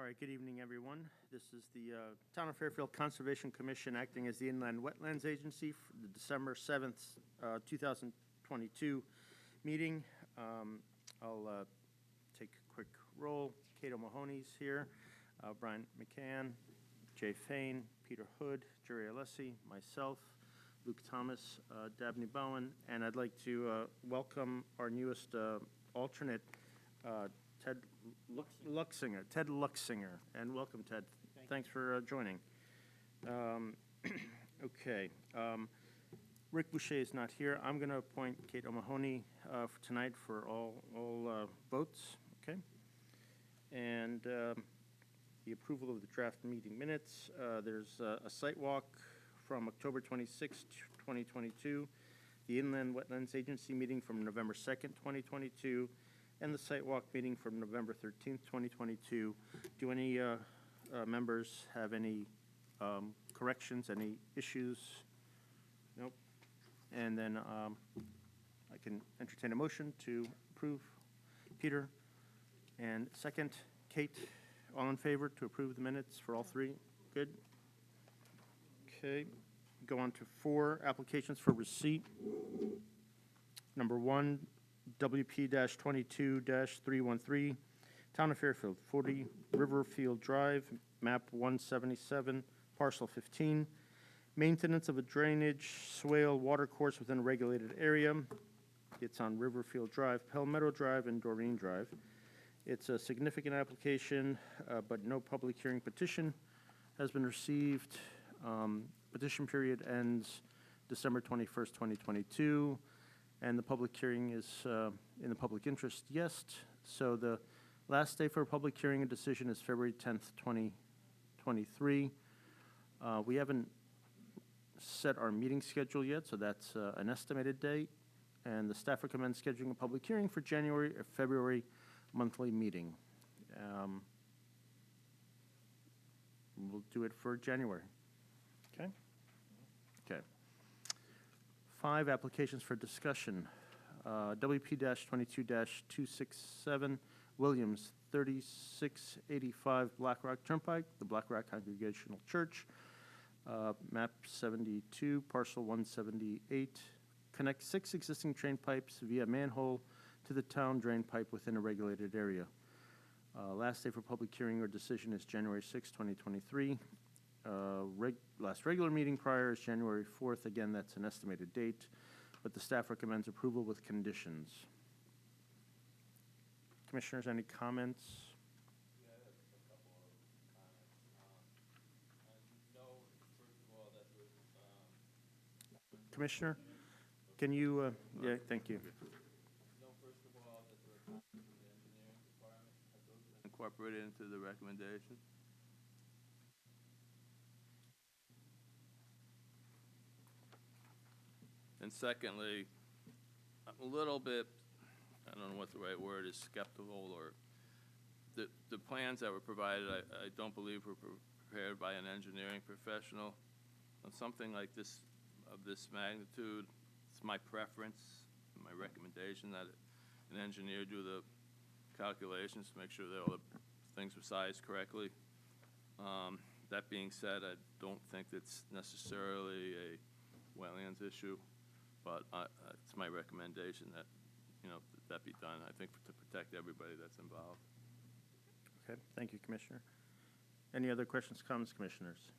right, good evening, everyone. This is the Town of Fairfield Conservation Commission acting as the Inland Wetlands Agency for the December 7th, 2022 meeting. I'll take a quick roll. Kate O'Mahony's here, Brian McCann, Jay Fain, Peter Hood, Jerry Alessi, myself, Luke Thomas, Dabney Bowen, and I'd like to welcome our newest alternate, Ted Luxinger, and welcome, Ted. Thanks for joining. Okay, Rick Boucher is not here. I'm going to appoint Kate O'Mahony for tonight for all votes. Okay, and the approval of the draft meeting minutes. There's a site walk from October 26, 2022, the Inland Wetlands Agency meeting from November 2nd, 2022. And the site walk meeting from November 13th, 2022. Do any members have any corrections, any issues? Nope. And then I can entertain a motion to approve. Peter, and second, Kate, all in favor to approve the minutes for all three? Good. Okay, go on to 4 applications for receipt. Number 1, WP-22-313, Town of Fairfield, 40 Riverfield Drive, map 177, parcel 15. Maintenance of a drainage swale water course within a regulated area. It's on Riverfield Drive, Palmetto Drive, and Doreen Drive. It's a significant application, but no public hearing petition has been received. Petition period ends December 21st, 2022. And the public hearing is in the public interest, yes. So the last day for a public hearing and decision is February 10th, 2023. We haven't set our meeting schedule yet, so that's an estimated date. And the staff recommends scheduling a public hearing for January or February monthly meeting. We'll do it for January. Okay? Okay. 5 applications for discussion. WP-22-267, Williams, 3685 Black Rock Turnpike, the Black Rock Congregational Church, map 72, parcel 178. Connect 6 existing drain pipes via manhole to the town drain pipe within a regulated area. Last day for public hearing or decision is January 6, 2023. Last regular meeting prior is January 4th. Again, that's an estimated date, but the staff recommends approval with conditions. Commissioners, any comments? Yeah, a couple of comments. I know, first of all, that was... Commissioner, can you, yeah, thank you. No, first of all, that there were comments from the engineering department. Have those been incorporated into the recommendation? And secondly, I'm a little bit, I don't know what the right word is, skeptical, or the plans that were provided, I don't believe were prepared by an engineering professional. On something like this, of this magnitude, it's my preference, my recommendation that an engineer do the calculations to make sure that all the things were sized correctly. That being said, I don't think it's necessarily a wetlands issue. But it's my recommendation that, that be done, I think, to protect everybody that's involved. Okay, thank you, Commissioner. Any other questions, comments, Commissioners?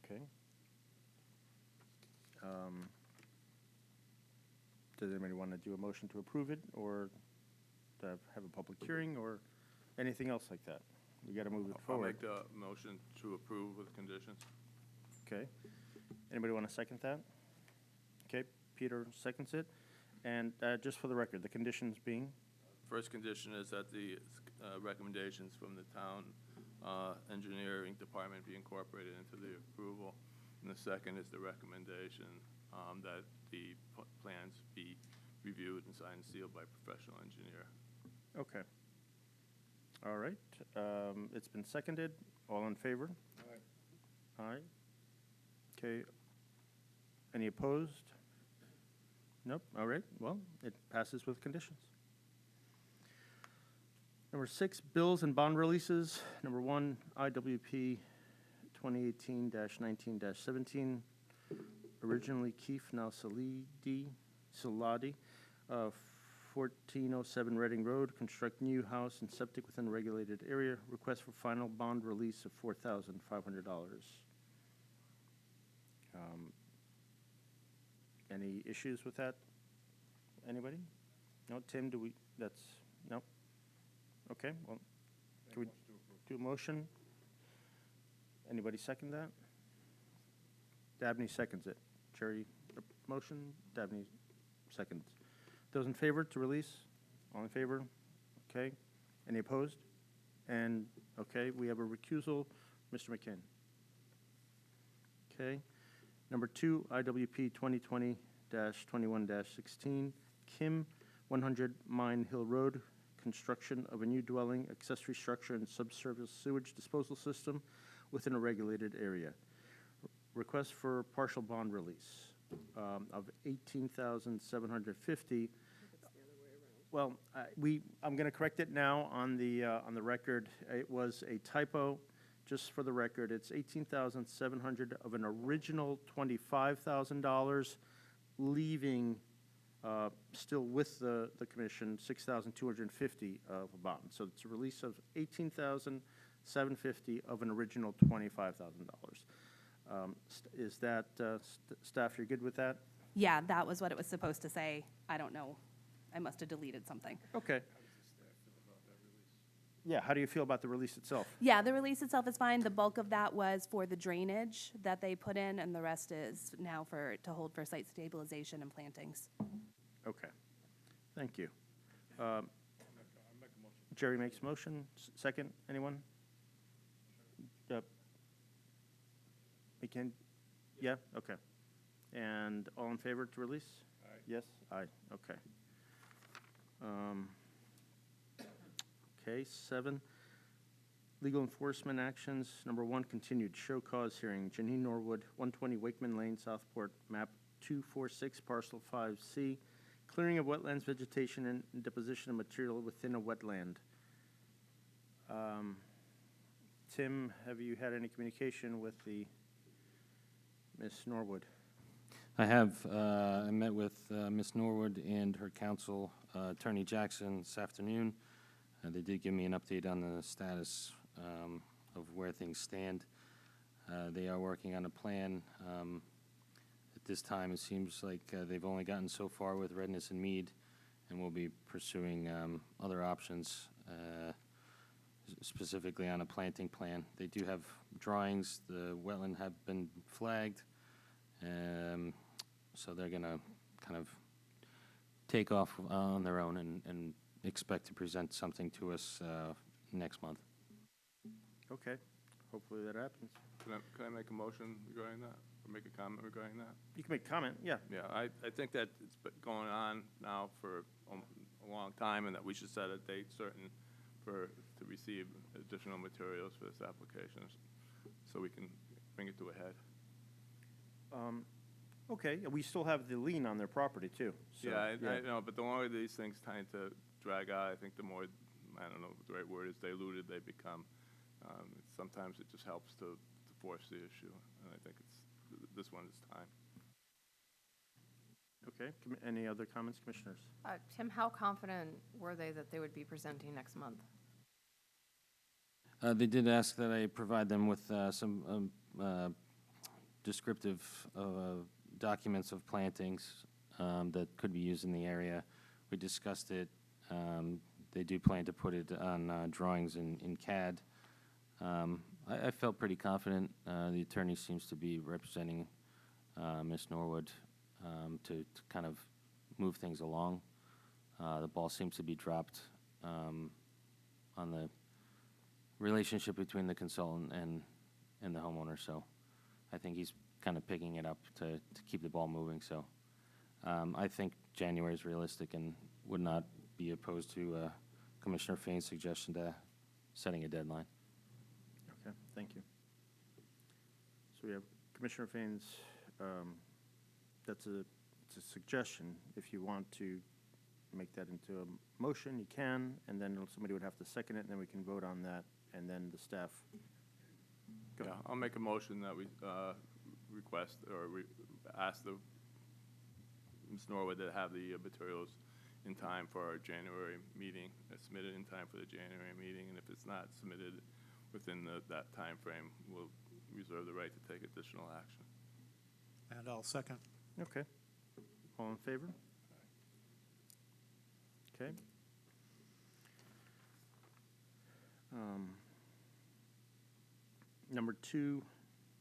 Okay. Does anybody want to do a motion to approve it, or to have a public hearing, or anything else like that? We got to move it forward. I'll make the motion to approve with conditions. Okay. Anybody want to second that? Okay, Peter seconds it. And just for the record, the conditions being? First condition is that the recommendations from the town engineering department be incorporated into the approval. And the second is the recommendation that the plans be reviewed and signed and sealed by a professional engineer. Okay. All right. It's been seconded. All in favor? Aye. Aye. Okay. Any opposed? Nope. All right. Well, it passes with conditions. Number 6, bills and bond releases. Number 1, IWP 2018-19-17. Originally Keefe, now Saladi, 1407 Reading Road, construct new house and septic within regulated area. Request for final bond release of $4,500. Any issues with that? Anybody? No, Tim, no? Okay, well, can we do a motion? Anybody second that? Dabney seconds it. Jerry, motion, Dabney seconds. Those in favor to release? All in favor? Okay. Any opposed? And, okay, we have a recusal. Mr. McCann. Okay. Number 2, IWP 2020-21-16, Kim, 100 Mine Hill Road, construction of a new dwelling, accessory structure, and subsurface sewage disposal system within a regulated area. Request for partial bond release of $18,750. Well, I'm going to correct it now on the record. It was a typo. Just for the record, it's $18,700 of an original $25,000, leaving still with the commission $6,250 of a bond. So it's a release of $18,750 of an original $25,000. Is that staff? You're good with that? Yeah, that was what it was supposed to say. I don't know. I must have deleted something. Okay. Yeah, how do you feel about the release itself? Yeah, the release itself is fine. The bulk of that was for the drainage that they put in, and the rest is now to hold for site stabilization and plantings. Okay, thank you. Jerry makes a motion. Second, anyone? McKin? Yeah, okay. And all in favor to release? Aye. Yes? Aye, okay. Okay, 7, legal enforcement actions. Number 1, continued show cause hearing. Janine Norwood, 120 Wakeman Lane, Southport, map 246, parcel 5C. Clearing of wetlands, vegetation, and deposition of material within a wetland. Tim, have you had any communication with Ms. Norwood? I have. I met with Ms. Norwood and her counsel, Attorney Jackson, this afternoon. They did give me an update on the status of where things stand. They are working on a plan. At this time, it seems like they've only gotten so far with Redness and Mead, and we'll be pursuing other options, specifically on a planting plan. They do have drawings. The wetland have been flagged, so they're going to kind of take off on their own and expect to present something to us next month. Okay, hopefully that happens. Can I make a motion regarding that, or make a comment regarding that? You can make a comment, yeah. Yeah, I think that it's been going on now for a long time, and that we should set a date certain to receive additional materials for this application, so we can bring it to a head. Okay, we still have the lien on their property too. So, Yeah, I know, but the longer these things tend to drag out, I think the more, I don't know what the right word is, diluted they become. Sometimes it just helps to force the issue, and I think this one is time. Okay, any other comments, commissioners? Tim, how confident were they that they would be presenting next month? They did ask that I provide them with some descriptive documents of plantings that could be used in the area. We discussed it. They do plan to put it on drawings in CAD. I felt pretty confident. The attorney seems to be representing Ms. Norwood to kind of move things along. The ball seems to be dropped on the relationship between the consultant and the homeowner, so I think he's kind of picking it up to keep the ball moving. So I think January is realistic and would not be opposed to Commissioner Fain's suggestion to setting a deadline. Okay, thank you. So we have Commissioner Fain's, it's a suggestion if you want to to make that into a motion, you can, and then somebody would have to second it, and then we can vote on that, and then the staff. Go. Yeah, I'll make a motion that we request or ask Ms. Norwood to have the materials in time for our January meeting, submitted in time for the January meeting, and if it's not submitted within that time frame, we'll reserve the right to take additional action. And I'll second. Okay. All in favor? Okay. Number 2,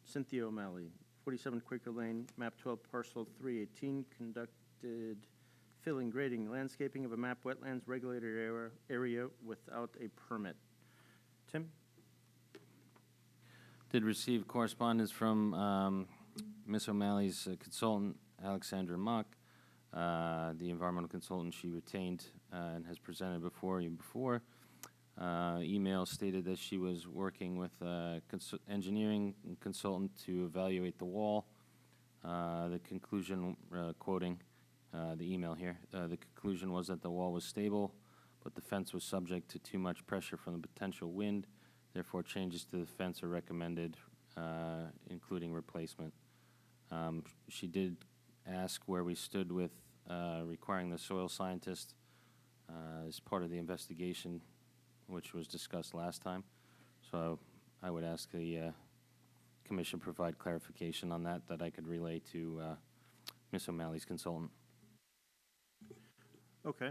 Cynthia O'Malley, 47 Quaker Lane, map 12, parcel 318, conducted filling, grading, landscaping of a map wetlands regulated area without a permit. Tim? Did receive correspondence from Ms. O'Malley's consultant, Alexandra Mock, the environmental consultant she retained and has presented before you before. Email stated that she was working with a engineering consultant to evaluate the wall. The conclusion, quoting the email here, the conclusion was that the wall was stable, but the fence was subject to too much pressure from the potential wind. Therefore, changes to the fence are recommended, including replacement. She did ask where we stood with requiring the soil scientist as part of the investigation, which was discussed last time. So I would ask the commission provide clarification on that I could relay to Ms. O'Malley's consultant. Okay.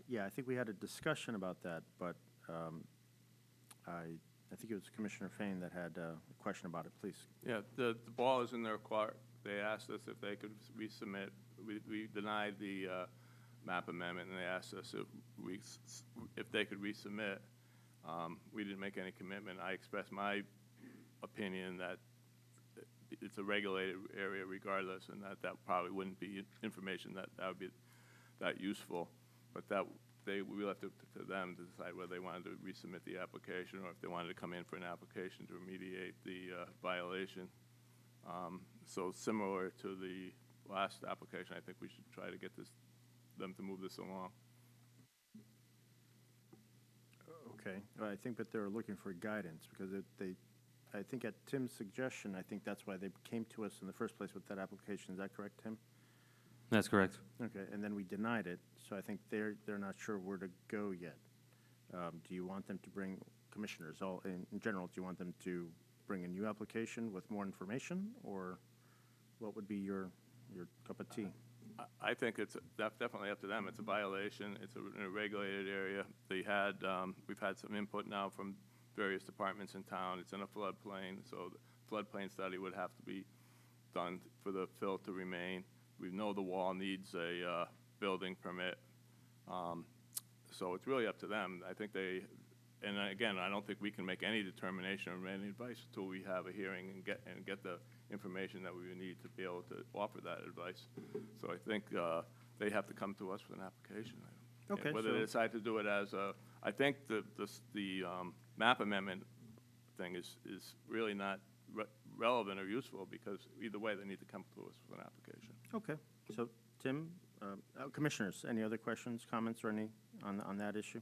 Yeah, I think we had a discussion about that, but I think it was Commissioner Fain that had a question about it. Please. Yeah, the ball is in their court. They asked us if they could resubmit. We denied the map amendment, and they asked us if they could resubmit. We didn't make any commitment. I expressed my opinion that it's a regulated area regardless, and that probably wouldn't be information that would be that useful. But we left it to them to decide whether they wanted to resubmit the application or if they wanted to come in for an application to remediate the violation. So similar to the last application, I think we should try to get them to move this along. Okay. Well, I think that they're looking for guidance because I think at Tim's suggestion, I think that's why they came to us in the first place with that application. Is that correct, Tim? That's correct. Okay, and then we denied it, so I think they're not sure where to go yet. Do you want them to bring, commissioners, all in general, do you want them to bring a new application with more information, or what would be your cup of tea? I think it's definitely up to them. It's a violation. It's in a regulated area. We've had some input now from various departments in town. It's in a floodplain, so the floodplain study would have to be done for the fill to remain. We know the wall needs a building permit, so it's really up to them. I think and again, I don't think we can make any determination or any advice until we have a hearing and get the information that we would need to be able to offer that advice. So I think they have to come to us with an application. Okay. Whether they decide to do it as I think the map amendment thing is really not relevant or useful because either way they need to come to us with an application. Okay, so Tim, commissioners, any other questions, comments, or any on that issue?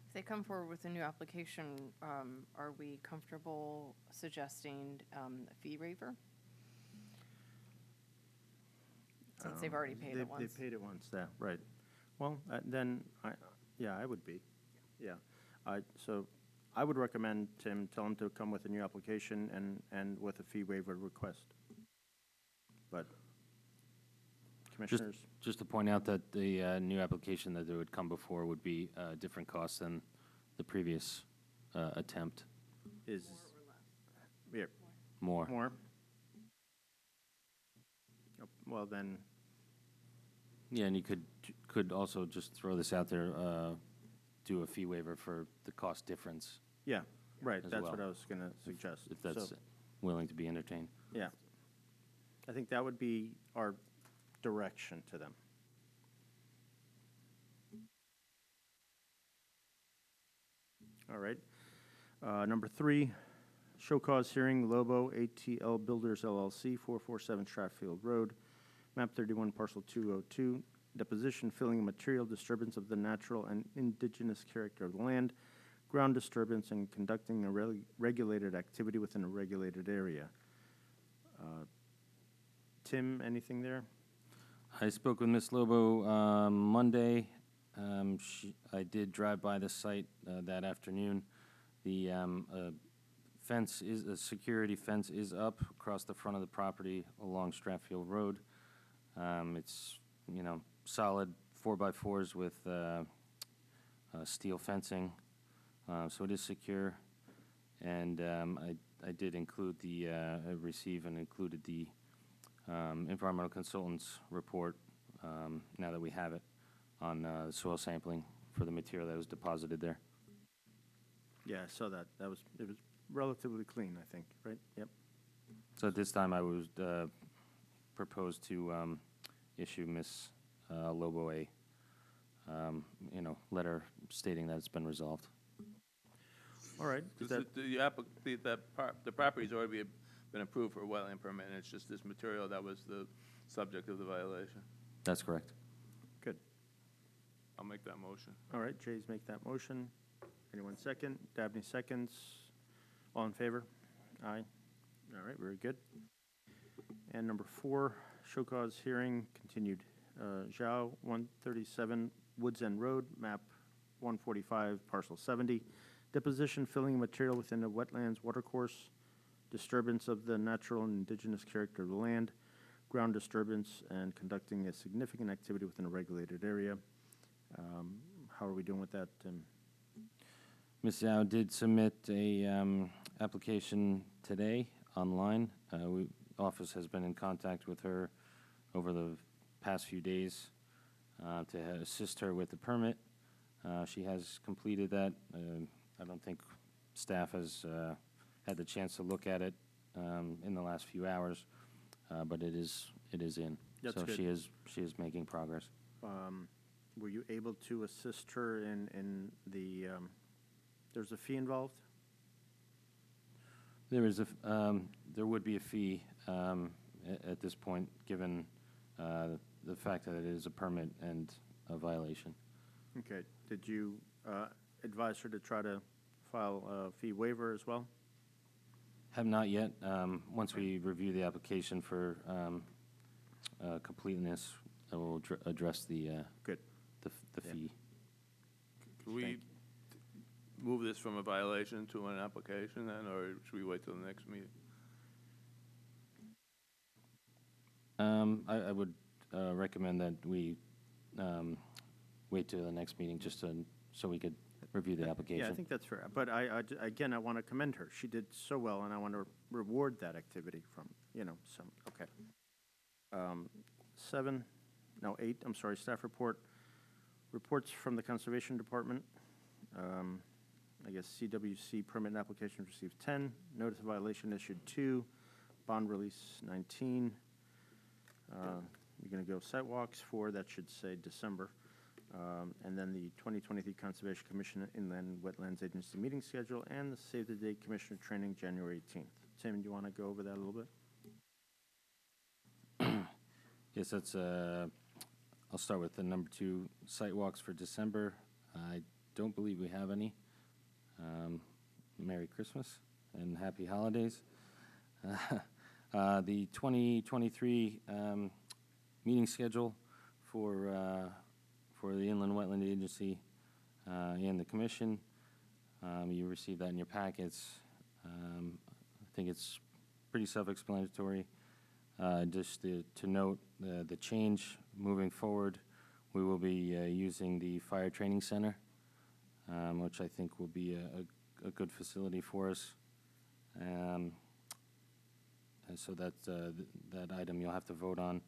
If they come forward with a new application, are we comfortable suggesting a fee waiver? Since they've already paid it once. They paid it once, yeah, right. Well, then, I would be, yeah. So I would recommend, Tim, tell them to come with a new application and with a fee waiver request. But commissioners? Just to point out that the new application that they would come before would be a different cost than the previous attempt. Is More or less? yeah, More. more? Oh, well, then, Yeah, and you could also just throw this out there, do a fee waiver for the cost difference, yeah, right, As that's well. what I was going to suggest. if that's So, willing to be entertained. yeah. I think that would be our direction to them. All right. Number 3, show cause hearing, Lobo ATL Builders LLC, 447 Stratfield Road, map 31, parcel 202, deposition, filling, and material disturbance of the natural and indigenous character of the land, ground disturbance, and conducting a regulated activity within a regulated area. Tim, anything there? I spoke with Ms. Lobo Monday. I did drive by the site that afternoon. The fence is, a security fence is up across the front of the property along Stratfield Road. It's, you know, solid 4x4s with steel fencing, so it is secure. And I did include the, receive and included the environmental consultant's report, now that we have it, on soil sampling for the material that was deposited there. Yeah, I saw that. It was relatively clean, I think, right? Yep. So at this time, I would propose to issue Ms. Lobo a, you know, letter stating that it's been resolved. All right. Is that, The property's already been approved for a wetland permit, and it's just this material that was the subject of the violation. That's correct. good. I'll make that motion. All right, Jay's make that motion. Anyone second? Dabney seconds. All in favor? Aye. All right, very good. And number 4, show cause hearing continued. Zhao, 137 Woods End Road, map 145, parcel 70. Deposition, filling material within a wetlands watercourse, disturbance of the natural and indigenous character of the land, ground disturbance, and conducting a significant activity within a regulated area. How are we doing with that, Tim? Ms. Zhao did submit a application today online. Office has been in contact with her over the past few days to assist her with the permit. She has completed that. I don't think staff has had the chance to look at it in the last few hours, but it is in. That's so good. she is making progress. Were you able to assist her in the, there's a fee involved? There is there would be a fee at this point, given the fact that it is a permit and a violation. Okay. Did you advise her to try to file a fee waiver as well? Have not yet. Once we review the application for completeness, I will address the Good. the Yeah. fee. Can we move this from a violation to an application then, or should we wait till the next meeting? I would recommend that we wait till the next meeting just so we could review the application. Yeah, I think that's fair. But again, I want to commend her. She did so well, and I want to reward that activity from, some, okay. 8, I'm sorry, staff report. Reports from the Conservation Department. I guess CWC permit application received 10, notice of violation issued 2, bond release 19. You're going to go sidewalks 4, that should say December. And then the 2023 Conservation Commission Inland Wetlands Agency meeting schedule and the Save the Date Commissioner training January 18th. Tim, do you want to go over that a little bit? Yes, that's, I'll start with the number 2 site walks for December. I don't believe we have any. Merry Christmas and Happy Holidays. The 2023 meeting schedule for the Inland Wetland Agency and the Commission. You received that in your packets. I think it's pretty self-explanatory. Just to note the change moving forward, we will be using the Fire Training Center, which I think will be a good facility for us. And so that's that item you'll have to vote on.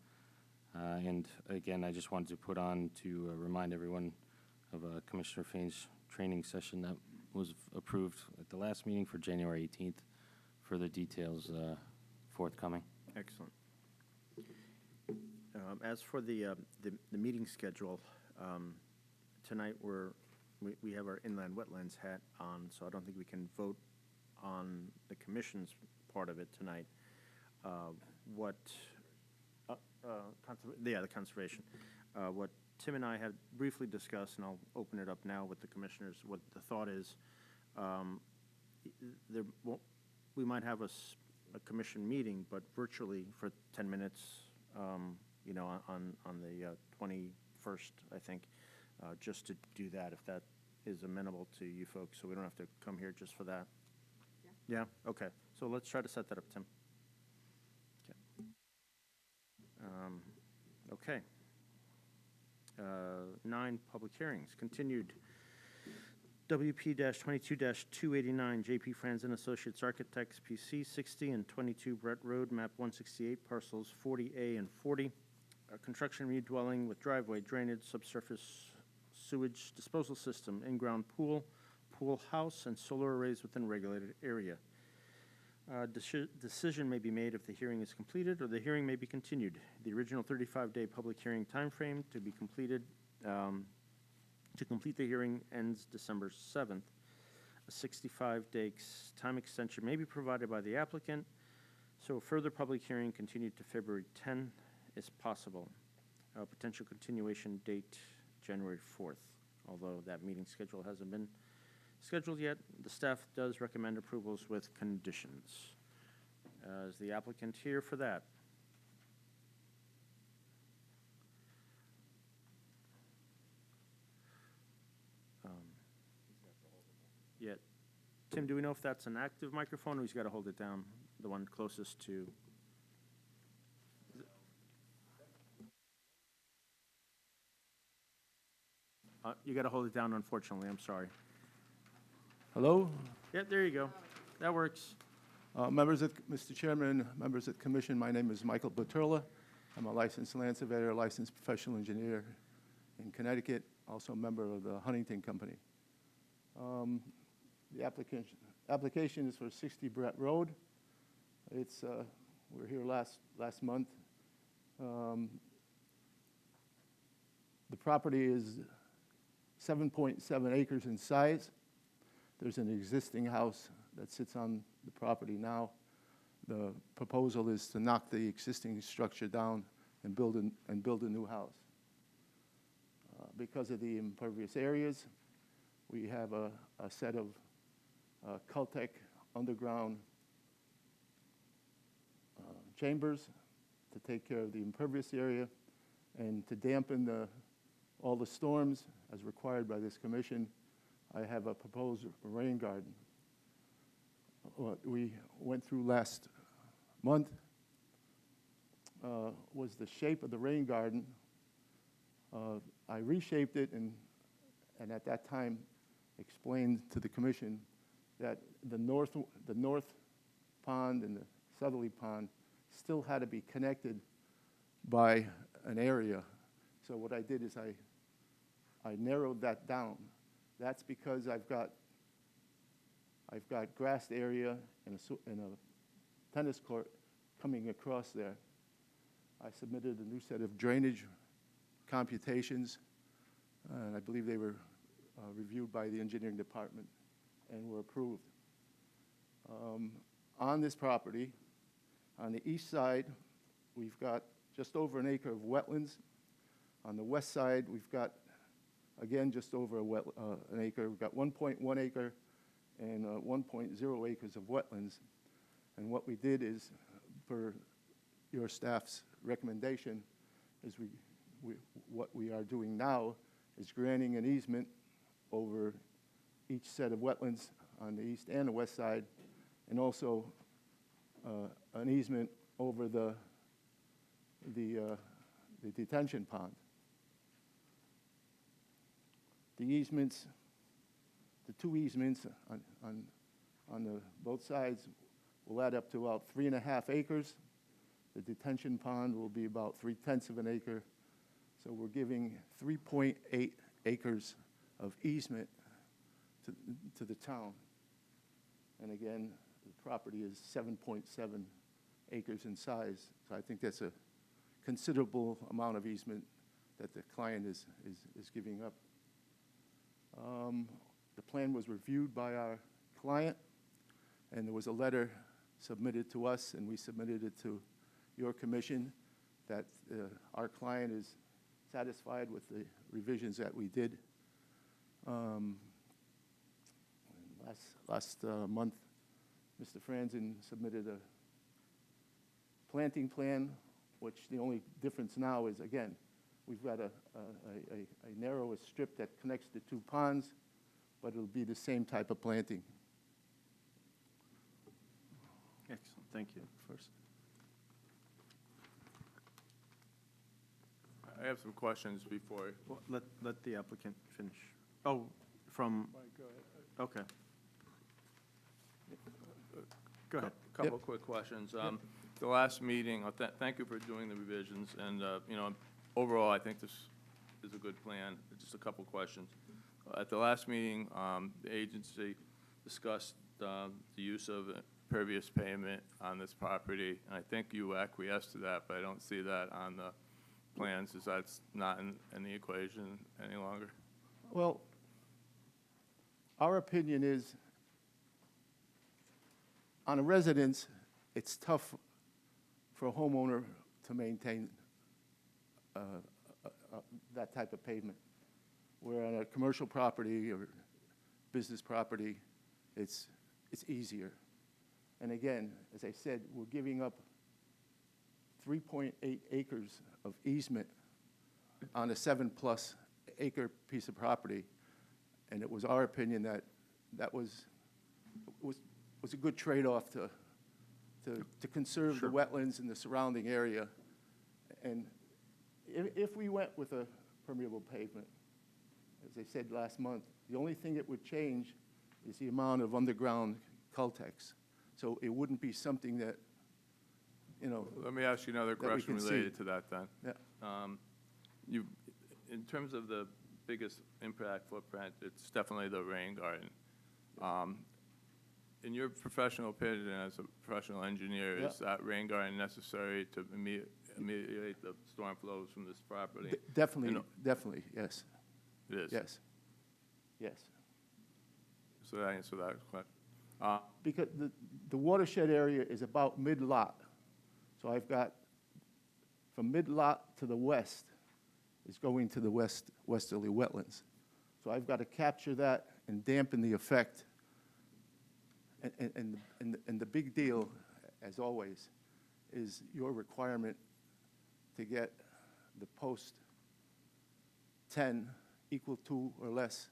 And again, I just wanted to put on to remind everyone of Commissioner Fain's training session that was approved at the last meeting for January 18th. Further details forthcoming. Excellent. As for the meeting schedule, tonight we have our inland wetlands hat on, so I don't think we can vote on the commission's part of it tonight. The conservation. What Tim and I had briefly discussed, and I'll open it up now with the commissioners, what the thought is. There, we might have a commission meeting, but virtually for 10 minutes, you know, on the 21st, I think, just to do that, if that is amenable to you folks, so we don't have to come here just for that. Yeah? Okay, so let's try to set that up, Tim. Okay. 9, public hearings, continued. WP-22-289, JP Franzen Associates Architects, PC, 60 and 22 Brett Road, map 168, parcels 40A and 40. Construction redwelling with driveway, drainage, subsurface sewage disposal system, in-ground pool, pool house, and solar arrays within regulated area. Decision may be made if the hearing is completed, or the hearing may be continued. The original 35-day public hearing timeframe to be completed, to complete the hearing ends December 7th. A 65-day time extension may be provided by the applicant, so a further public hearing continued to February 10 is possible. Potential continuation date, January 4th, although that meeting schedule hasn't been scheduled yet. The staff does recommend approvals with conditions. Is the applicant here for that? Yeah. Tim, do we know if that's an active microphone, or he's got to hold it down, the one closest to? You got to hold it down, unfortunately. I'm sorry. Hello, Yeah, there you go. That works. Mr. Chairman, members of the commission, my name is Michael Buterla. I'm a licensed land surveyor, licensed professional engineer in Connecticut, also a member of the Huntington Company. The application is for 60 Brett Road. It's, we were here last month. The property is 7.7 acres in size. There's an existing house that sits on the property now. The proposal is to knock the existing structure down and build a new house. Because of the impervious areas, we have a set of Caltech underground chambers to take care of the impervious area and to dampen all the storms as required by this commission. I have a proposed rain garden. What we went through last month was the shape of the rain garden. I reshaped it and at that time explained to the commission that the north pond and the southerly pond still had to be connected by an area. So what I did is I narrowed that down. That's because I've got grassed area and a tennis court coming across there. I submitted a new set of drainage computations, and I believe they were reviewed by the engineering department and were approved. On this property, on the east side, we've got just over an acre of wetlands. On the west side, we've got, again, just over an acre. We've got 1.1 acre and 1.0 acres of wetlands. And what we did is, per your staff's recommendation, is what we are doing now is granting an easement over each set of wetlands on the east and the west side, and also an easement over the detention pond. The easements, the two easements on the both sides will add up to about 3.5 acres. The detention pond will be about 3/10 of an acre. So we're giving 3.8 acres of easement to the town. And again, the property is 7.7 acres in size. So I think that's a considerable amount of easement that the client is giving up. The plan was reviewed by our client, and there was a letter submitted to us, and we submitted it to your commission that our client is satisfied with the revisions that we did. Last month, Mr. Franzen submitted a planting plan, which the only difference now is, again, we've got a narrower strip that connects the two ponds, but it'll be the same type of planting. Excellent, thank you. First. I have some questions before. Well, let the applicant finish. Oh, from, okay. Go ahead. Couple quick questions. The last meeting, thank you for doing the revisions, and, you know, overall, I think this is a good plan. Just a couple questions. At the last meeting, the agency discussed the use of impervious pavement on this property, and I think you acquiesced to that, but I don't see that on the plans. Is that not in the equation any longer? Well, our opinion is, on a residence, it's tough for a homeowner to maintain that type of pavement. Where on a commercial property or business property, it's easier. And again, as I said, we're giving up 3.8 acres of easement on a 7+ acre piece of property. And it was our opinion that that was a good trade-off to conserve the wetlands in the surrounding area. And if we went with a permeable pavement, as I said last month, the only thing it would change is the amount of underground cultex. So it wouldn't be something that, you know. Let me ask you another that we question can see. related to that then. Yeah. In terms of the biggest impact footprint, it's definitely the rain garden. In your professional opinion as a professional engineer, is that rain garden necessary to ameliorate the storm flows from this property? Definitely, definitely, yes. It is? Yes. Yes. So that answers that question. Because the watershed area is about mid-lot. So I've got, from mid-lot to the west, is going to the westerly wetlands. So I've got to capture that and dampen the effect. And the big deal, as always, is your requirement to get the post 10 equal to or less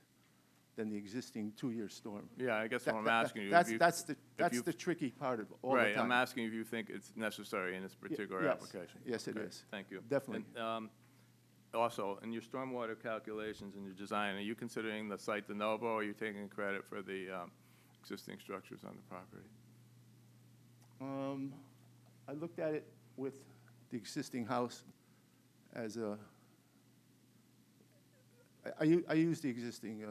than the existing 2-year storm. Yeah, I guess what I'm asking you. That's the tricky part of all the time. Right, I'm asking if you think it's necessary in this particular Yes. application. Yes, it Okay, is. Thank you. Definitely. And, also, in your stormwater calculations and your design, are you considering the site de novo, or are you taking credit for the existing structures on the property? I looked at it with the existing house as a, I use the existing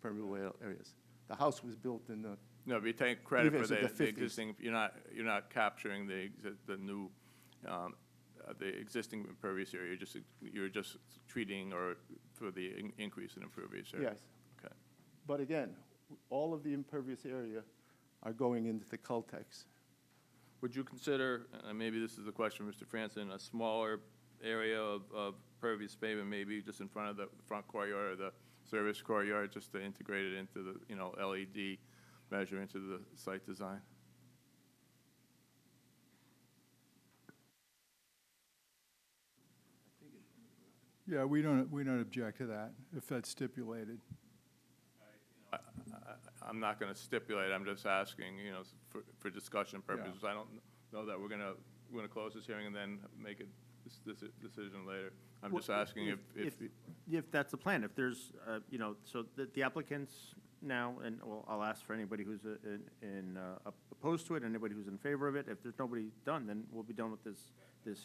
permeable areas. The house was built in the, No, but you take credit for Even the as of the 50s. existing, you're not capturing the new, the existing impervious area, you're just treating or for the increase in impervious area? yes. Okay. But again, all of the impervious area are going into the cultex. Would you consider, and maybe this is a question for Mr. Franson, a smaller area of pervious pavement, maybe just in front of the front courtyard or the service courtyard, just to integrate it into the, LED measure into the site design? Yeah, we don't object to that, if that's stipulated. I'm not going to stipulate, I'm just asking, for discussion purposes. I don't know that we're going to close this hearing and then make a decision later. I'm just asking If that's the plan, if there's, so the applicants now, and well, I'll ask for anybody who's opposed to it, anybody who's in favor of it. If there's nobody done, then we'll be done with this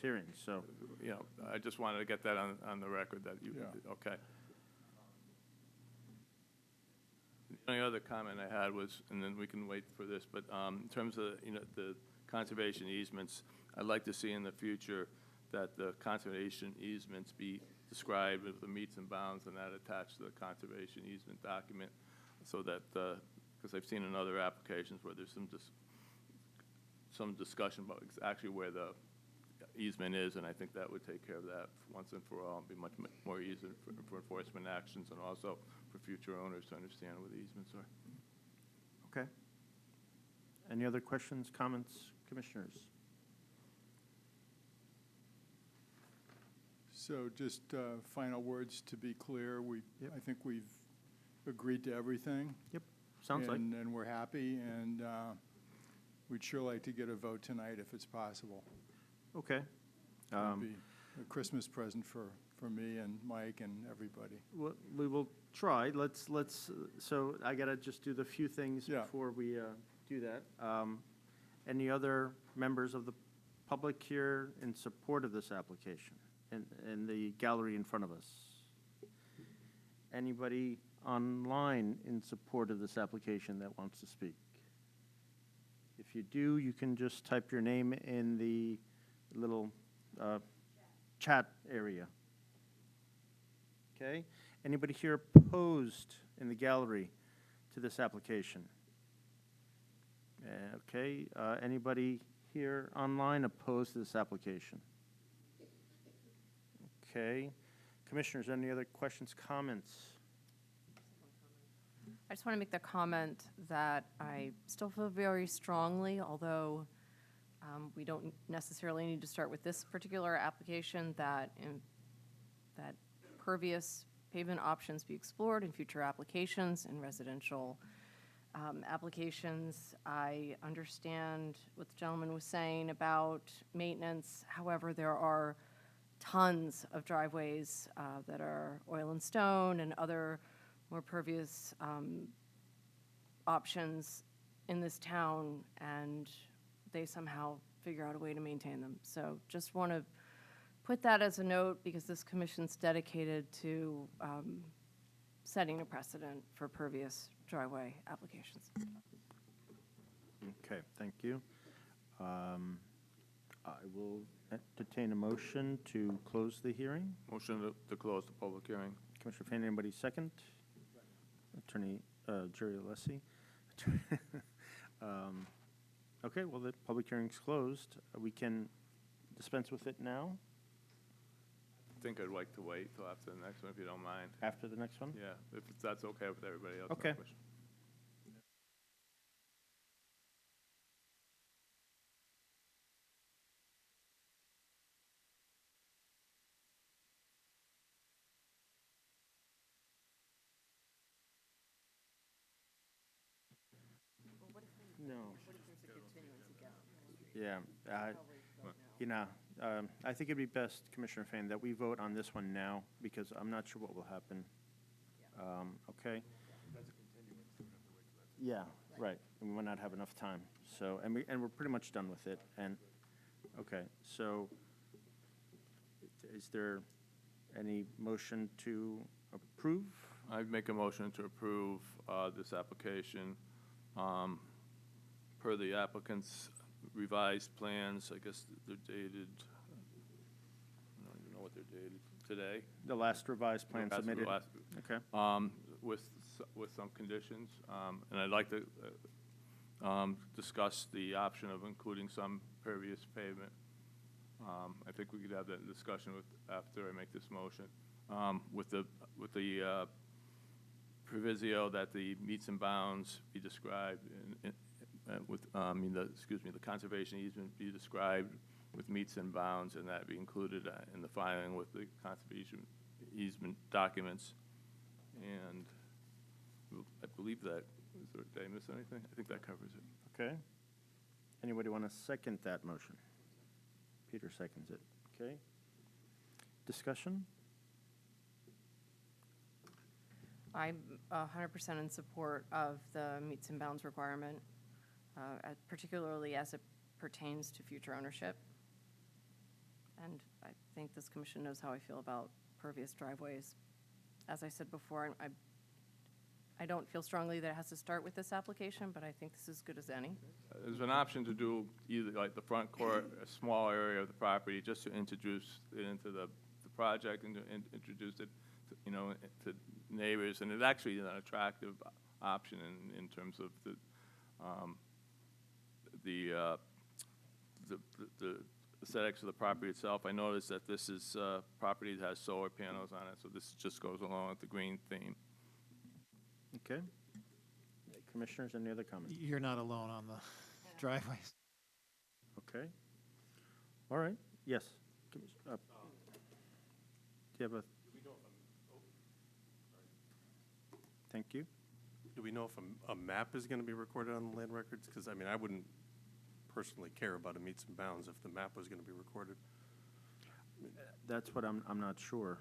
hearing, so. I just wanted to get that on the record that you, okay. The only other comment I had was, and then we can wait for this, but in terms of, the conservation easements, I'd like to see in the future that the conservation easements be described with the meets and bounds and that attached to the conservation easement document, so that, because I've seen in other applications where there's some discussion about actually where the easement is, and I think that would take care of that once and for all, and be much more easy for enforcement actions and also for future owners to understand what the easements are. Okay. Any other questions, comments, commissioners? So just final words to be clear, Yep. I think we've agreed to everything. Yep, sounds like. And we're happy, and we'd sure like to get a vote tonight if it's possible. Okay. It'd be a Christmas present for me and Mike and everybody. We will try. Let's, so I gotta just do the few things Yeah. before we do that. Any other members of the public here in support of this application in the gallery in front of us? Anybody online in support of this application that wants to speak? If you do, you can just type your name in the little chat area. Okay? Anybody here opposed in the gallery to this application? Okay, anybody here online opposed to this application? Okay. Commissioners, any other questions, comments? I just want to make the comment that I still feel very strongly, although we don't necessarily need to start with this particular application, that pervious pavement options be explored in future applications and residential applications. I understand what the gentleman was saying about maintenance. However, there are tons of driveways that are oil and stone and other more pervious options in this town, and they somehow figure out a way to maintain them. So just want to put that as a note, because this commission's dedicated to setting a precedent for pervious driveway applications. Okay, thank you. I will entertain a motion to close the hearing. Motion to close the public hearing. Commissioner Fain, anybody second? Attorney Jerry Alessi. Okay, well, the public hearing's closed. We can dispense with it now, I think I'd like to wait till after the next one, if you don't mind. after the next one? Yeah, if that's okay with everybody else. no Okay. question. No. Yeah, you know, I think it'd be best, Commissioner Fain, that we vote on this one now, because I'm not sure what will happen. Okay? Yeah, right, and we might not have enough time, so, and we're pretty much done with it, and, okay, so, is there any motion to approve? I'd make a motion to approve this application per the applicant's revised plans. I guess they're dated, I don't even know what they're dated, today. The last revised plan That's the submitted? last- Okay, with some conditions. And I'd like to discuss the option of including some pervious pavement. I think we could have that discussion after I make this motion, with the proviso that the meets and bounds be described the conservation easement be described with meets and bounds, and that be included in the filing with the conservation easement documents. And I believe that, did I miss anything? I think that covers it. okay. Anybody want to second that motion? Peter seconds it, okay. Discussion? I'm 100% in support of the meets and bounds requirement, particularly as it pertains to future ownership. And I think this commission knows how I feel about pervious driveways. As I said before, I don't feel strongly that it has to start with this application, but I think this is as good as any. There's an option to do either like the front court, a small area of the property, just to introduce it into the project and to introduce it, to neighbors. And it actually is an attractive option in terms of the aesthetics of the property itself. I noticed that this is property that has solar panels on it, so this just goes along with the green theme. Okay. Commissioners, any other comments? You're not alone on the driveways. Okay. All right, yes. Do you have a? Thank you. Do we know if a map is going to be recorded on the land records? Because, I mean, I wouldn't personally care about a meets and bounds if the map was going to be recorded. That's what I'm not sure.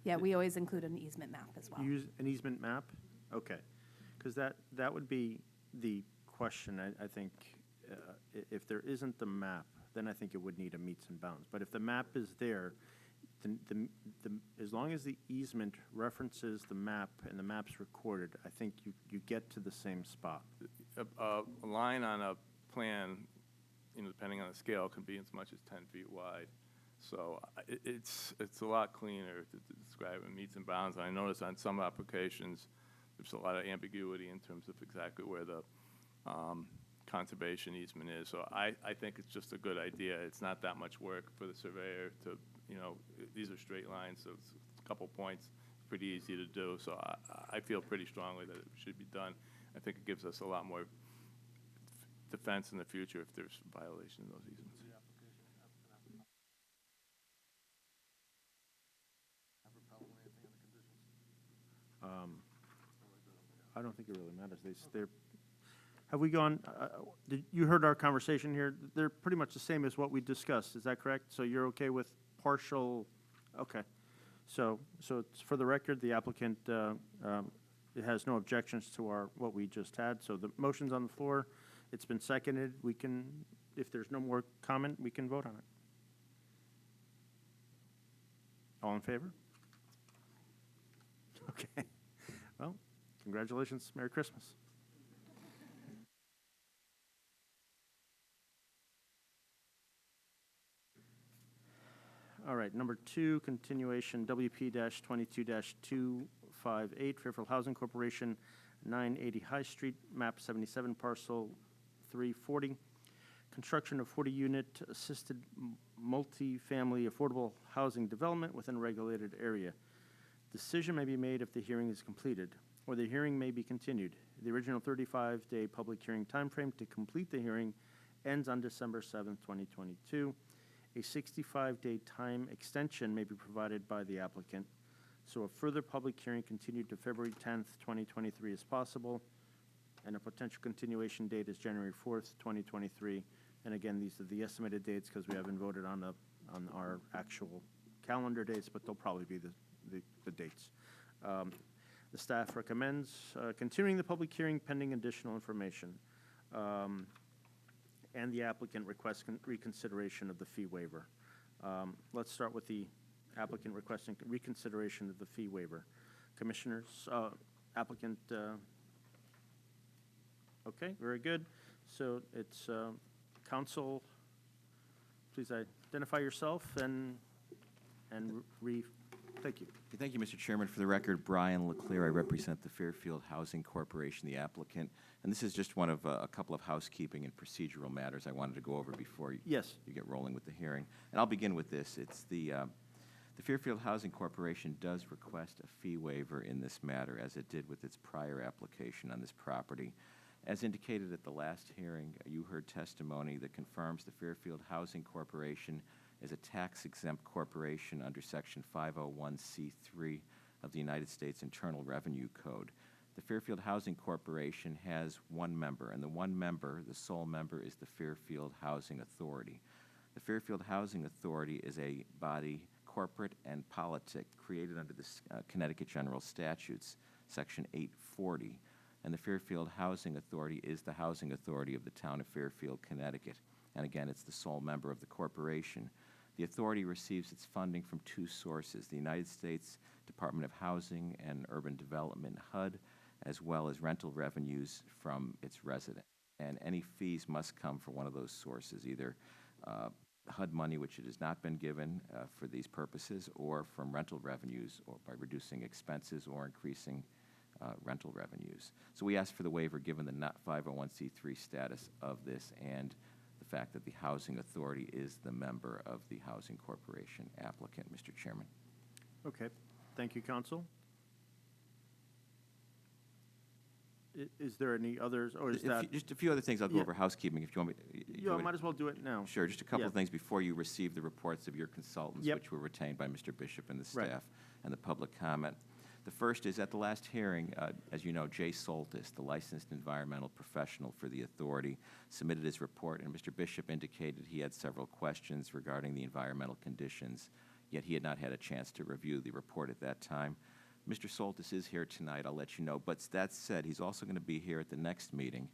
Yeah, we always include an easement map as well. Use an easement map? Okay. Because that would be the question, I think. If there isn't the map, then I think it would need a meets and bounds. But if the map is there, as long as the easement references the map and the map's recorded, I think you get to the same spot. A line on a plan, you know, depending on the scale, can be as much as 10 feet wide. So it's a lot cleaner to describe in meets and bounds. And I notice on some applications, there's a lot of ambiguity in terms of exactly where the conservation easement is. So I think it's just a good idea. It's not that much work for the surveyor to, you know, these are straight lines, so it's a couple points, pretty easy to do. So I feel pretty strongly that it should be done. I think it gives us a lot more defense in the future if there's violation of those easements. I don't think it really matters. Have we gone, you heard our conversation here? They're pretty much the same as what we discussed. Is that correct? So you're okay with partial, okay. So it's for the record, the applicant it has no objections to what we just had. So the motion's on the floor. It's been seconded. We can, if there's no more comment, we can vote on it. All in favor? Okay. Well, congratulations. Merry Christmas. All right, number 2, continuation WP-22-258, Fairfield Housing Corporation, 980 High Street, map 77, parcel 340. Construction of 40-unit assisted multi-family affordable housing development within a regulated area. Decision may be made if the hearing is completed, or the hearing may be continued. The original 35-day public hearing timeframe to complete the hearing ends on December 7th, 2022. A 65-day time extension may be provided by the applicant, so a further public hearing continued to February 10th, 2023 is possible, and a potential continuation date is January 4th, 2023. And again, these are the estimated dates because we haven't voted on our actual calendar dates, but they'll probably be the dates. The staff recommends continuing the public hearing pending additional information. And the applicant requests reconsideration of the fee waiver. Let's start with the applicant requesting reconsideration of the fee waiver. Commissioners, applicant, okay, very good. So it's council, please identify yourself and thank you. Thank you, Mr. Chairman. For the record, Brian LeClaire. I represent the Fairfield Housing Corporation, the applicant. And this is just one of a couple of housekeeping and procedural matters I wanted to go over before you get rolling with the hearing. And I'll begin with this. It's the Fairfield Housing Corporation does request a fee waiver in this matter, as it did with its prior application on this property. As indicated at the last hearing, you heard testimony that confirms the Fairfield Housing Corporation is a tax-exempt corporation under Section 501c3 of the United States Internal Revenue Code. The Fairfield Housing Corporation has one member, and the one member, the sole member, is the Fairfield Housing Authority. The Fairfield Housing Authority is a body, corporate and politic, created under the Connecticut General Statutes, Section 840, and the Fairfield Housing Authority is the housing authority of the town of Fairfield, Connecticut. And again, it's the sole member of the corporation. The authority receives its funding from two sources: the United States Department of Housing and Urban Development, HUD, as well as rental revenues from its residents. And any fees must come from one of those sources, either HUD money, which it has not been given for these purposes, or from rental revenues, or by reducing expenses or increasing rental revenues. So we asked for the waiver given the not 501c3 status of this and the fact that the Housing Authority is the member of the Housing Corporation applicant, Mr. Chairman. Okay, thank you, counsel. Is there any others, or is that? Just a few other things. I'll go Yeah. over housekeeping if you want me. Yeah, I might as well do it now. Sure, just a couple Yeah. of things before you receive the reports of your consultants, Yep. which were retained by Mr. Bishop and the Right. staff, and the public comment. The first is, at the last hearing, as you know, Jay Soltis, the licensed environmental professional for the authority, submitted his report, and Mr. Bishop indicated he had several questions regarding the environmental conditions, yet he had not had a chance to review the report at that time. Mr. Soltis is here tonight, I'll let you know, but that said, he's also going to be here at the next meeting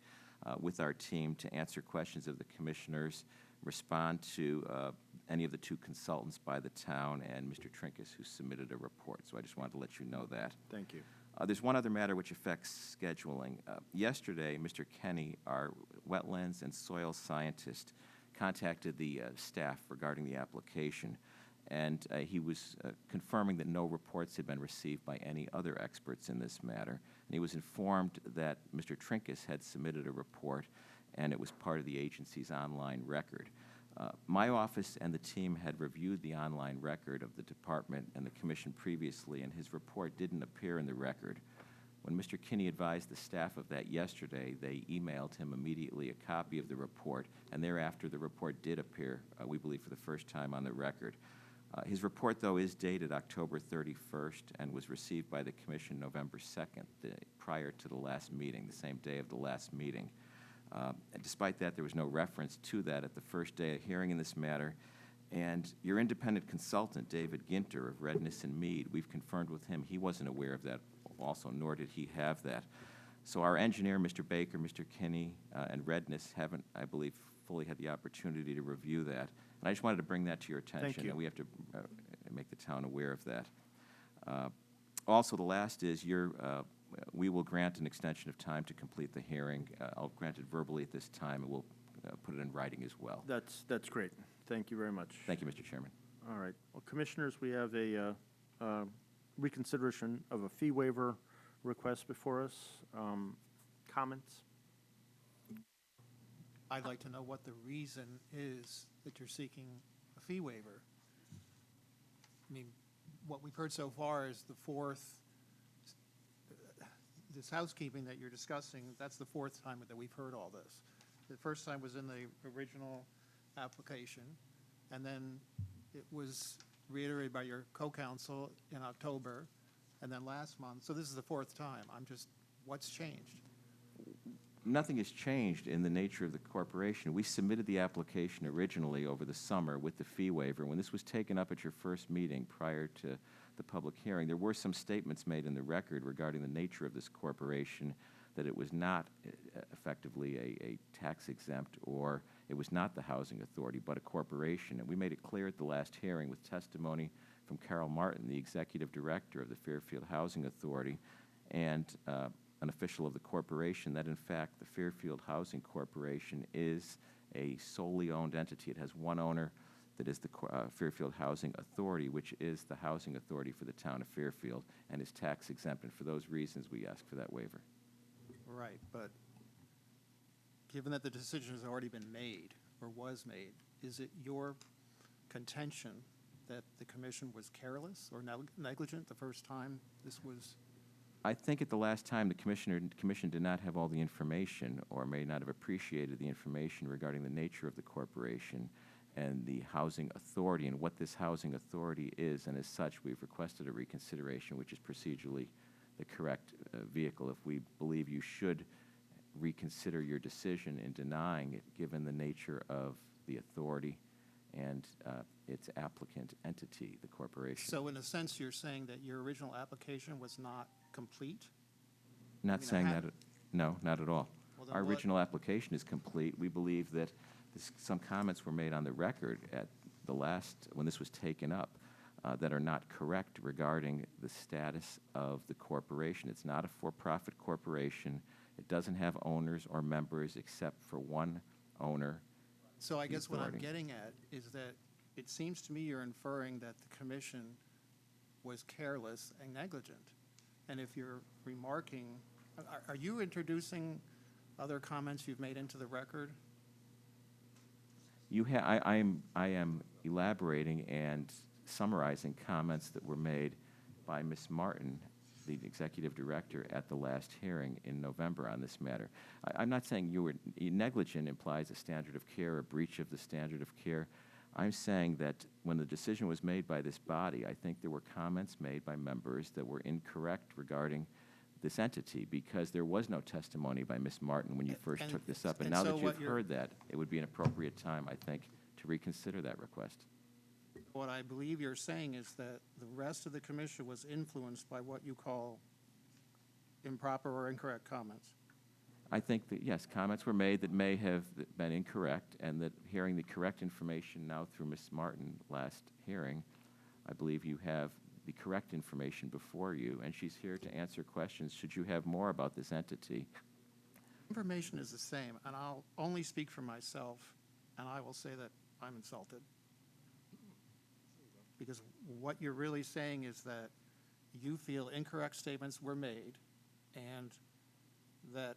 with our team to answer questions of the commissioners, respond to any of the two consultants by the town, and Mr. Trinkus, who submitted a report. So I just wanted to let you know that. Thank you. There's one other matter which affects scheduling. Yesterday, Mr. Kenny, our wetlands and soil scientist, contacted the staff regarding the application, and he was confirming that no reports had been received by any other experts in this matter. And he was informed that Mr. Trinkus had submitted a report, and it was part of the agency's online record. My office and the team had reviewed the online record of the department and the commission previously, and his report didn't appear in the record. When Mr. Kinney advised the staff of that yesterday, they emailed him immediately a copy of the report, and thereafter the report did appear, we believe, for the first time on the record. His report, though, is dated October 31st and was received by the commission November 2nd, prior to the last meeting, the same day of the last meeting. And despite that, there was no reference to that at the first day of hearing in this matter. And your independent consultant, David Ginter of Redness and Mead, we've confirmed with him he wasn't aware of that also, nor did he have that. So our engineer, Mr. Baker, Mr. Kinney, and Redness haven't, I believe, fully had the opportunity to review that. And I just wanted to bring that to your attention. Thank you. And we have to make the town aware of that. Also, the last is we will grant an extension of time to complete the hearing. I'll grant it verbally at this time, and we'll put it in writing as well. That's great. Thank you very much. Thank you, Mr. Chairman. All right. Well, commissioners, we have a reconsideration of a fee waiver request before us. Comments? I'd like to know what the reason is that you're seeking a fee waiver. I mean, what we've heard so far is this housekeeping that you're discussing, that's the fourth time that we've heard all this. The first time was in the original application, and then it was reiterated by your co-counsel in October, and then last month. So this is the fourth time. What's changed? Nothing has changed in the nature of the corporation. We submitted the application originally over the summer with the fee waiver. When this was taken up at your first meeting prior to the public hearing, there were some statements made in the record regarding the nature of this corporation, that it was not effectively a tax exempt, or it was not the housing authority, but a corporation. And we made it clear at the last hearing with testimony from Carol Martin, the executive director of the Fairfield Housing Authority, and an official of the corporation, that in fact the Fairfield Housing Corporation is a solely owned entity. It has one owner, that is the Fairfield Housing Authority, which is the housing authority for the town of Fairfield, and is tax exempt. And for those reasons, we ask for that waiver. Right, but given that the decision has already been made, or was made, is it your contention that the commission was careless or negligent the first time this was? I think at the last time, the commission did not have all the information, or may not have appreciated the information regarding the nature of the corporation and the housing authority and what this housing authority is. And as such, we've requested a reconsideration, which is procedurally the correct vehicle. If we believe you should reconsider your decision in denying it, given the nature of the authority and its applicant entity, the corporation. So in a sense, you're saying that your original application was not complete? Not saying that, no, not at all. Well, then Our what- original application is complete. We believe that some comments were made on the record at the last, when this was taken up, that are not correct regarding the status of the corporation. It's not a for-profit corporation. It doesn't have owners or members except for one owner. So I guess what I'm authority. getting at is that it seems to me you're inferring that the commission was careless and negligent. And if you're remarking, are you introducing other comments you've made into the record? I am elaborating and summarizing comments that were made by Ms. Martin, the executive director, at the last hearing in November on this matter. I'm not saying you were negligent implies a standard of care, a breach of the standard of care. I'm saying that when the decision was made by this body, I think there were comments made by members that were incorrect regarding this entity, because there was no testimony by Ms. Martin when you first took this up. And now so that what you've you're- heard that, it would be an appropriate time, I think, to reconsider that request. What I believe you're saying is that the rest of the commission was influenced by what you call improper or incorrect comments. I think that, yes, comments were made that may have been incorrect, and that hearing the correct information now through Ms. Martin last hearing, I believe you have the correct information before you, and she's here to answer questions should you have more about this entity. Information is the same, and I'll only speak for myself, and I will say that I'm insulted. Because what you're really saying is that you feel incorrect statements were made, and that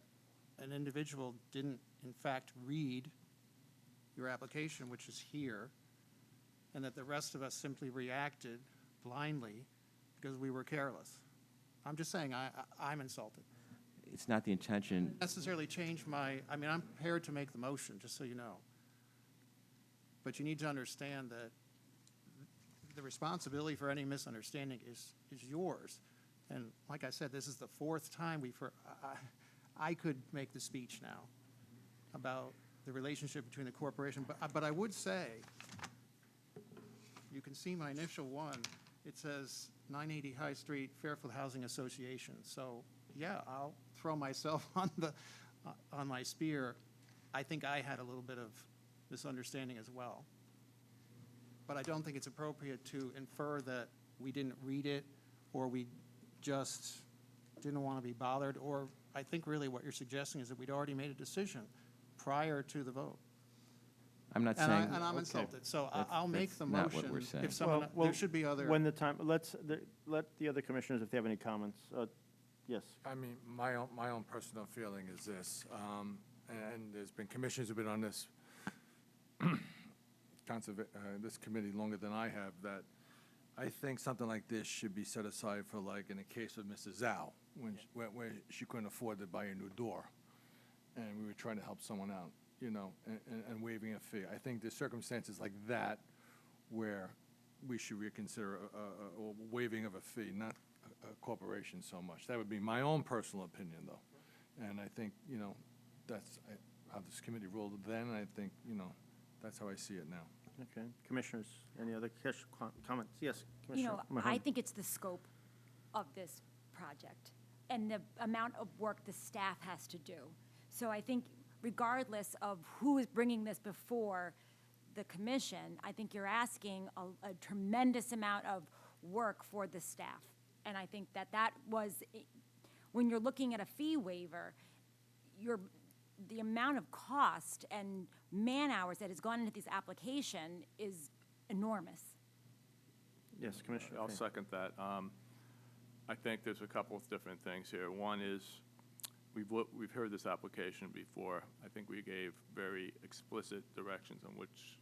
an individual didn't, in fact, read your application, which is here, and that the rest of us simply reacted blindly because we were careless. I'm just saying I'm insulted. It's not the intention. Necessarily change I'm prepared to make the motion, just so you know. But you need to understand that the responsibility for any misunderstanding is yours. And like I said, this is the fourth time I could make the speech now about the relationship between the corporation. But I would say, you can see my initial one. It says 980 High Street, Fairfield Housing Association. So yeah, I'll throw myself on my spear. I think I had a little bit of misunderstanding as well. But I don't think it's appropriate to infer that we didn't read it, or we just didn't want to be bothered, or I think really what you're suggesting is that we'd already made a decision prior to the vote. I'm not And saying. I'm Okay. insulted, so That's- I'll make that's the not motion. what we're saying. If someone, there should be other. When the time, let the other commissioners, if they have any comments. Yes. I mean, my own personal feeling is this, and there's been commissioners who've been on this this committee longer than I have, that I think something like this should be set aside for, like, in the case of Mrs. Zhao, where she couldn't afford to buy a new door, and we were trying to help someone out, and waiving a fee. I think there's circumstances like that where we should reconsider a waiving of a fee, not a corporation so much. That would be my own personal opinion, though. And I think, that's how this committee ruled then, and I think, that's how I see it now. Okay. Commissioners, any other comments? Yes, You Commissioner know, I Mahoney. think it's the scope of this project and the amount of work the staff has to do. So I think regardless of who is bringing this before the commission, I think you're asking a tremendous amount of work for the staff. And I think that was, when you're looking at a fee waiver, the amount of cost and man-hours that has gone into this application is enormous. Yes, Commissioner. I'll okay. second that. I think there's a couple of different things here. One is, we've heard this application before. I think we gave very explicit directions on which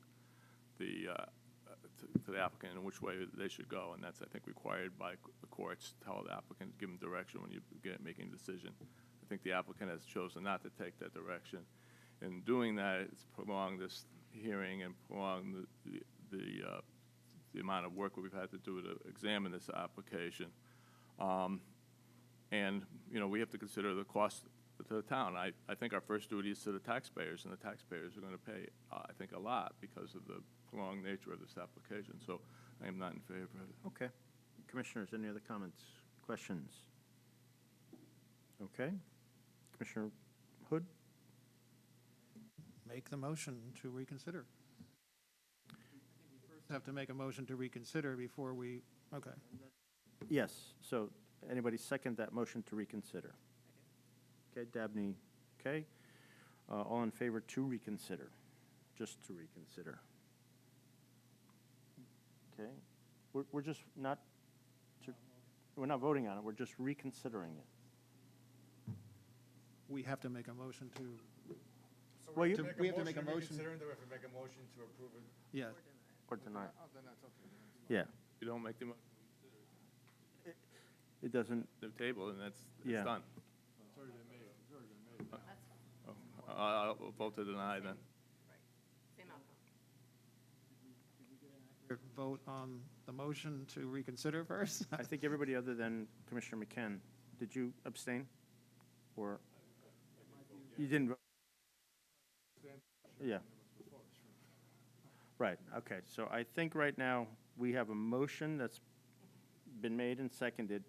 to the applicant in which way they should go, and that's, I think, required by the courts to tell the applicant, give them direction when you get making a decision. I think the applicant has chosen not to take that direction. In doing that, it's prolonged this hearing and prolonged the amount of work we've had to do to examine this application. And, we have to consider the cost to the town. I think our first duty is to the taxpayers, and the taxpayers are going to pay, I think, a lot because of the prolonged nature of this application. So I am not in favor of it. Okay. Commissioners, any other comments, questions? Okay. Commissioner Hood? Make the motion to reconsider. We first have to make a motion to reconsider before we, okay. Yes. So anybody second that motion to reconsider? Okay, Dabney, okay. All in favor to reconsider? Just to reconsider. Okay. We're just not, we're not voting on it, we're just reconsidering it. We have to make a motion to, Well, you- we have to make a motion. Do we have to make a motion to approve it? Yeah, Or deny. Oh, then that's okay. Yeah, You don't make the it doesn't, the table, and it's Yeah. done. It's already been made, it's already been made. I'll vote to deny then. Same outcome. vote on the motion to reconsider first? I think everybody other than Commissioner McCann, did you abstain? Or? You didn't? Yeah. Right, okay, so I think right now, we have a motion that's been made and seconded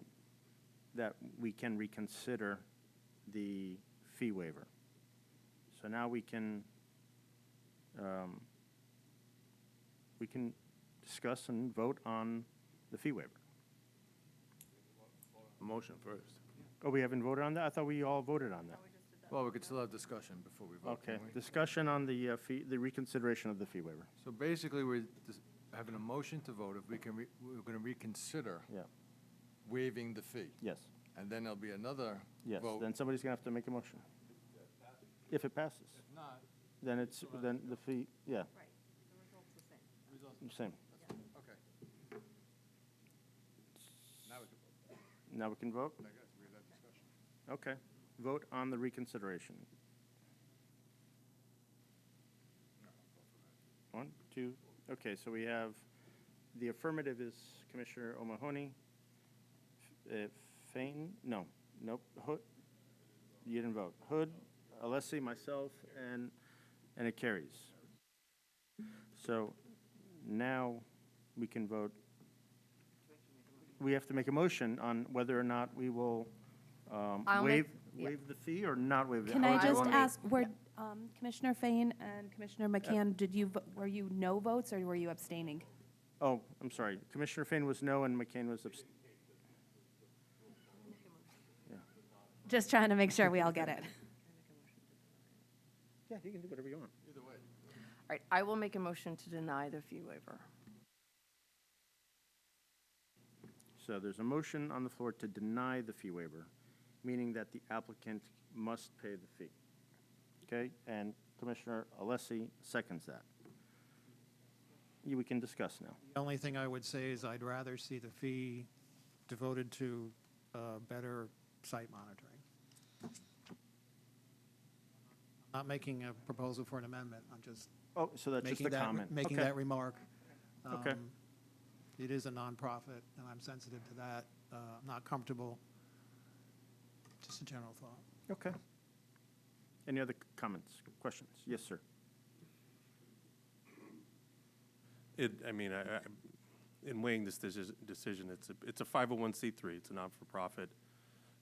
that we can reconsider the fee waiver. So now we can discuss and vote on the fee waiver. Motion first. Oh, we haven't voted on that? I thought we all voted on that. Well, we could still have discussion before we vote, Okay, can we? discussion on the fee, the reconsideration of the fee waiver. So basically, we're having a motion to vote if we can, we're going to reconsider Yeah, waiving the fee. yes, And then there'll be another yes, vote. then somebody's gonna have to make a motion. If it passes, If not, then it's, then the fee, yeah, Right, the result's the same. results, same. okay. Now we can vote. Now we can vote? I guess we had that discussion. Okay, vote on the reconsideration. 1, 2, okay, so we have, the affirmative is Commissioner O'Mahony. Fain, no, nope, Hood, you didn't vote. Hood, Alessi, myself, and it carries. So now we can vote. We have to make a motion on whether or not we will I'll waive make- yeah. waive the fee or not waive it. Can Or I do you just wanna- ask, were Commissioner Fain and Commissioner McCann, were you no votes or were you abstaining? Oh, I'm sorry. Commissioner Fain was no and McCain was abstaining. Just trying to make sure we all get it. Yeah, you can do whatever you want. Either way. All right, I will make a motion to deny the fee waiver. So there's a motion on the floor to deny the fee waiver, meaning that the applicant must pay the fee. Okay, and Commissioner Alessi seconds that. We can discuss now. The only thing I would say is I'd rather see the fee devoted to better site monitoring. Not making a proposal for an amendment, I'm just Oh, so that's just making a that, comment. making Okay. that remark. Okay. It is a nonprofit, and I'm sensitive to that. I'm not comfortable. Just a general thought. Okay. Any other comments, questions? Yes, sir. I mean, in weighing this decision, it's a 501c3, it's a not-for-profit.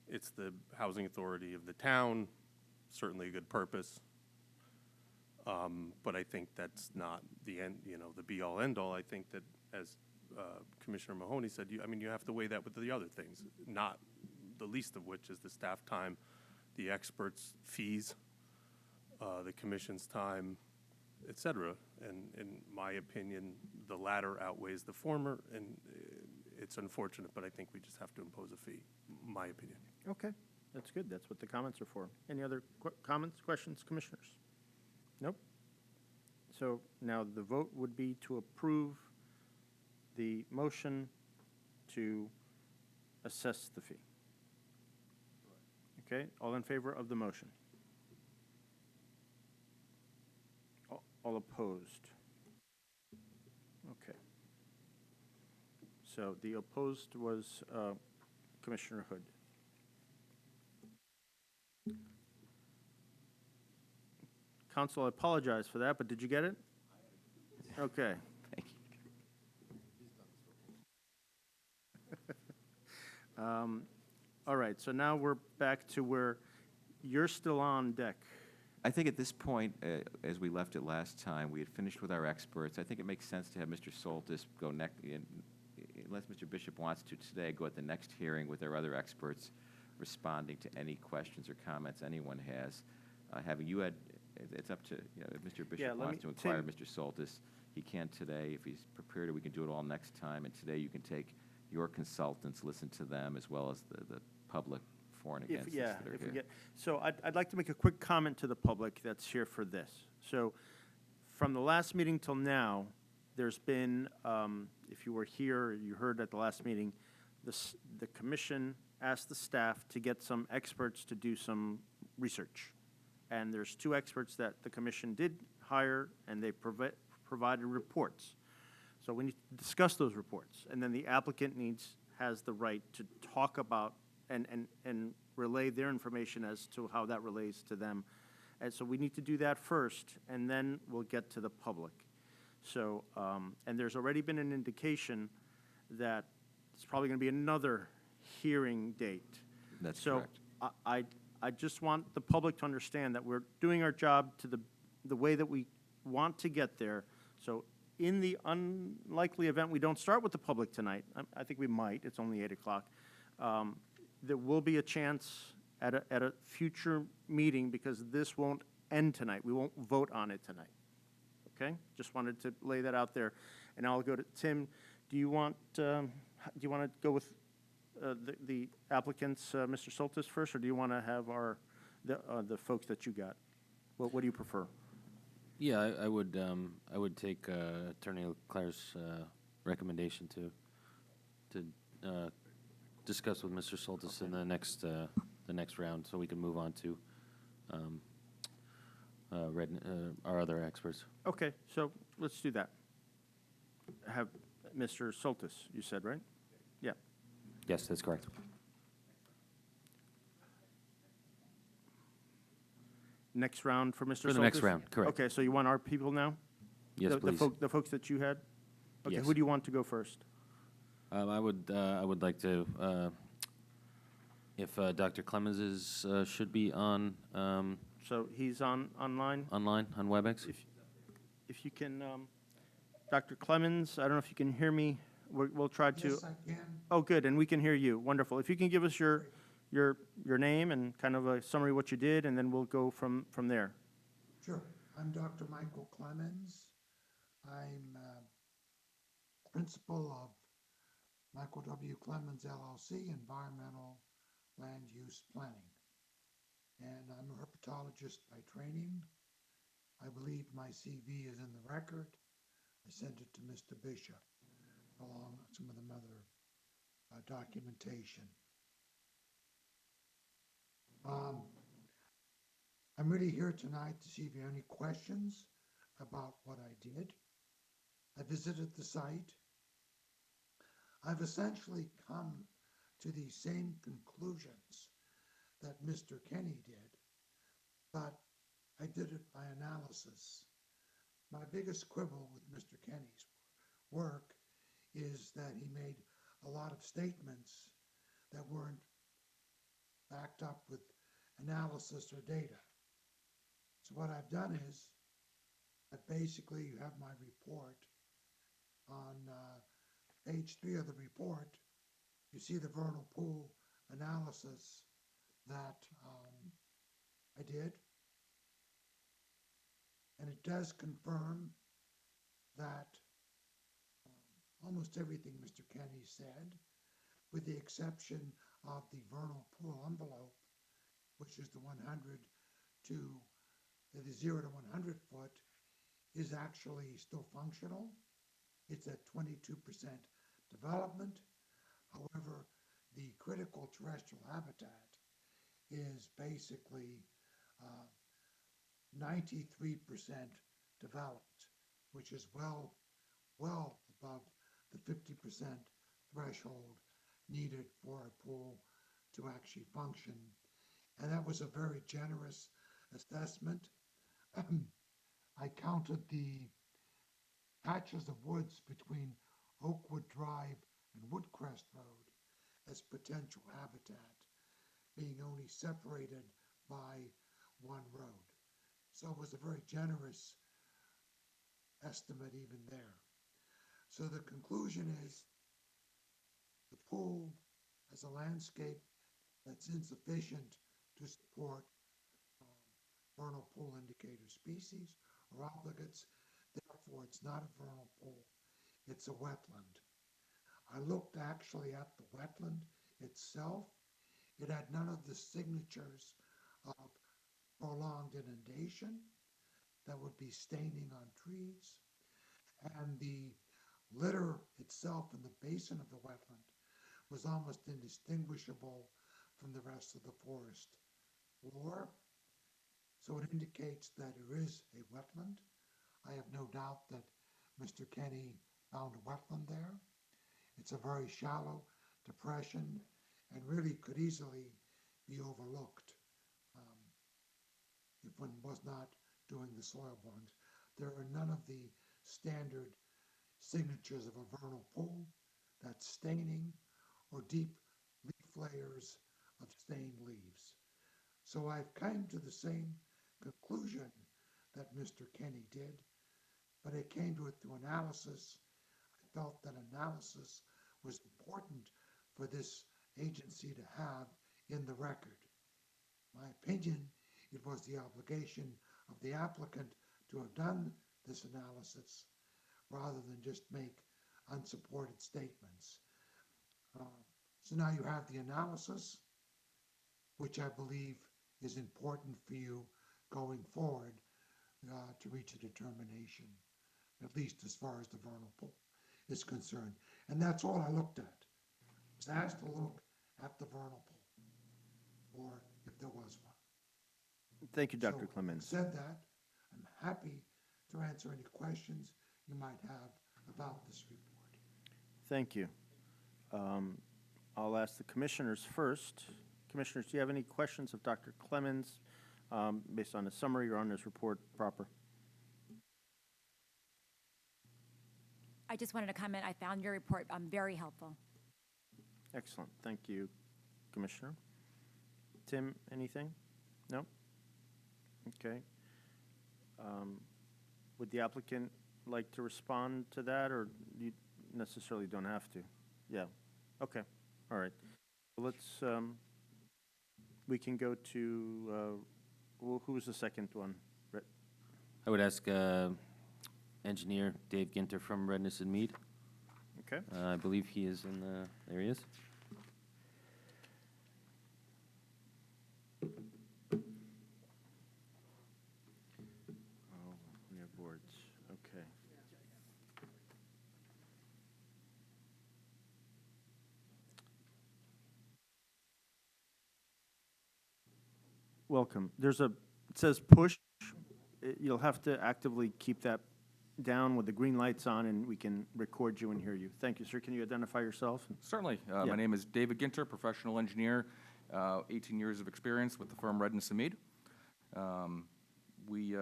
It's the housing authority of the town, certainly a good purpose. But I think that's not the end, the be-all, end-all. I think that, as Commissioner Mahoney said, you have to weigh that with the other things, not the least of which is the staff time, the experts' fees, the commission's time, et cetera. And in my opinion, the latter outweighs the former, and it's unfortunate, but I think we just have to impose a fee, my opinion. Okay, that's good. That's what the comments are for. Any other comments, questions, commissioners? Nope. So now the vote would be to approve the motion to assess the fee. Okay, all in favor of the motion? All opposed? Okay. So the opposed was Commissioner Hood. Counsel, I apologize for that, but did you get it? Okay. Thank you. All right, so now we're back to where you're still on deck. I think at this point, as we left it last time, we had finished with our experts. I think it makes sense to have Mr. Soltis go next, unless Mr. Bishop wants to today, go at the next hearing with our other experts, responding to any questions or comments anyone has. Having you had, it's up to, if Mr. Yeah, Bishop let wants me- to inquire Tim- Mr. Soltis, he can today. If he's prepared, we can do it all next time. And today you can take your consultants, listen to them, as well as the public for and If, against yeah, that are if we here. get, so I'd like to make a quick comment to the public that's here for this. So from the last meeting till now, there's been, if you were here, you heard at the last meeting, the commission asked the staff to get some experts to do some research. And there's 2 experts that the commission did hire, and they provided reports. So we need to discuss those reports, and then the applicant has the right to talk about and relay their information as to how that relates to them. And so we need to do that first, and then we'll get to the public. So, and there's already been an indication that it's probably going to be another hearing date. That's correct. So I just want the public to understand that we're doing our job to the way that we want to get there. So in the unlikely event we don't start with the public tonight, I think we might, it's only 8 o'clock, there will be a chance at a future meeting, because this won't end tonight. We won't vote on it tonight. Okay? Just wanted to lay that out there. And I'll go to Tim. Do you want to go with the applicants, Mr. Soltis first, or do you want to have the folks that you got? What do you prefer? Yeah, I would take Attorney Leclerc's recommendation to discuss with Mr. Soltis in the next round, so we can move on to our other experts. Okay, so let's do that. Have Mr. Soltis, you said, right? Yeah. Yes, that's correct. Next round for Mr. Soltis? For the next round, correct. Okay, so you want our people now? Yes, please. The folks that you had? Okay, Yes. who do you want to go first? I would like to, if Dr. Clemens should be on So he's online? on WebEx. If you can, Dr. Clemens, I don't know if you can hear me. We'll try to. Yes, I can. Oh, good, and we can hear you. Wonderful. If you can give us your name and kind of a summary of what you did, and then we'll go from there. Sure. I'm Dr. Michael Clemens. I'm principal of Michael W. Clemens LLC, Environmental Land Use Planning. And I'm a herpetologist by training. I believe my CV is in the record. I sent it to Mr. Bishop along with some of the other documentation. I'm really here tonight to see if you have any questions about what I did. I visited the site. I've essentially come to the same conclusions that Mr. Kenny did, but I did it by analysis. My biggest quibble with Mr. Kenny's work is that he made a lot of statements that weren't backed up with analysis or data. So what I've done is, basically you have my report. On page 3 of the report, you see the vernal pool analysis that I did. And it does confirm that almost everything Mr. Kenny said, with the exception of the vernal pool envelope, which is the 0 to 100 foot, is actually still functional. It's at 22% development. However, the critical terrestrial habitat is basically 93% developed, which is well above the 50% threshold needed for a pool to actually function. And that was a very generous assessment. I counted the patches of woods between Oakwood Drive and Woodcrest Road as potential habitat, being only separated by one road. So it was a very generous estimate even there. So the conclusion is the pool as a landscape that's insufficient to support vernal pool indicator species or obligates. Therefore, it's not a vernal pool, it's a wetland. I looked actually at the wetland itself. It had none of the signatures of prolonged inundation that would be staining on trees, and the litter itself in the basin of the wetland was almost indistinguishable from the rest of the forest floor. So it indicates that there is a wetland. I have no doubt that Mr. Kenny found a wetland there. It's a very shallow depression and really could easily be overlooked if one was not doing the soil borings. There are none of the standard signatures of a vernal pool, that's staining, or deep leaf layers of stained leaves. So I've come to the same conclusion that Mr. Kenny did, but I came to it through analysis. I felt that analysis was important for this agency to have in the record. My opinion, it was the obligation of the applicant to have done this analysis rather than just make unsupported statements. So now you have the analysis, which I believe is important for you going forward to reach a determination, at least as far as the vernal pool is concerned. And that's all I looked at. I was asked to look at the vernal pool, or if there was one. Thank you, Dr. So, Clemens. Said that, I'm happy to answer any questions you might have about this report. Thank you. I'll ask the commissioners first. Commissioners, do you have any questions of Dr. Clemens based on the summary or on his report proper? I just wanted to comment, I found your report very helpful. Excellent. Thank you, Commissioner. Tim, anything? No? Okay. Would the applicant like to respond to that, or you necessarily don't have to? Yeah. Okay. All right. Let's, we can go to, well, who was the second one? I would ask engineer Dave Ginter from Redness and Mead. Okay. I believe he is in the, there he is. Oh, near boards. Okay. Welcome. There's a, it says push. You'll have to actively keep that down with the green lights on, and we can record you and hear you. Thank you, sir. Can you identify yourself? Certainly. Yeah. My name is David Ginter, professional engineer, 18 years of experience with the firm Redness and Mead. We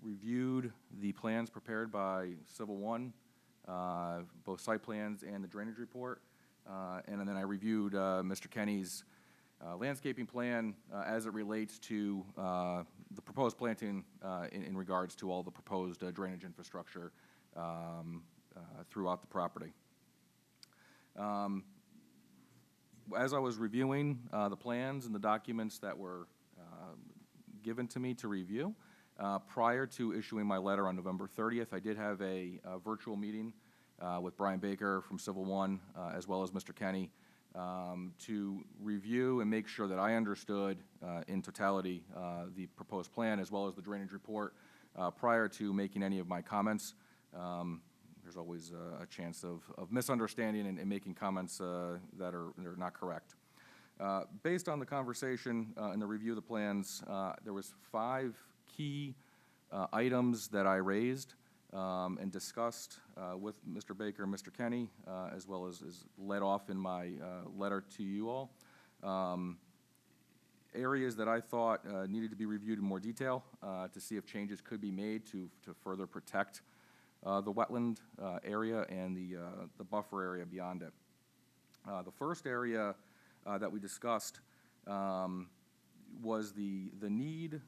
reviewed the plans prepared by Civil One, both site plans and the drainage report. And then I reviewed Mr. Kenny's landscaping plan as it relates to the proposed planting in regards to all the proposed drainage infrastructure throughout the property. As I was reviewing the plans and the documents that were given to me to review, prior to issuing my letter on November 30th, I did have a virtual meeting with Brian Baker from Civil One, as well as Mr. Kenny, to review and make sure that I understood in totality the proposed plan as well as the drainage report prior to making any of my comments. There's always a chance of misunderstanding and making comments that are not correct. Based on the conversation and the review of the plans, there was 5 key items that I raised and discussed with Mr. Baker and Mr. Kenny, as well as led off in my letter to you all. Areas that I thought needed to be reviewed in more detail to see if changes could be made to further protect the wetland area and the buffer area beyond it. The first area that we discussed was the need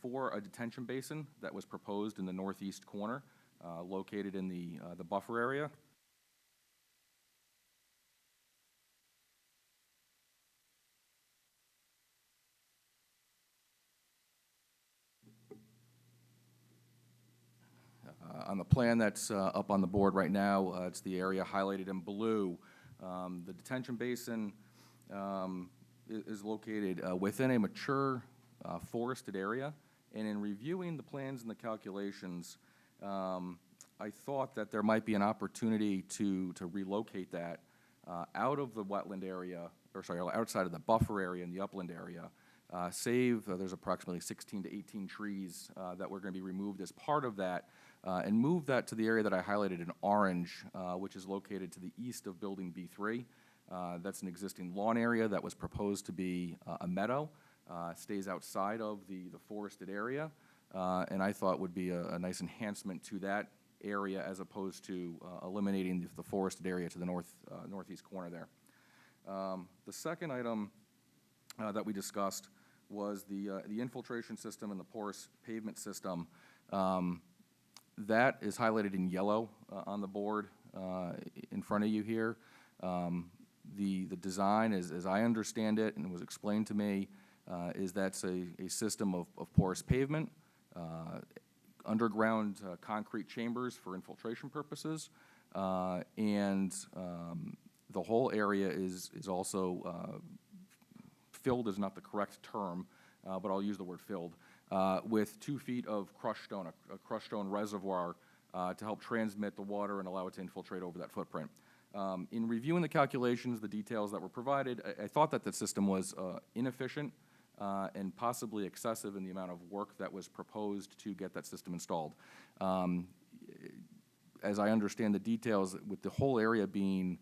for a detention basin that was proposed in the northeast corner, located in the buffer area. On the plan that's up on the board right now, it's the area highlighted in blue. The detention basin is located within a mature forested area. And in reviewing the plans and the calculations, I thought that there might be an opportunity to relocate that out of the wetland area, or sorry, outside of the buffer area in the upland area, there's approximately 16 to 18 trees that were going to be removed as part of that, and move that to the area that I highlighted in orange, which is located to the east of Building B3. That's an existing lawn area that was proposed to be a meadow, stays outside of the forested area, and I thought would be a nice enhancement to that area as opposed to eliminating the forested area to the northeast corner there. The second item that we discussed was the infiltration system and the porous pavement system. That is highlighted in yellow on the board in front of you here. The design, as I understand it, and it was explained to me, is that's a system of porous pavement, underground concrete chambers for infiltration purposes, and the whole area is also filled is not the correct term, but I'll use the word filled, with 2 feet of crushed stone, a crushed stone reservoir to help transmit the water and allow it to infiltrate over that footprint. In reviewing the calculations, the details that were provided, I thought that the system was inefficient and possibly excessive in the amount of work that was proposed to get that system installed. As I understand the details, with the whole area being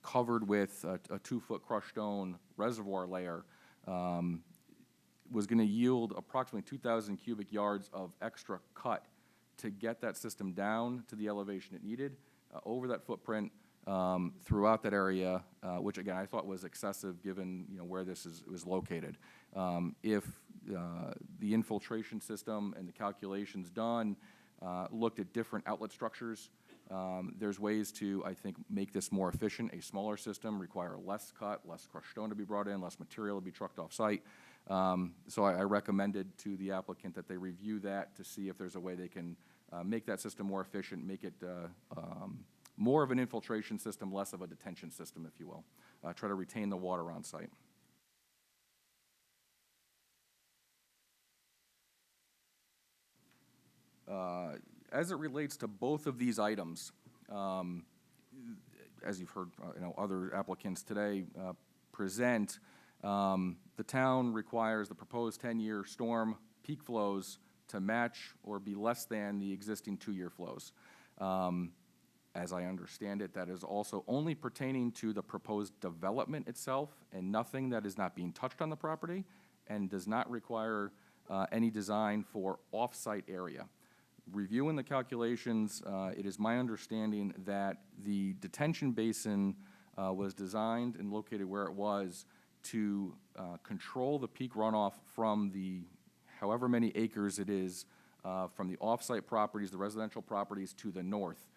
covered with a 2-foot crushed stone reservoir layer, was going to yield approximately 2,000 cubic yards of extra cut to get that system down to the elevation it needed over that footprint throughout that area, which again I thought was excessive given where this was located. If the infiltration system and the calculations done looked at different outlet structures, there's ways to, I think, make this more efficient. A smaller system require less cut, less crushed stone to be brought in, less material to be trucked off site. So I recommended to the applicant that they review that to see if there's a way they can make that system more efficient, make it more of an infiltration system, less of a detention system, if you will. Try to retain the water on site. As it relates to both of these items, as you've heard other applicants today present, the town requires the proposed 10-year storm peak flows to match or be less than the existing 2-year flows. As I understand it, that is also only pertaining to the proposed development itself and nothing that is not being touched on the property and does not require any design for off-site area. Reviewing the calculations, it is my understanding that the detention basin was designed and located where it was to control the peak runoff from the however many acres it is from the off-site properties, the residential properties to the north,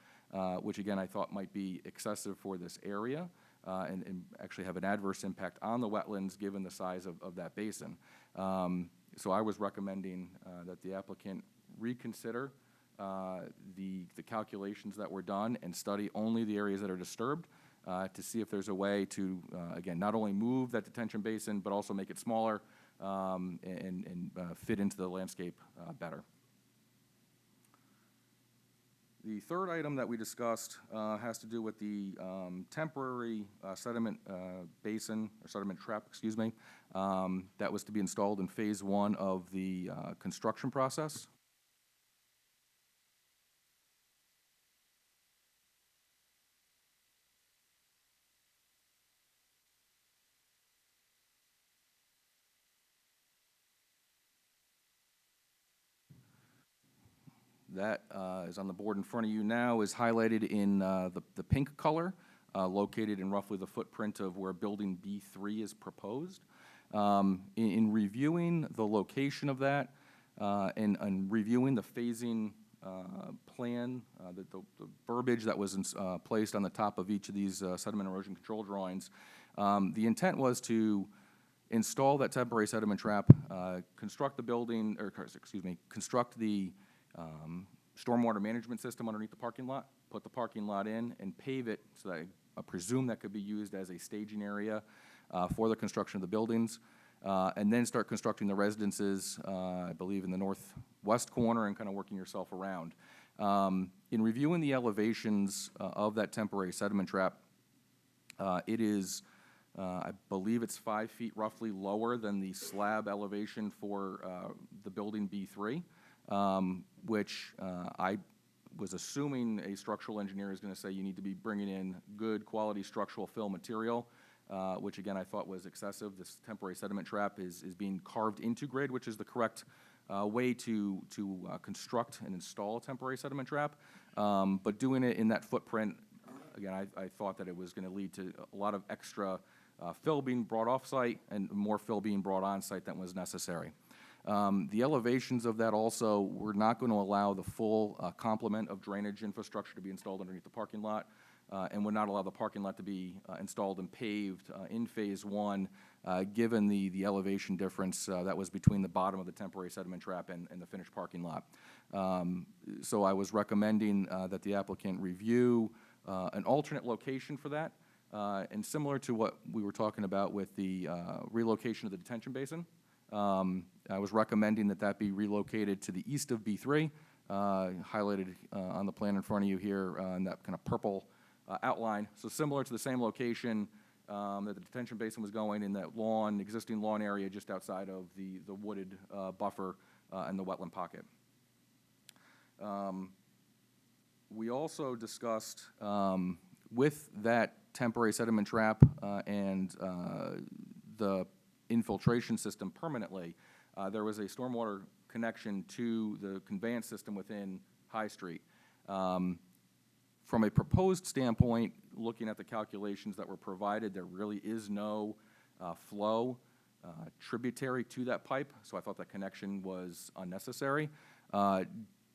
which again I thought might be excessive for this area and actually have an adverse impact on the wetlands given the size of that basin. So I was recommending that the applicant reconsider the calculations that were done and study only the areas that are disturbed to see if there's a way to, again, not only move that detention basin, but also make it smaller and fit into the landscape better. The third item that we discussed has to do with the temporary sediment basin, or sediment trap, excuse me, that was to be installed in phase 1 of the construction process. That is on the board in front of you now, is highlighted in the pink color, located in roughly the footprint of where building B3 is proposed. In reviewing the location of that and reviewing the phasing plan, the verbiage that was placed on the top of each of these sediment erosion control drawings, the intent was to install that temporary sediment trap, construct the building, or excuse me, construct the stormwater management system underneath the parking lot, put the parking lot in, and pave it so that I presume that could be used as a staging area for the construction of the buildings, and then start constructing the residences, I believe in the northwest corner, and kind of working yourself around. In reviewing the elevations of that temporary sediment trap, it is, I believe it's 5 feet roughly lower than the slab elevation for the building B3, which I was assuming a structural engineer is going to say you need to be bringing in good quality structural fill material, which again I thought was excessive. This temporary sediment trap is being carved into grade, which is the correct way to construct and install a temporary sediment trap. But doing it in that footprint, again, I thought that it was going to lead to a lot of extra fill being brought off-site and more fill being brought on-site than was necessary. The elevations of that also were not going to allow the full complement of drainage infrastructure to be installed underneath the parking lot, and would not allow the parking lot to be installed and paved in Phase 1, given the elevation difference that was between the bottom of the temporary sediment trap and the finished parking lot. So I was recommending that the applicant review an alternate location for that, and similar to what we were talking about with the relocation of the detention basin, I was recommending that that be relocated to the east of B3, highlighted on the plan in front of you here in that kind of purple outline. So similar to the same location that the detention basin was going in that existing lawn area just outside of the wooded buffer and the wetland pocket. We also discussed with that temporary sediment trap and the infiltration system permanently, there was a stormwater connection to the conveyance system within High Street. From a proposed standpoint, looking at the calculations that were provided, there really is no flow tributary to that pipe, so I thought that connection was unnecessary.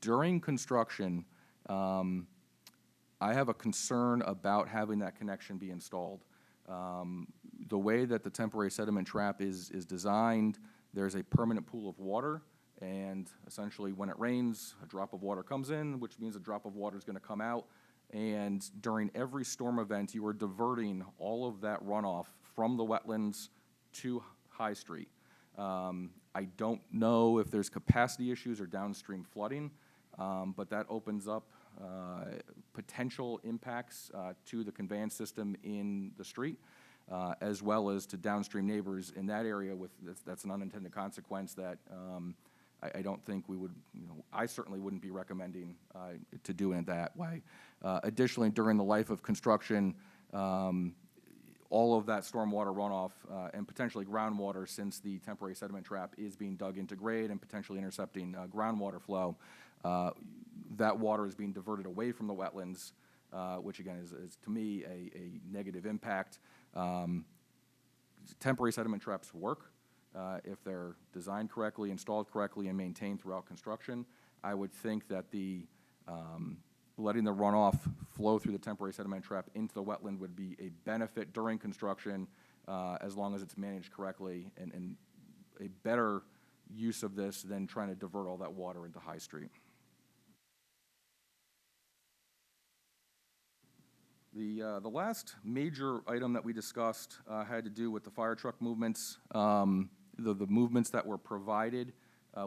During construction, I have a concern about having that connection be installed. The way that the temporary sediment trap is designed, there's a permanent pool of water, and essentially when it rains, a drop of water comes in, which means a drop of water is going to come out, and during every storm event, you are diverting all of that runoff from the wetlands to High Street. I don't know if there's capacity issues or downstream flooding, but that opens up potential impacts to the conveyance system in the street, as well as to downstream neighbors in that area. That's an unintended consequence that I don't think we would, I certainly wouldn't be recommending to do it that way. Additionally, during the life of construction, all of that stormwater runoff and potentially groundwater, since the temporary sediment trap is being dug into grade and potentially intercepting groundwater flow, that water is being diverted away from the wetlands, which again is to me a negative impact. Temporary sediment traps work if they're designed correctly, installed correctly, and maintained throughout construction. I would think that letting the runoff flow through the temporary sediment trap into the wetland would be a benefit during construction, as long as it's managed correctly, and a better use of this than trying to divert all that water into High Street. The last major item that we discussed had to do with the fire truck movements. The movements that were provided,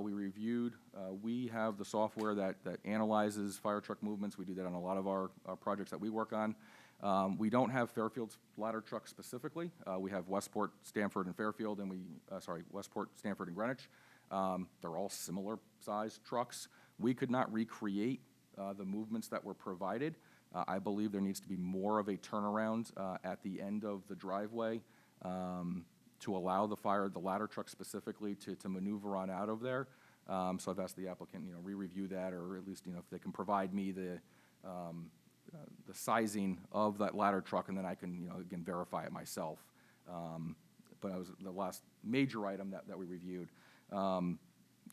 we reviewed. We have the software that analyzes fire truck movements. We do that on a lot of our projects that we work on. We don't have Fairfield's ladder truck specifically. We have Westport, Stamford, and Fairfield, and Westport, Stamford, and Greenwich. They're all similar sized trucks. We could not recreate the movements that were provided. I believe there needs to be more of a turnaround at the end of the driveway to allow the ladder truck specifically to maneuver on out of there. So I've asked the applicant, re-review that, or at least, if they can provide me the sizing of that ladder truck, and then I can, again, verify it myself. But that was the last major item that we reviewed.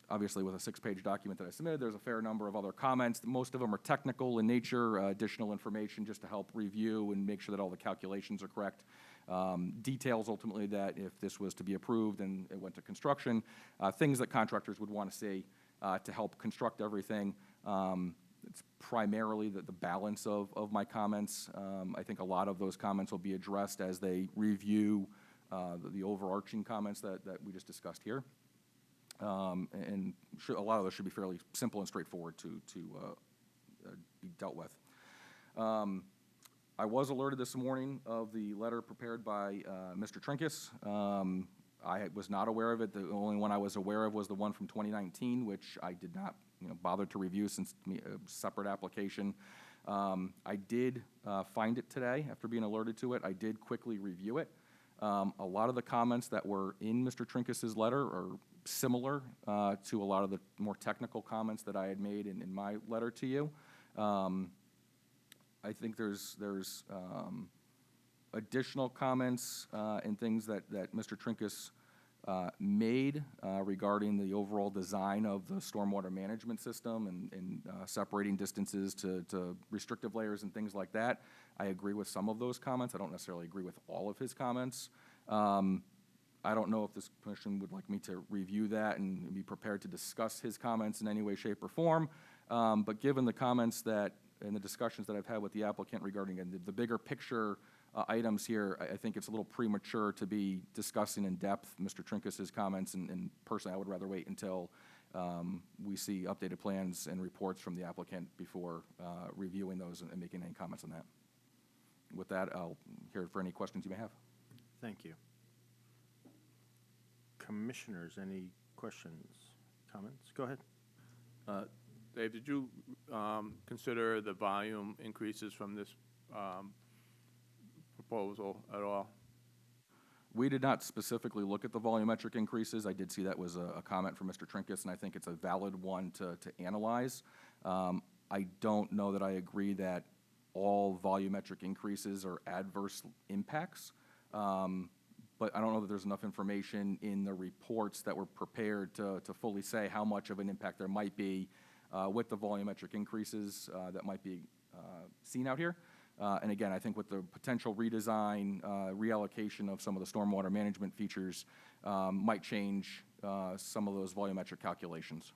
Obviously, with a 6-page document that I submitted, there's a fair number of other comments. Most of them are technical in nature, additional information just to help review and make sure that all the calculations are correct. Details, ultimately, that if this was to be approved and it went to construction, things that contractors would want to see to help construct everything. It's primarily the balance of my comments. I think a lot of those comments will be addressed as they review the overarching comments that we just discussed here. And a lot of those should be fairly simple and straightforward to be dealt with. I was alerted this morning of the letter prepared by Mr. Trinkus. I was not aware of it. The only one I was aware of was the one from 2019, which I did not bother to review since a separate application. I did find it today after being alerted to it. I did quickly review it. A lot of the comments that were in Mr. Trinkus's letter are similar to a lot of the more technical comments that I had made in my letter to you. I think there's additional comments and things that Mr. Trinkus made regarding the overall design of the stormwater management system and separating distances to restrictive layers and things like that. I agree with some of those comments. I don't necessarily agree with all of his comments. I don't know if this commission would like me to review that and be prepared to discuss his comments in any way, shape, or form. But given the comments that and the discussions that I've had with the applicant regarding the bigger picture items here, I think it's a little premature to be discussing in depth Mr. Trinkus's comments, and personally, I would rather wait until we see updated plans and reports from the applicant before reviewing those and making any comments on that. With that, I'll hear for any questions you may have. Thank you. Commissioners, any questions, comments? Go ahead. Dave, did you consider the volume increases from this proposal at all? We did not specifically look at the volumetric increases. I did see that was a comment from Mr. Trinkus, and I think it's a valid one to analyze. I don't know that I agree that all volumetric increases are adverse impacts, but I don't know that there's enough information in the reports that were prepared to fully say how much of an impact there might be with the volumetric increases that might be seen out here. And again, I think with the potential redesign, reallocation of some of the stormwater management features might change some of those volumetric calculations.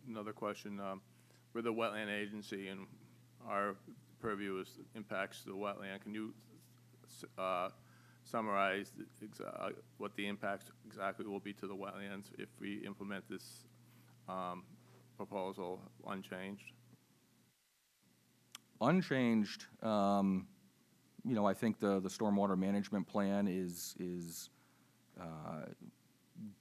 Another question, we're the wetland agency and our purview impacts the wetland. Can you summarize what the impacts exactly will be to the wetlands if we implement this proposal unchanged? Unchanged, I think the stormwater management plan is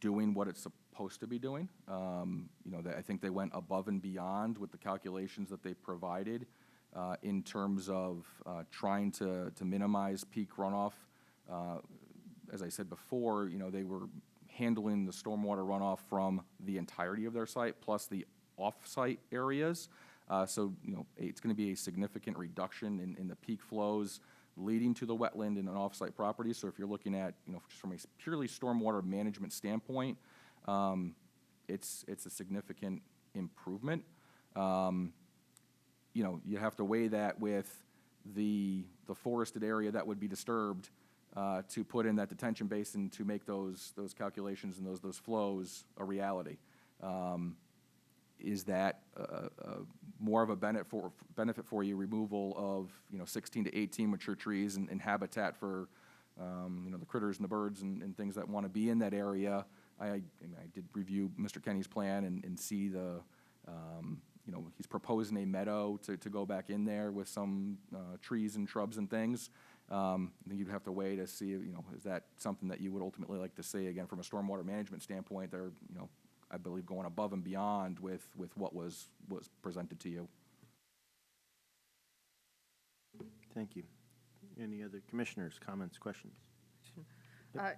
doing what it's supposed to be doing. I think they went above and beyond with the calculations that they provided in terms of trying to minimize peak runoff. As I said before, they were handling the stormwater runoff from the entirety of their site plus the off-site areas. So, it's going to be a significant reduction in the peak flows leading to the wetland and an off-site property. So if you're looking at, just from a purely stormwater management standpoint, it's a significant improvement. You have to weigh that with the forested area that would be disturbed to put in that detention basin to make those calculations and those flows a reality. Is that more of a benefit for you, removal of 16 to 18 mature trees and habitat for the critters and the birds and things that want to be in that area? I did review Mr. Kenny's plan and see the he's proposing a meadow to go back in there with some trees and shrubs and things. I think you'd have to weigh to see is that something that you would ultimately like to see. Again, from a stormwater management standpoint, they're I believe going above and beyond with what was presented to you. Thank you. Any other commissioners, comments, questions?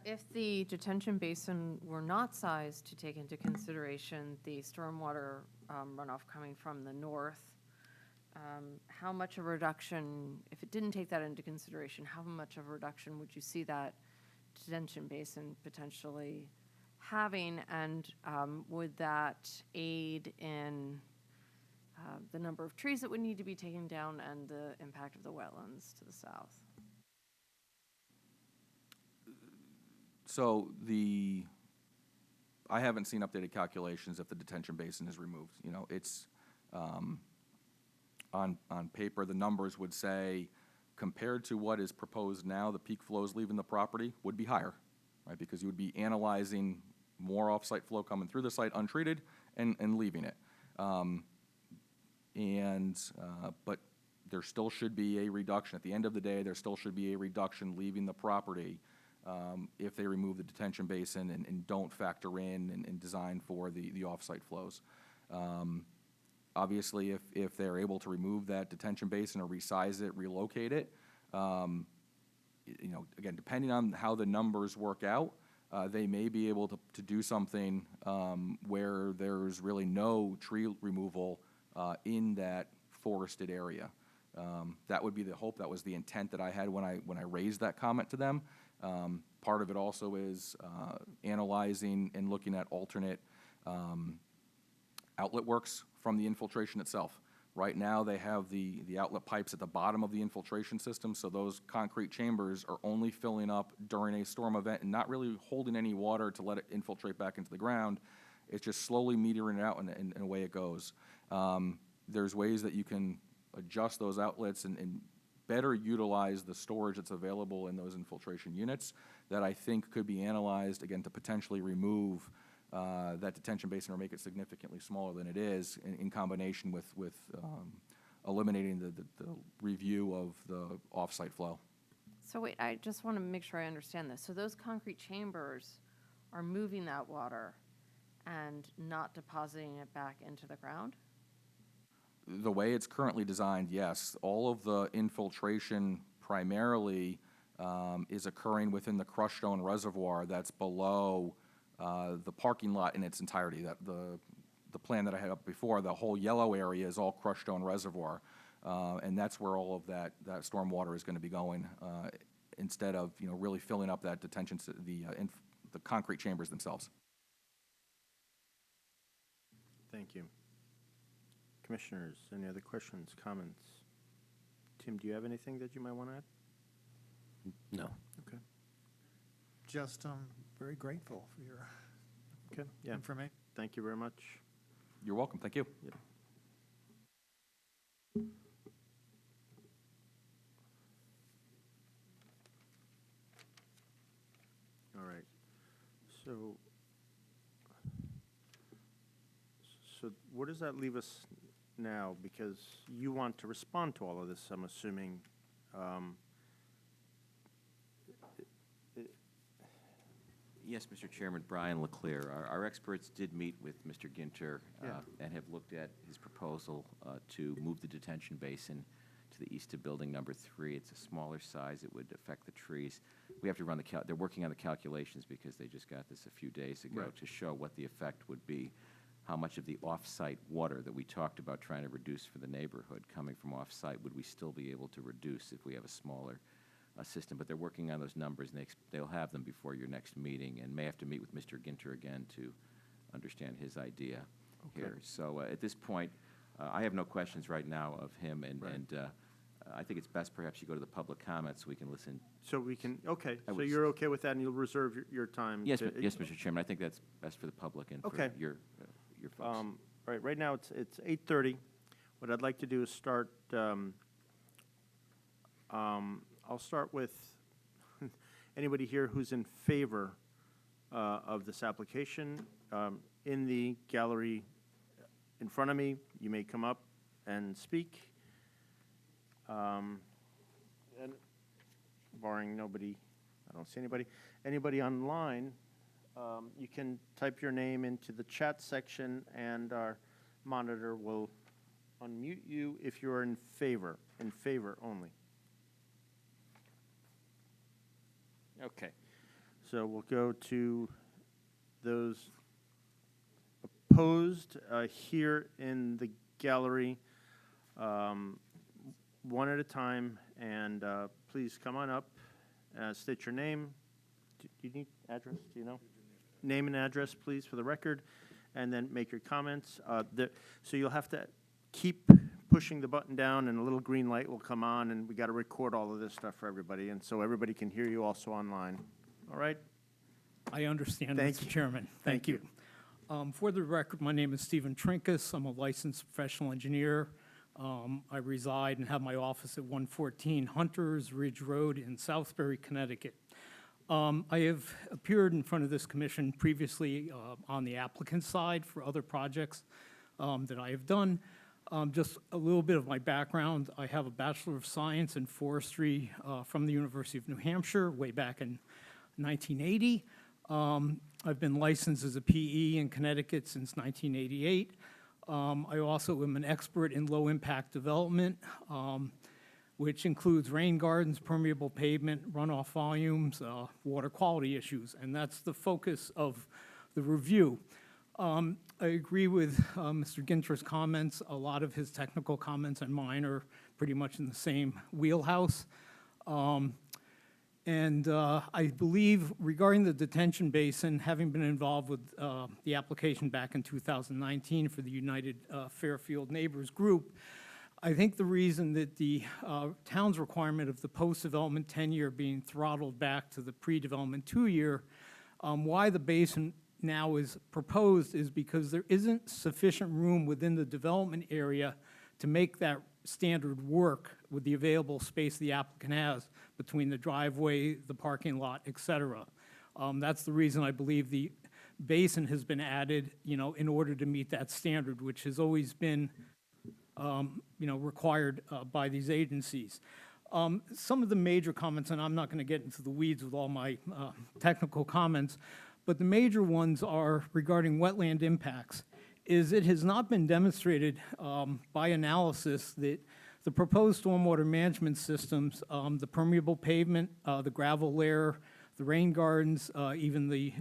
If the detention basin were not sized to take into consideration the stormwater runoff coming from the north, how much of a reduction, if it didn't take that into consideration, how much of a reduction would you see that detention basin potentially having, and would that aid in the number of trees that would need to be taken down and the impact of the wetlands to the south? So I haven't seen updated calculations if the detention basin is removed. It's on paper, the numbers would say, compared to what is proposed now, the peak flows leaving the property would be higher. right? Because you would be analyzing more off-site flow coming through the site untreated and leaving it. But there still should be a reduction. At the end of the day, there still should be a reduction leaving the property if they remove the detention basin and don't factor in and design for the off-site flows. Obviously, if they're able to remove that detention basin or resize it, relocate it, you know, again, depending on how the numbers work out, they may be able to do something where there's really no tree removal in that forested area. That would be the hope. That was the intent that I had when I raised that comment to them. Part of it also is analyzing and looking at alternate outlet works from the infiltration itself. Right now, they have the outlet pipes at the bottom of the infiltration system, so those concrete chambers are only filling up during a storm event and not really holding any water to let it infiltrate back into the ground. It's just slowly metering it out, and away it goes. There's ways that you can adjust those outlets and better utilize the storage that's available in those infiltration units that I think could be analyzed, again, to potentially remove that detention basin or make it significantly smaller than it is in combination with eliminating the review of the off-site flow. So wait, I just want to make sure I understand this. So those concrete chambers are moving that water and not depositing it back into the ground? The way it's currently designed, yes. All of the infiltration primarily is occurring within the crushed stone reservoir that's below the parking lot in its entirety. That the plan that I had up before, the whole yellow area is all crushed stone reservoir, and that's where all of that storm water is going to be going, instead of, you know, really filling up that detention, the concrete chambers themselves. Thank you. Commissioners, any other questions, comments? Tim, do you have anything that you might want to add? No. Okay. Just very grateful for your information. Thank you very much. You're welcome. Thank you. Yep. All right. So where does that leave us now? Because you want to respond to all of this, I'm assuming. Yes, Mr. Chairman, Brian Leclerc. Our experts did meet with Mr. Ginter and have looked at his proposal to move the detention basin to the east of building number 3. It's a smaller size. It would affect the trees. We have to run they're working on the calculations because they just got this a few days ago to show what the effect would be, how much of the off-site water that we talked about trying to reduce for the neighborhood coming from off-site would we still be able to reduce if we have a smaller system. But they're working on those numbers, and they'll have them before your next meeting, and may have to meet with Mr. Ginter again to understand his idea here. So at this point, I have no questions right now of him, and I think it's best perhaps you go to the public comments so we can listen. So we can, okay, so you're okay with that, and you'll reserve your time? Yes, yes, Mr. Chairman. I think that's best for the public and for your folks. Right now, it's 8:30. What I'd like to do is start, I'll start with anybody here who's in favor of this application. In the gallery in front of me, you may come up and speak. And barring nobody, I don't see anybody. Anybody online, you can type your name into the chat section, and our monitor will unmute you if you're in favor only. Okay, so we'll go to those opposed here in the gallery, one at a time, and please come on up, state your name. Do you need address? Do you know? Name and address, please, for the record, and then make your comments. So you'll have to keep pushing the button down, and a little green light will come on, and we got to record all of this stuff for everybody, and so everybody can hear you also online. All right? I understand, Thank Mr. you. Chairman. Thank you. For the record, my name is Stephen Trinkus. I'm a licensed professional engineer. I reside and have my office at 114 Hunters Ridge Road in Southbury, Connecticut. I have appeared in front of this commission previously on the applicant side for other projects that I have done. Just a little bit of my background. I have a Bachelor of Science in Forestry from the University of New Hampshire way back in 1980. I've been licensed as a PE in Connecticut since 1988. I also am an expert in low-impact development, which includes rain gardens, permeable pavement, runoff volumes, water quality issues, and that's the focus of the review. I agree with Mr. Ginter's comments. A lot of his technical comments and mine are pretty much in the same wheelhouse. I believe regarding the detention basin, having been involved with the application back in 2019 for the United Fairfield Neighbors Group, I think the reason that the town's requirement of the post-development 10-year being throttled back to the pre-development 2-year, why the basin now is proposed is because there isn't sufficient room within the development area to make that standard work with the available space the applicant has between the driveway, the parking lot, et cetera. That's the reason I believe the basin has been added, in order to meet that standard, which has always been, required by these agencies. Some of the major comments, and I'm not going to get into the weeds with all my technical comments, but the major ones are regarding wetland impacts. It has not been demonstrated by analysis that the proposed stormwater management systems, the permeable pavement, the gravel layer, the rain gardens, even the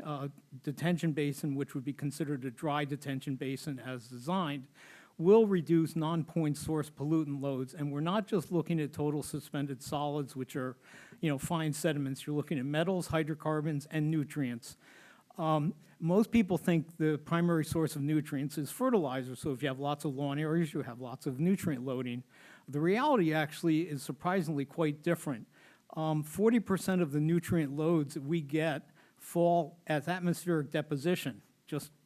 detention basin, which would be considered a dry detention basin as designed, will reduce non-point source pollutant loads. And we're not just looking at total suspended solids, which are, fine sediments. You're looking at metals, hydrocarbons, and nutrients. Most people think the primary source of nutrients is fertilizer, so if you have lots of lawn areas, you have lots of nutrient loading. The reality actually is surprisingly quite different. 40% of the nutrient loads that we get fall as atmospheric deposition.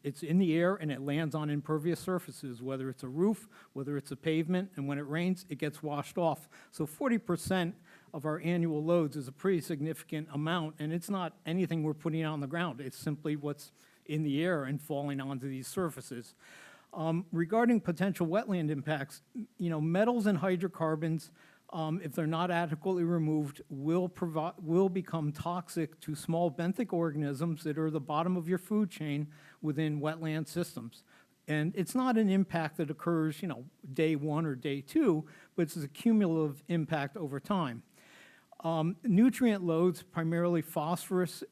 It's in the air and it lands on impervious surfaces, whether it's a roof, whether it's a pavement, and when it rains, it gets washed off. So 40% of our annual loads is a pretty significant amount, and it's not anything we're putting on the ground. It's simply what's in the air and falling onto these surfaces. Regarding potential wetland impacts, metals and hydrocarbons, if they're not adequately removed, will become toxic to small benthic organisms that are the bottom of your food chain within wetland systems. And it's not an impact that occurs, day 1 or day 2, but it's a cumulative impact over time. Nutrient loads, primarily phosphorus,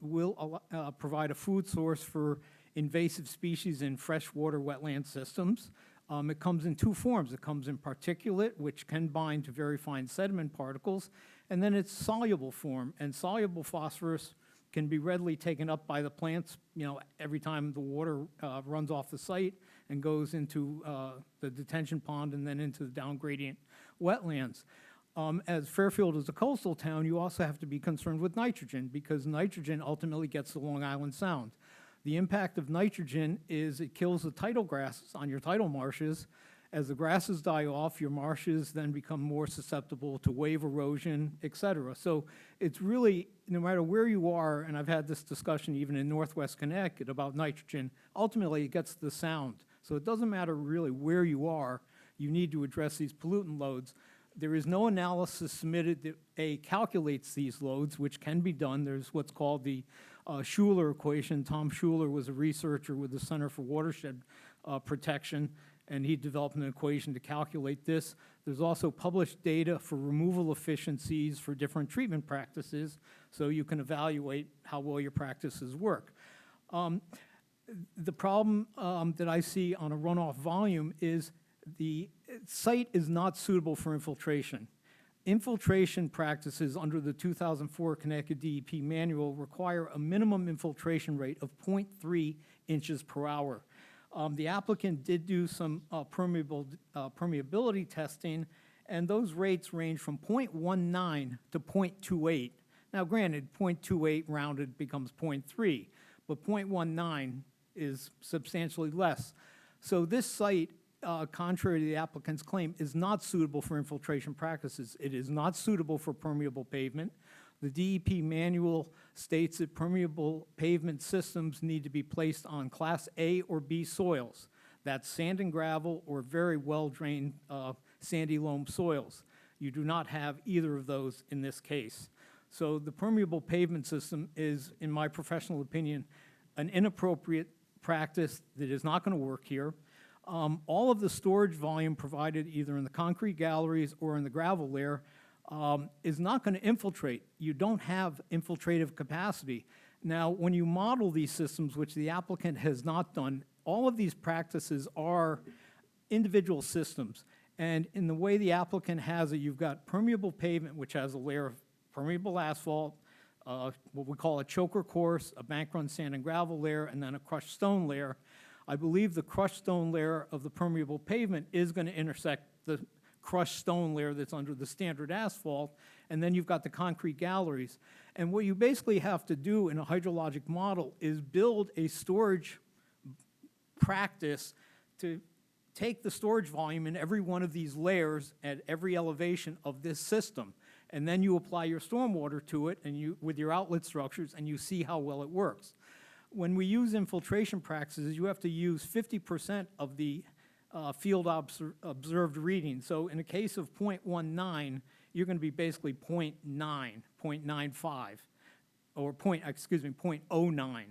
will provide a food source for invasive species in freshwater wetland systems. It comes in 2 forms. It comes in particulate, which can bind to very fine sediment particles, and then its soluble form. And soluble phosphorus can be readily taken up by the plants, every time the water runs off the site and goes into the detention pond and then into the down-gradient wetlands. As Fairfield is a coastal town, you also have to be concerned with nitrogen, because nitrogen ultimately gets to Long Island Sound. The impact of nitrogen is it kills the tidal grasses on your tidal marshes. As the grasses die off, your marshes then become more susceptible to wave erosion, et cetera. So it's really, no matter where you are, and I've had this discussion even in Northwest Connecticut about nitrogen, ultimately it gets the sound. So it doesn't matter really where you are, you need to address these pollutant loads. There is no analysis submitted that calculates these loads, which can be done. There's what's called the Schuler equation. Tom Schuler was a researcher with the Center for Watershed Protection, and he developed an equation to calculate this. There's also published data for removal efficiencies for different treatment practices, so you can evaluate how well your practices work. The problem that I see on a runoff volume is the site is not suitable for infiltration. Infiltration practices under the 2004 Connecticut DEP manual require a minimum infiltration rate of 0.3 inches per hour. The applicant did do some permeability testing, and those rates range from 0.19 to 0.28. Now, granted, 0.28 rounded becomes 0.3, but 0.19 is substantially less. So this site, contrary to the applicant's claim, is not suitable for infiltration practices. It is not suitable for permeable pavement. The DEP manual states that permeable pavement systems need to be placed on Class A or B soils. That's sand and gravel or very well-drained sandy loam soils. You do not have either of those in this case. So the permeable pavement system is, in my professional opinion, an inappropriate practice that is not going to work here. All of the storage volume provided either in the concrete galleries or in the gravel layer is not going to infiltrate. You don't have infiltrative capacity. Now, when you model these systems, which the applicant has not done, all of these practices are individual systems. And in the way the applicant has it, you've got permeable pavement, which has a layer of permeable asphalt, what we call a choker course, a bank run sand and gravel layer, and then a crushed stone layer. I believe the crushed stone layer of the permeable pavement is going to intersect the crushed stone layer that's under the standard asphalt, and then you've got the concrete galleries. And what you basically have to do in a hydrologic model is build a storage practice to take the storage volume in every one of these layers at every elevation of this system. And then you apply your stormwater to it and with your outlet structures, and you see how well it works. When we use infiltration practices, you have to use 50% of the field observed reading. So in a case of 0.19, you're going to be basically 0.9, 0.95, or 0.09.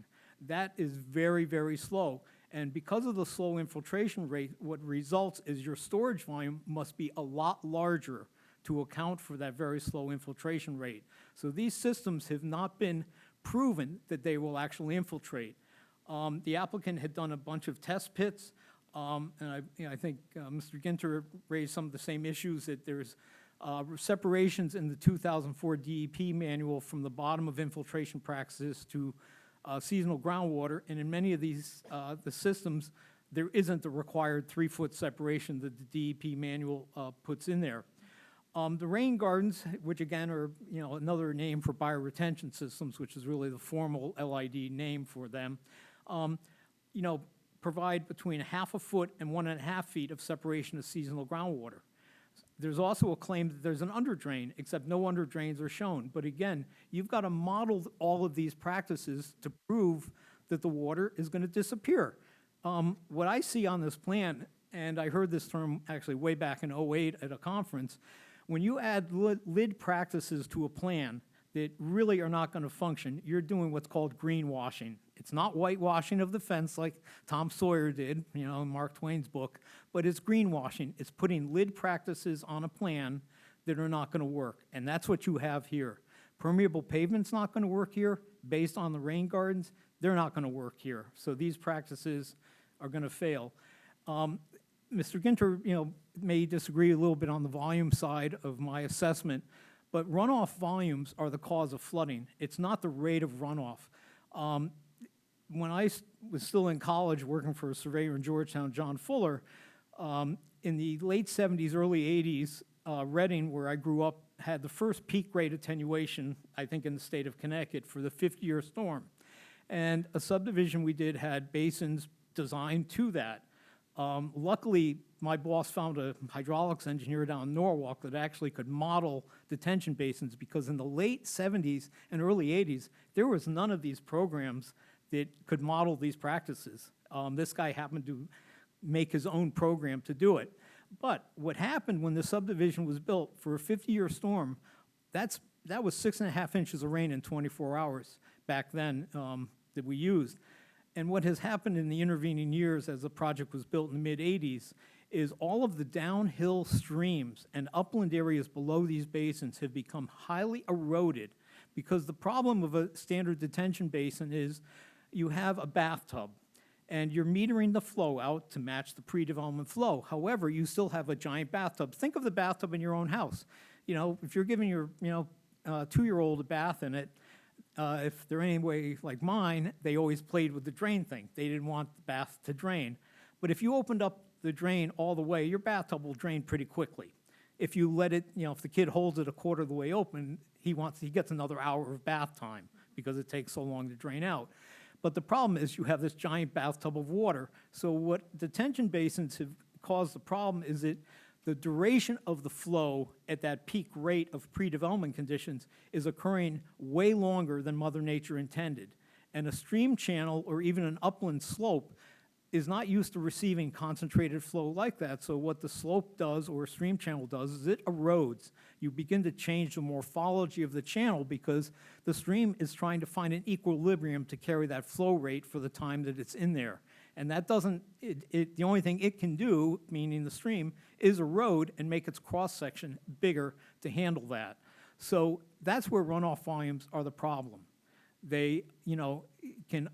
That is very, very slow. And because of the slow infiltration rate, what results is your storage volume must be a lot larger to account for that very slow infiltration rate. So these systems have not been proven that they will actually infiltrate. The applicant had done a bunch of test pits, and I think Mr. Ginter raised some of the same issues, that there's separations in the 2004 DEP manual from the bottom of infiltration practices to seasonal groundwater, and in many of these, the systems, there isn't the required 3-foot separation that the DEP manual puts in there. The rain gardens, which again are another name for bioretention systems, which is really the formal LID name for them, provide between 1/2 foot and 1.5 feet of separation of seasonal groundwater. There's also a claim that there's an underdrain, except no underdrains are shown. But again, you've got to model all of these practices to prove that the water is going to disappear. What I see on this plan, and I heard this term actually way back in '08 at a conference, when you add lid practices to a plan that really are not going to function, you're doing what's called greenwashing. It's not whitewashing of the fence like Tom Sawyer did, in Mark Twain's book, but it's greenwashing. It's putting lid practices on a plan that are not going to work, and that's what you have here. Permeable pavement's not going to work here. Based on the rain gardens, they're not going to work here. So these practices are going to fail. Mr. Ginter, may disagree a little bit on the volume side of my assessment, but runoff volumes are the cause of flooding. It's not the rate of runoff. When I was still in college working for a surveyor in Georgetown, John Fuller, in the late 70s, early 80s, Reading, where I grew up, had the first peak rate attenuation, I think, in the state of Connecticut for the 50-year storm. And a subdivision we did had basins designed to that. Luckily, my boss found a hydraulics engineer down in Norwalk that actually could model detention basins, because in the late 70s and early 80s, there was none of these programs that could model these practices. This guy happened to make his own program to do it. But what happened when the subdivision was built for a 50-year storm, that was 6.5 inches of rain in 24 hours back then that we used. And what has happened in the intervening years as the project was built in the mid-'80s is all of the downhill streams and upland areas below these basins have become highly eroded, because the problem of a standard detention basin is you have a bathtub and you're metering the flow out to match the pre-development flow. However, you still have a giant bathtub. Think of the bathtub in your own house. If you're giving your 2-year-old a bath in it, if they're any way like mine, they always played with the drain thing. They didn't want the bath to drain. But if you opened up the drain all the way, your bathtub will drain pretty quickly. If you let it, if the kid holds it a quarter of the way open, he gets another hour of bath time because it takes so long to drain out. But the problem is you have this giant bathtub of water. So what detention basins have caused the problem is that The duration of the flow at that peak rate of pre-development conditions is occurring way longer than Mother Nature intended. And a stream channel or even an upland slope is not used to receiving concentrated flow like that. So what the slope does or a stream channel does is it erodes. You begin to change the morphology of the channel because the stream is trying to find an equilibrium to carry that flow rate for the time that it's in there. And that doesn't, the only thing it can do, meaning the stream, is erode and make its cross-section bigger to handle that. So that's where runoff volumes are the problem. They, can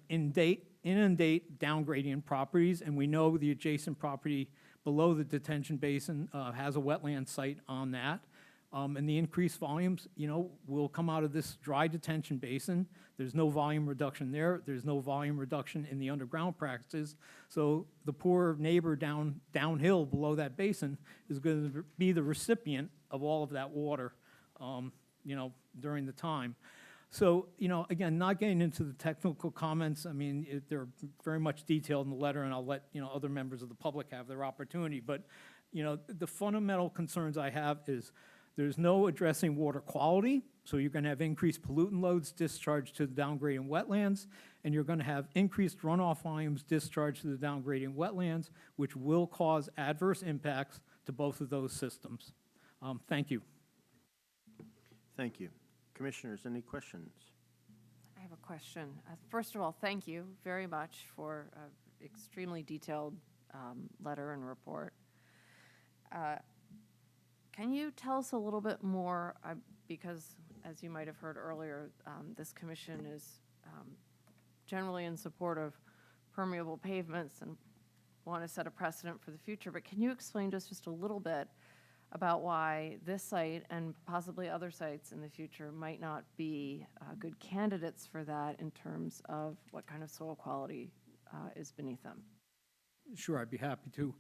inundate down gradient properties, and we know the adjacent property below the detention basin has a wetland site on that. And the increased volumes, will come out of this dry detention basin. There's no volume reduction there. There's no volume reduction in the underground practices. So the poor neighbor downhill below that basin is going to be the recipient of all of that water, during the time. So, again, not getting into the technical comments, I mean, they're very much detailed in the letter, and I'll let, other members of the public have their opportunity. But, the fundamental concerns I have is there's no addressing water quality, so you're going to have increased pollutant loads discharged to the downgrading wetlands, and you're going to have increased runoff volumes discharged to the downgrading wetlands, which will cause adverse impacts to both of those systems. Thank you. Thank you. Commissioners, any questions? I have a question. First of all, thank you very much for an extremely detailed letter and report. Can you tell us a little bit more, because as you might have heard earlier, this commission is generally in support of permeable pavements and want to set a precedent for the future, but can you explain to us just a little bit about why this site and possibly other sites in the future might not be good candidates for that in terms of what kind of soil quality is beneath them? Sure, I'd be happy to.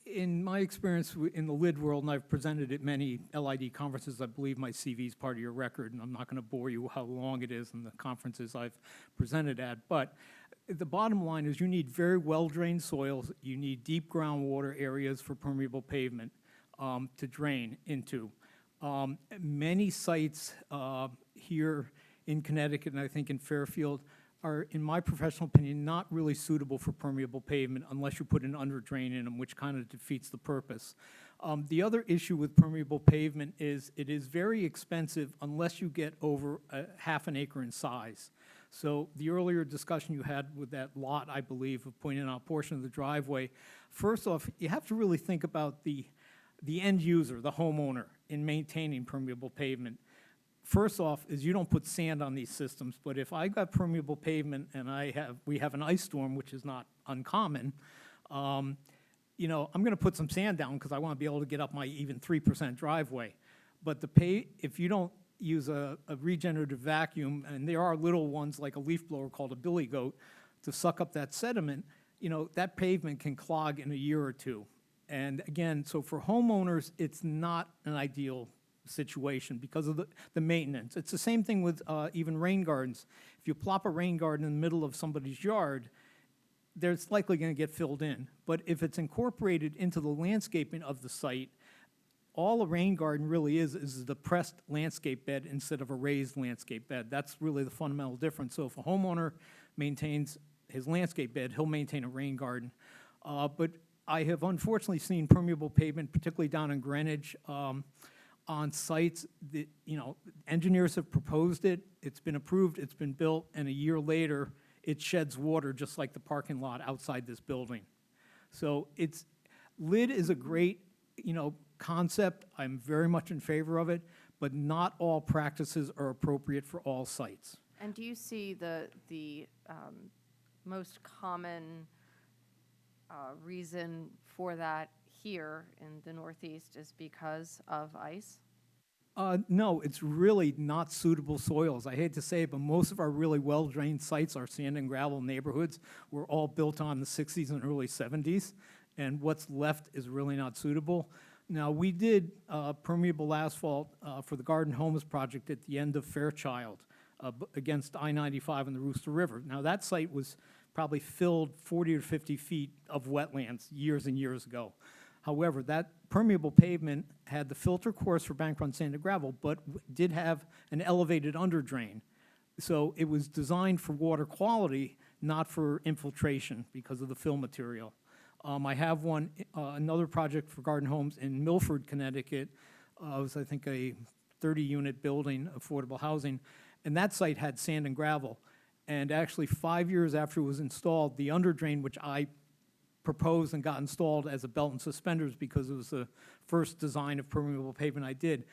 In my experience in the LID world, and I've presented at many LID conferences, I believe my CV is part of your record, and I'm not going to bore you how long it is in the conferences I've presented at, but the bottom line is you need very well-drained soils, you need deep groundwater areas for permeable pavement to drain into. Many sites here in Connecticut, and I think in Fairfield, are, in my professional opinion, not really suitable for permeable pavement unless you put an under drain in them, which kind of defeats the purpose. The other issue with permeable pavement is it is very expensive unless you get over half an acre in size. So the earlier discussion you had with that lot, I believe, of pointing out a portion of the driveway, first off, you have to really think about the end user, the homeowner, in maintaining permeable pavement. First off is you don't put sand on these systems, but if I got permeable pavement and we have an ice storm, which is not uncommon, I'm going to put some sand down because I want to be able to get up my even 3% driveway. But if you don't use a regenerative vacuum, and there are little ones like a leaf blower called a billy goat to suck up that sediment, that pavement can clog in a year or two. And again, so for homeowners, it's not an ideal situation because of the maintenance. It's the same thing with even rain gardens. If you plop a rain garden in the middle of somebody's yard, it's likely going to get filled in. But if it's incorporated into the landscaping of the site, all a rain garden really is a depressed landscape bed instead of a raised landscape bed. That's really the fundamental difference. So if a homeowner maintains his landscape bed, he'll maintain a rain garden. But I have unfortunately seen permeable pavement, particularly down in Greenwich, on sites that, engineers have proposed it, it's been approved, it's been built, and a year later, it sheds water just like the parking lot outside this building. So LID is a great, concept. I'm very much in favor of it, but not all practices are appropriate for all sites. And do you see the most common reason for that here in the Northeast is because of ice? No, it's really not suitable soils. I hate to say it, but most of our really well-drained sites, our sand and gravel neighborhoods, were all built on the 60s and early 70s, and what's left is really not suitable. Now, we did permeable asphalt for the Garden Homes project at the end of Fairchild against I-95 and the Rooster River. Now, that site was probably filled 40 or 50 feet of wetlands years and years ago. However, that permeable pavement had the filter course for bank run sand and gravel, but did have an elevated underdrain. So it was designed for water quality, not for infiltration because of the fill material. I have another project for Garden Homes in Milford, Connecticut. It was, I think, a 30-unit building, affordable housing, and that site had sand and gravel. And actually, 5 years after it was installed, the underdrain, which I proposed and got installed as a belt and suspenders because it was the first design of permeable pavement I did,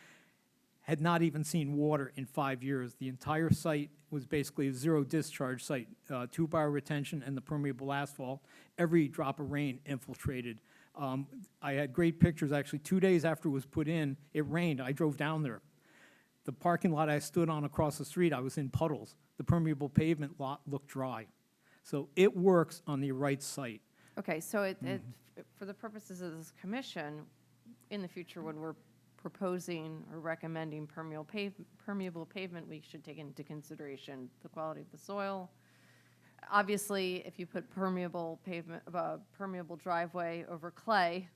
had not even seen water in 5 years. The entire site was basically a zero discharge site, 2-bar retention and the permeable asphalt. Every drop of rain infiltrated. I had great pictures, actually. 2 days after it was put in, it rained. I drove down there. The parking lot I stood on across the street, I was in puddles. The permeable pavement lot looked dry. So it works on the right site. Okay, so for the purposes of this commission, in the future, when we're proposing or recommending permeable pavement, we should take into consideration the quality of the soil. Obviously, if you put permeable pavement, permeable driveway over clay,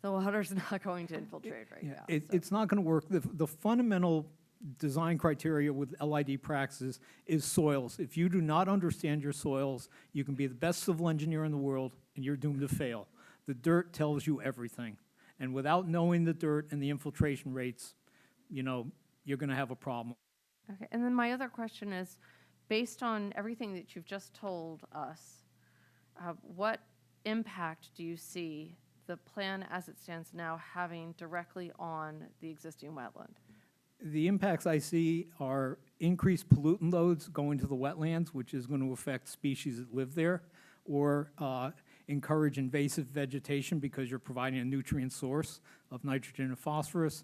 the water's not going to infiltrate right now. It's not going to work. The fundamental design criteria with LID practices is soils. If you do not understand your soils, you can be the best civil engineer in the world, and you're doomed to fail. The dirt tells you everything. And without knowing the dirt and the infiltration rates, you're going to have a problem. Okay, and then my other question is, based on everything that you've just told us, what impact do you see the plan as it stands now having directly on the existing wetland? The impacts I see are increased pollutant loads going to the wetlands, which is going to affect species that live there, or encourage invasive vegetation because you're providing a nutrient source of nitrogen and phosphorus.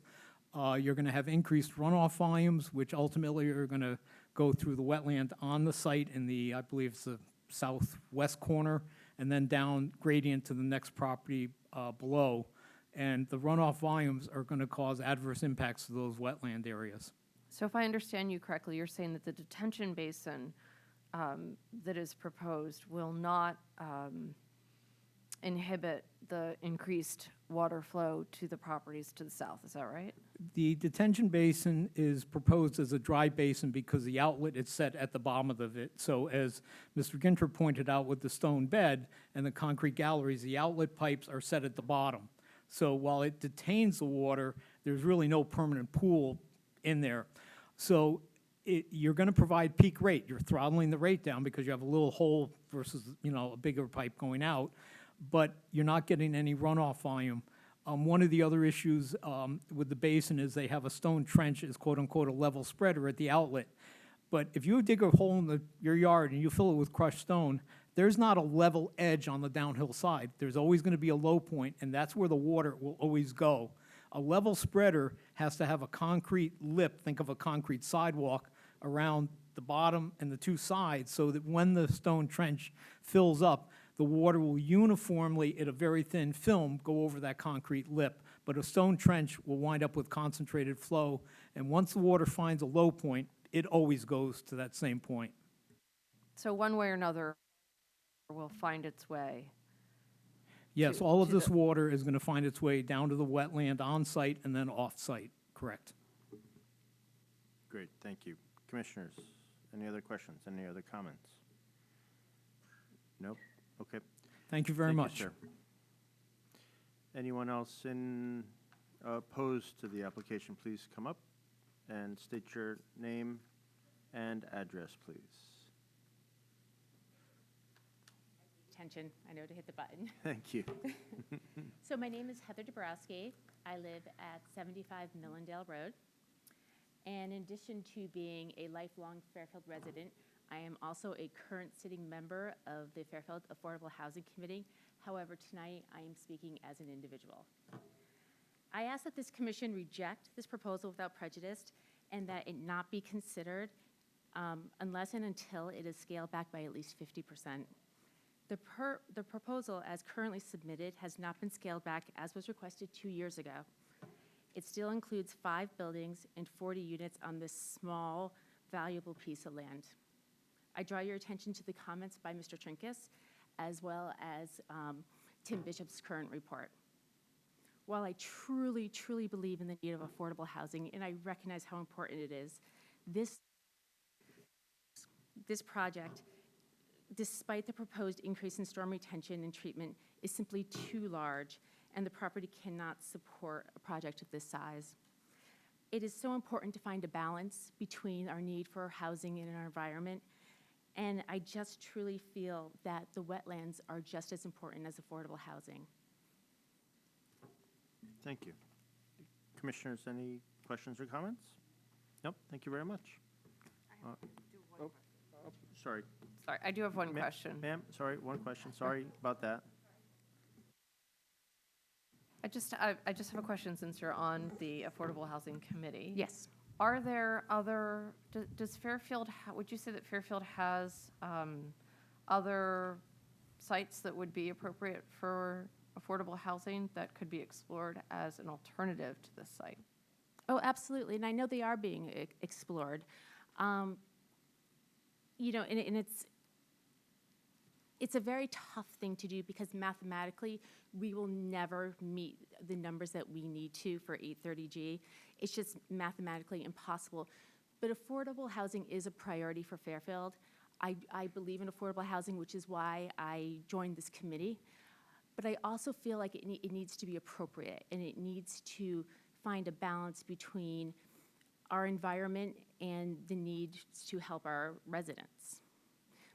You're going to have increased runoff volumes, which ultimately are going to go through the wetland on the site in the, I believe it's the southwest corner, and then down gradient to the next property below. And the runoff volumes are going to cause adverse impacts to those wetland areas. So if I understand you correctly, you're saying that the detention basin that is proposed will not inhibit the increased water flow to the properties to the south, is that right? The detention basin is proposed as a dry basin because the outlet is set at the bottom of it. So as Mr. Ginter pointed out with the stone bed and the concrete galleries, the outlet pipes are set at the bottom. So while it detains the water, there's really no permanent pool in there. So you're going to provide peak rate. You're throttling the rate down because you have a little hole versus a bigger pipe going out, but you're not getting any runoff volume. One of the other issues with the basin is they have a stone trench as quote-unquote a level spreader at the outlet. But if you dig a hole in your yard and you fill it with crushed stone, there's not a level edge on the downhill side. There's always going to be a low point, and that's where the water will always go. A level spreader has to have a concrete lip, think of a concrete sidewalk, around the bottom and the two sides so that when the stone trench fills up, the water will uniformly, at a very thin film, go over that concrete lip. But a stone trench will wind up with concentrated flow, and once the water finds a low point, it always goes to that same point. So one way or another will find its way. Yes, all of this water is going to find its way down to the wetland on-site and then off-site, correct. Great, thank you. Commissioners, any other questions, any other comments? Nope, okay. Thank you very much. Sir. Anyone else opposed to the application, please come up and state your name and address, please. Attention, I know to hit the button. Thank you. So my name is Heather Dabrowski. I live at 75 Millendale Road. And in addition to being a lifelong Fairfield resident, I am also a current sitting member of the Fairfield Affordable Housing Committee. However, tonight I am speaking as an individual. I ask that this commission reject this proposal without prejudice and that it not be considered unless and until it is scaled back by at least 50%. The proposal as currently submitted has not been scaled back as was requested 2 years ago. It still includes 5 buildings and 40 units on this small, valuable piece of land. I draw your attention to the comments by Mr. Trinkus, as well as Tim Bishop's current report. while I truly, truly believe in the need of affordable housing, and I recognize how important it is, this project, despite the proposed increase in storm retention and treatment, is simply too large, and the property cannot support a project of this size. It is so important to find a balance between our need for housing and our environment, and I just truly feel that the wetlands are just as important as affordable housing. Thank you. Commissioners, any questions or comments? Nope, thank you very much. Sorry. Sorry, I do have one question. Ma'am, sorry, one question. Sorry about that. I just have a question since you're on the Affordable Housing Committee. Yes. Are there other, does Fairfield, would you say that Fairfield has other sites that would be appropriate for affordable housing that could be explored as an alternative to this site? Oh, absolutely, and I know they are being explored. You know, and it's a very tough thing to do because mathematically, we will never meet the numbers that we need to for 830G. It's just mathematically impossible. But affordable housing is a priority for Fairfield. I believe in affordable housing, which is why I joined this committee. But I also feel like it needs to be appropriate, and it needs to find a balance between our environment and the need to help our residents.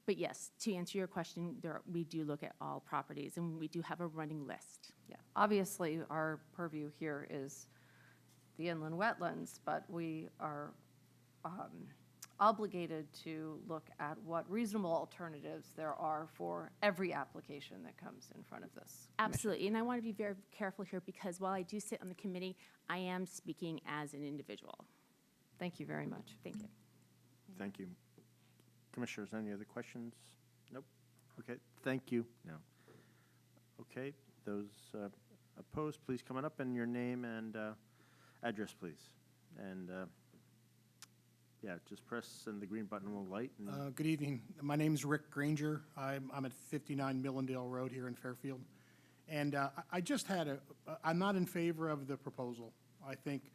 But yes, to answer your question, we do look at all properties, and we do have a running list. Yeah, obviously, our purview here is the inland wetlands, but we are obligated to look at what reasonable alternatives there are for every application that comes in front of this commission. Absolutely, and I want to be very careful here because while I do sit on the committee, I am speaking as an individual. Thank you very much. Thank you. Thank you. Commissioners, any other questions? Nope. Okay, thank you. No. Okay, those opposed, please come on up and your name and address, please. And yeah, just press and the green button will light. And Good evening. My name is Rick Granger. I'm at 59 Millendale Road here in Fairfield. And I just had I'm not in favor of the proposal. I think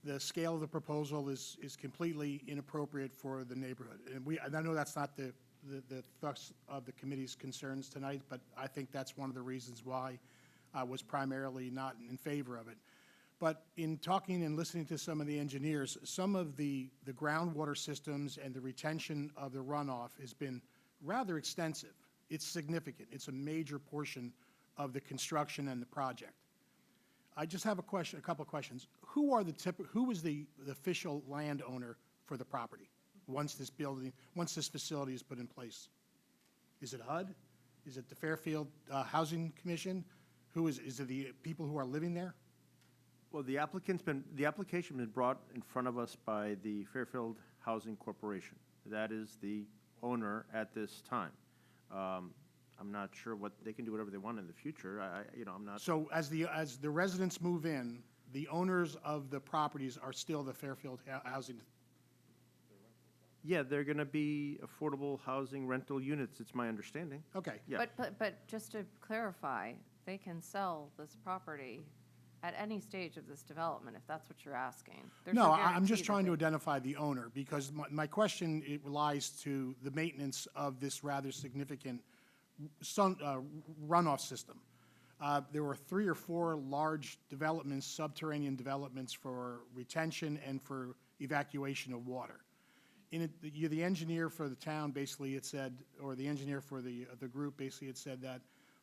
the scale of the proposal is completely inappropriate for the neighborhood. And I know that's not the thrust of the committee's concerns tonight, but I think that's one of the reasons why I was primarily not in favor of it. But in talking and listening to some of the engineers, some of the groundwater systems and the retention of the runoff has been rather extensive. It's significant. It's a major portion of the construction and the project. I just have a couple of questions. Who is the official landowner for the property once this facility is put in place? Is it HUD? Is it the Fairfield Housing Commission? Is it the people who are living there? well, the application been brought in front of us by the Fairfield Housing Corporation. That is the owner at this time. I'm not sure what, they can do whatever they want in the future. I'm not. So as the residents move in, the owners of the properties are still the Fairfield Housing? Yeah, they're going to be affordable housing rental units, it's my understanding. Okay. Yeah. But just to clarify, they can sell this property at any stage of this development, if that's what you're asking. There's No, no I'm just guarantee trying to that identify the owner, because my question, it relies to the maintenance of this rather significant runoff system. There were 3 or 4 large developments, subterranean developments for retention and for evacuation of water. The engineer for the town basically had said, or the engineer for the group basically had said that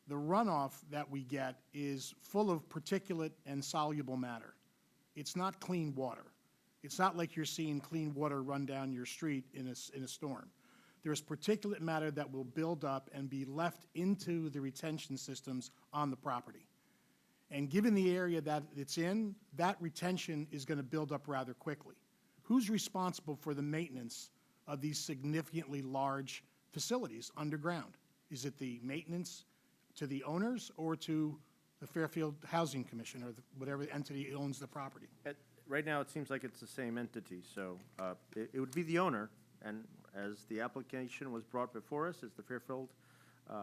the runoff that we get is full of particulate and soluble matter. It's not clean water. It's not like you're seeing clean water run down your street in a storm. There's particulate matter that will build up and be left into the retention systems on the property. And given the area that it's in, that retention is going to build up rather quickly. Who's responsible for the maintenance of these significantly large facilities underground? Is it the maintenance to the owners or to the Fairfield Housing Commission or whatever entity owns the property? Right now, it seems like it's the same entity, so it would be the owner, and as the application was brought before us, it's the Fairfield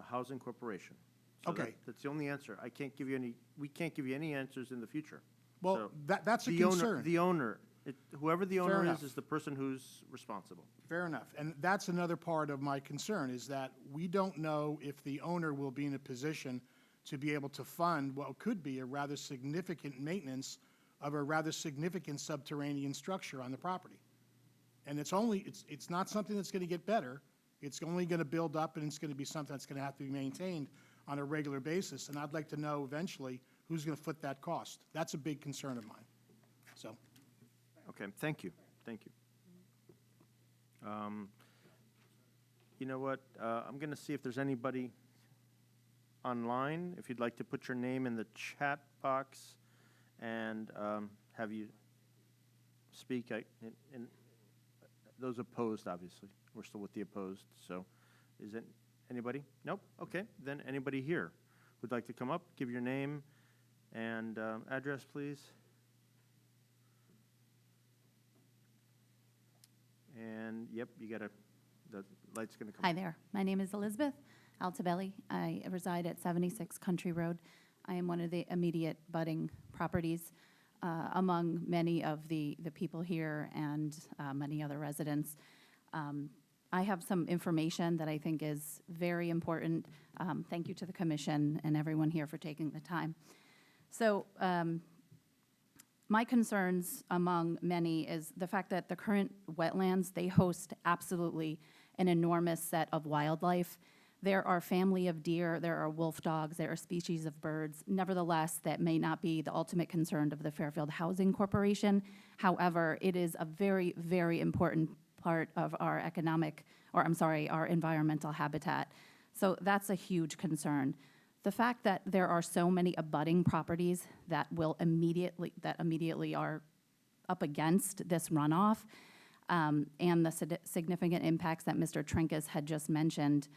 Housing Corporation. So Okay. that's the only answer. I can't give you any, we can't give you any answers in the future. Well, So that's a the owner- concern. The owner, whoever the Fair owner enough. is the person who's responsible. Fair enough. And that's another part of my concern, is that we don't know if the owner will be in a position to be able to fund what could be a rather significant maintenance of a rather significant subterranean structure on the property. And it's not something that's going to get better. It's only going to build up, and it's going to be something that's going to have to be maintained on a regular basis. And I'd like to know eventually who's going to foot that cost. That's a big concern of mine. So, Okay, thank you, thank you. You know what, I'm going to see if there's anybody online. If you'd like to put your name in the chat box and have you speak. And those opposed, obviously. We're still with the opposed, so is it anybody? Nope, okay. Then anybody here who'd like to come up, give your name and address, please. And, yep, you gotta, the light's gonna come. Hi there. My name is Elizabeth Altabelli. I reside at 76 Country Road. I am one of the immediate budding properties among many of the people here and many other residents. I have some information that I think is very important. Thank you to the commission and everyone here for taking the time. So my concerns among many is the fact that the current wetlands, they host absolutely an enormous set of wildlife. There are family of deer, there are wolf dogs, there are species of birds. Nevertheless, that may not be the ultimate concern of the Fairfield Housing Corporation. However, it is a very, very important part of our our environmental habitat. So that's a huge concern. The fact that there are so many abutting properties that immediately are up against this runoff, and the significant impacts that Mr. Trinkus had just mentioned,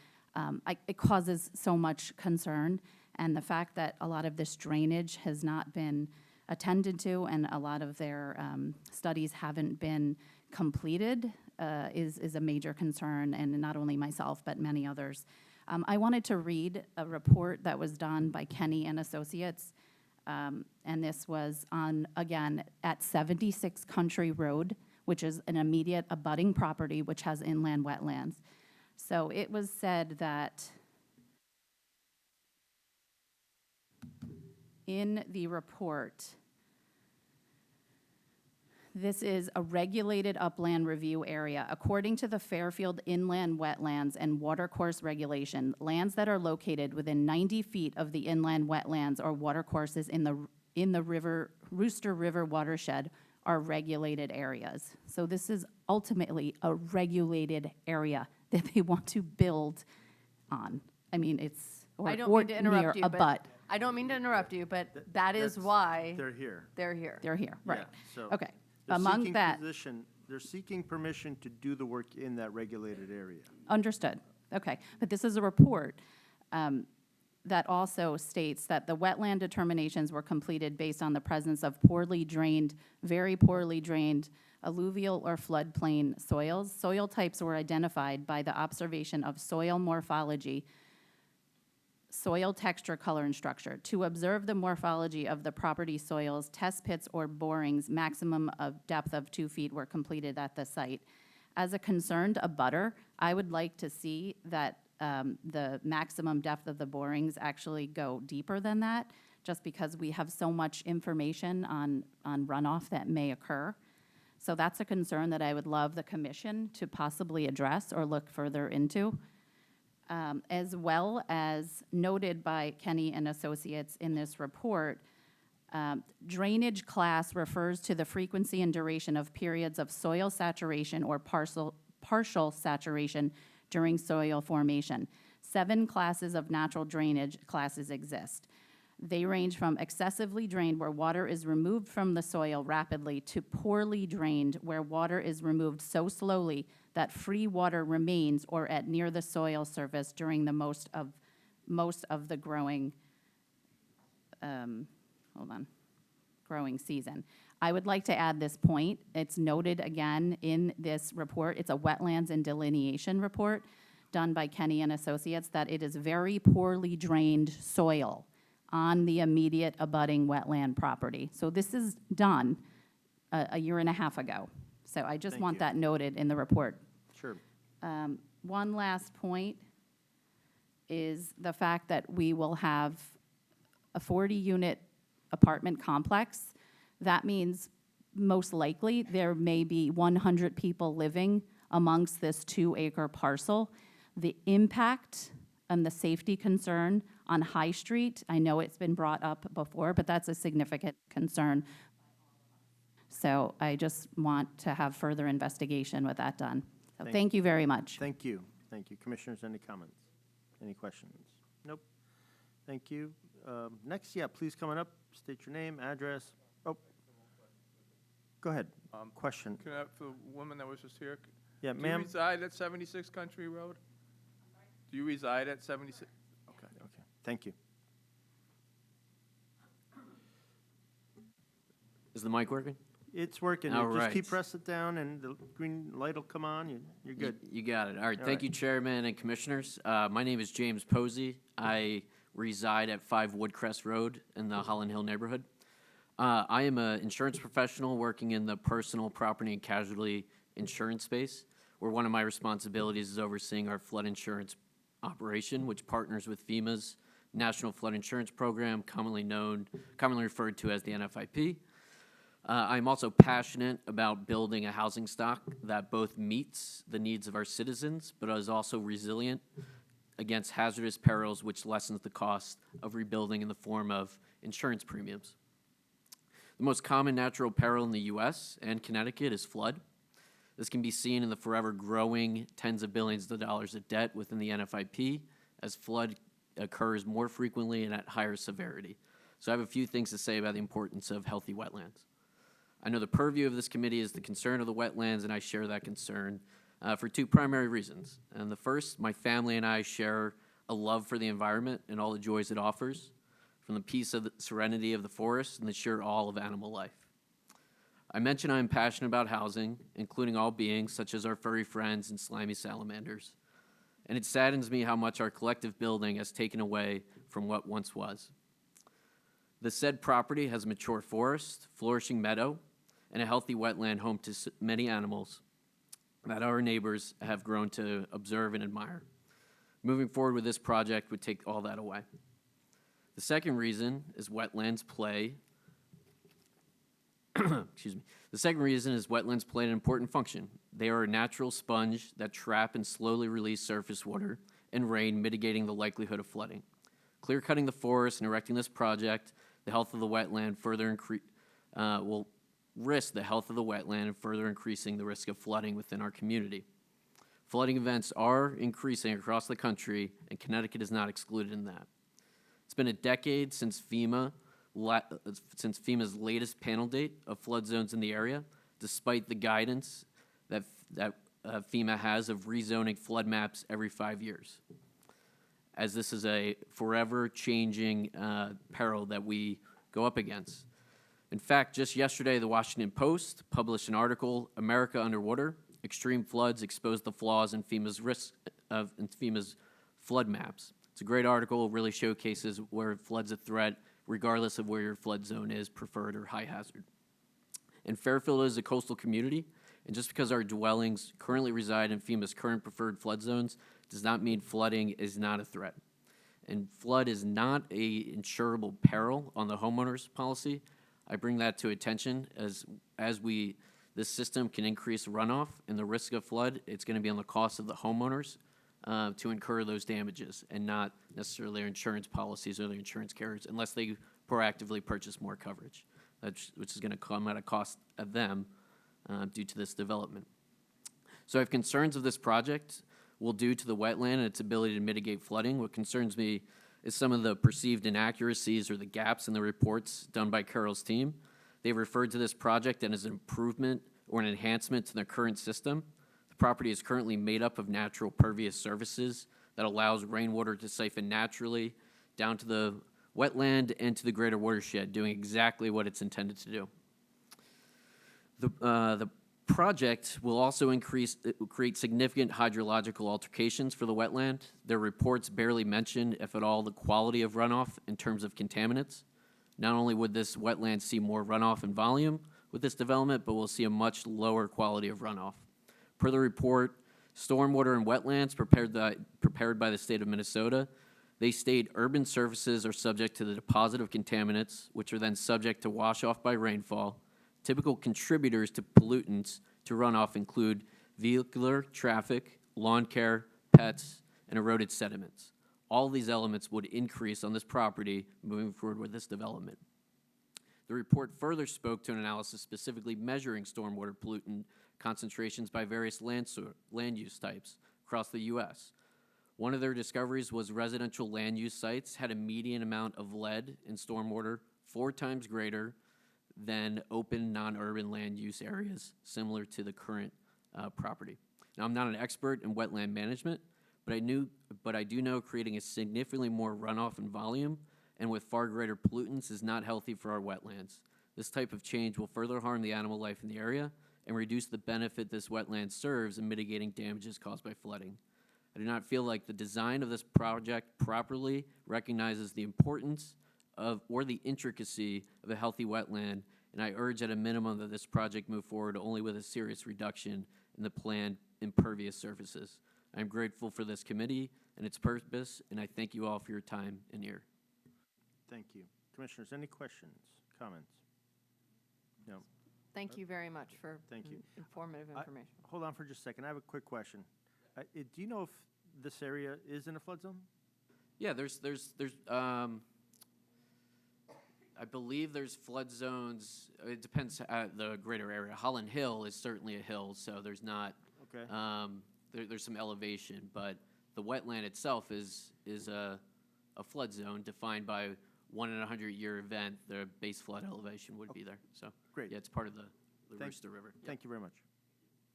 it causes so much concern. And the fact that a lot of this drainage has not been attended to and a lot of their studies haven't been completed is a major concern, and not only myself, but many others. I wanted to read a report that was done by Kenny and Associates, and this was on, again, at 76 Country Road, which is an immediate abutting property which has inland wetlands. So it was said that in the report, this is a regulated upland review area. According to the Fairfield Inland Wetlands and Watercourse Regulation, lands that are located within 90 feet of the inland wetlands or watercourses in the Rooster River watershed are regulated areas. So this is ultimately a regulated area that they want to build on. I mean, it's, I don't or mean to interrupt near you, a but butt. I don't mean to interrupt you, but that is That's- why They're here. they're here. They're here, right. Yeah, so Okay. they're Among seeking that, they're seeking permission to do the work in that regulated area. understood. Okay. But this is a report that also states that the wetland determinations were completed based on the presence of poorly drained, very poorly drained alluvial or floodplain soils. Soil types were identified by the observation of soil morphology, soil texture, color, and structure. To observe the morphology of the property soils, test pits or borings, maximum of depth of 2 feet were completed at the site. As a concerned abutter, I would like to see that the maximum depth of the borings actually go deeper than that, just because we have so much information on runoff that may occur. So that's a concern that I would love the commission to possibly address or look further into. As well as noted by Kenny and Associates in this report, drainage class refers to the frequency and duration of periods of soil saturation or partial saturation during soil formation. 7 classes of natural drainage classes exist. They range from excessively drained, where water is removed from the soil rapidly, to poorly drained, where water is removed so slowly that free water remains or at near the soil surface during the most of the growing season. I would like to add this point. It's noted again in this report. It's a wetlands and delineation report. done by Kenny and Associates that it is very poorly drained soil on the immediate abutting wetland property. So this is done a year and a half ago. So I just Thank want you. that noted in the report. Sure. One last point is the fact that we will have a 40-unit apartment complex. That means most likely there may be 100 people living amongst this 2-acre parcel. The impact and the safety concern on High Street, I know it's been brought up before, but that's a significant concern. So I just want to have further investigation with that done. So thank you very much. Thank you. Thank you. Commissioners, any comments? Any questions? Nope. Thank you. Next, yeah, please come on up, state your name, address. Oh, go ahead. Question. Can I, for the woman that was just here? Yeah, Do you ma'am. reside at 76 Country Road? Do you reside at 76? Okay. Okay, thank you. Is the mic working? It's working. All Just keep right. press it down and the green light will come on. You're good. You got it. All right. All Thank right. you, Chairman and Commissioners. My name is James Posey. I reside at 5 Woodcrest Road in the Holland Hill neighborhood. I am an insurance professional working in the personal property and casualty insurance space, where one of my responsibilities is overseeing our flood insurance operation, which partners with FEMA's National Flood Insurance Program, commonly referred to as the NFIP. I'm also passionate about building a housing stock that both meets the needs of our citizens, but is also resilient against hazardous perils, which lessens the cost of rebuilding in the form of insurance premiums. The most common natural peril in the U.S. and Connecticut is flood. This can be seen in the forever growing tens of billions of dollars of debt within the NFIP as flood occurs more frequently and at higher severity. So I have a few things to say about the importance of healthy wetlands. I know the purview of this committee is the concern of the wetlands, and I share that concern for 2 primary reasons. And the first, my family and I share a love for the environment and all the joys it offers, from the peace of the serenity of the forest and the sheer awe of animal life. I mentioned I am passionate about housing, including all beings such as our furry friends and slimy salamanders. And it saddens me how much our collective building has taken away from what once was. The said property has a mature forest, flourishing meadow, and a healthy wetland home to many animals that our neighbors have grown to observe and admire. Moving forward with this project would take all that away. The second reason is wetlands play excuse me. The second reason is wetlands play an important function. They are a natural sponge that trap and slowly release surface water and rain, mitigating the likelihood of flooding. Clear-cutting the forest and erecting this project, the health of the wetland will risk the health of the wetland and further increasing the risk of flooding within our community. Flooding events are increasing across the country, and Connecticut is not excluded in that. It's been a decade since FEMA's latest panel date of flood zones in the area, despite the guidance that FEMA has of rezoning flood maps every 5 years, as this is a forever changing peril that we go up against. In fact, just yesterday, the Washington Post published an article, America Underwater, Extreme Floods Expose the Flaws in FEMA's flood maps. It's a great article, really showcases where flood's a threat, regardless of where your flood zone is, preferred or high hazard. And Fairfield is a coastal community, and just because our dwellings currently reside in FEMA's current preferred flood zones does not mean flooding is not a threat. And flood is not a insurable peril on the homeowner's policy. I bring that to attention as this system can increase runoff and the risk of flood. It's going to be on the cost of the homeowners to incur those damages, and not necessarily their insurance policies or the insurance carriers, unless they proactively purchase more coverage, which is going to come at a cost of them due to this development. So I have concerns of this project will do to the wetland and its ability to mitigate flooding. What concerns me is some of the perceived inaccuracies or the gaps in the reports done by Carol's team. They referred to this project as an improvement or an enhancement to the current system. The property is currently made up of natural pervious surfaces that allows rainwater to siphon naturally down to the wetland and to the greater watershed, doing exactly what it's intended to do. project will also create significant hydrological altercations for the wetland. Their reports barely mention, if at all, the quality of runoff in terms of contaminants. Not only would this wetland see more runoff in volume with this development, but we'll see a much lower quality of runoff. Per the report, stormwater and wetlands prepared by the state of Minnesota, they state urban surfaces are subject to the deposit of contaminants, which are then subject to wash off by rainfall. Typical contributors to pollutants to runoff include vehicular traffic, lawn care, pets, and eroded sediments. All these elements would increase on this property moving forward with this development. The report further spoke to an analysis specifically measuring stormwater pollutant concentrations by various land use types across the U.S. One of their discoveries was residential land use sites had a median amount of lead in stormwater 4 times greater than open non-urban land use areas similar to the current property. Now, I'm not an expert in wetland management, but I do know creating a significantly more runoff in volume and with far greater pollutants is not healthy for our wetlands. This type of change will further harm the animal life in the area and reduce the benefit this wetland serves in mitigating damages caused by flooding. I do not feel like the design of this project properly recognizes the importance of or the intricacy of a healthy wetland, and I urge at a minimum that this project move forward only with a serious reduction in the planned impervious surfaces. I am grateful for this committee and its purpose, and I thank you all for your time and ear. Thank you. Commissioners, any questions, comments? No. Thank you very much for Thank you. informative information. Hold on for just a second. I have a quick question. Do you know if this area is in a flood zone? Yeah, there's I believe there's flood zones. It depends the greater area. Holland Hill is certainly a hill, so there's not. Okay. There's some elevation, but the wetland itself is a flood zone defined by 1 in a 100-year event. The base flood elevation would be there. So great. Yeah, it's part of the Rooster River. Yep. Thank you very much.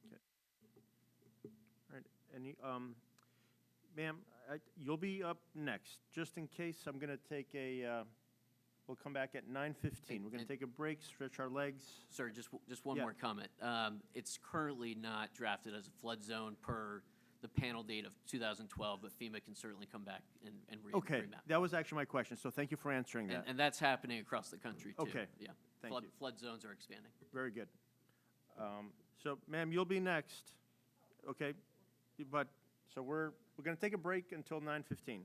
Okay. All right. Any ma'am, you'll be up next. Just in case, I'm going to take a. We'll come back at 9:15. We're going to take a break, stretch our legs. Sir, just one more comment. It's currently not drafted as a flood zone per the panel date of 2012, but FEMA can certainly come back and Okay, remap. that was actually my question, so thank you for answering that. And that's happening across the country, too. Okay, Yeah. thank you. Flood zones are expanding. Very good. So, ma'am, you'll be next, okay? But, so we're going to take a break until 9:15.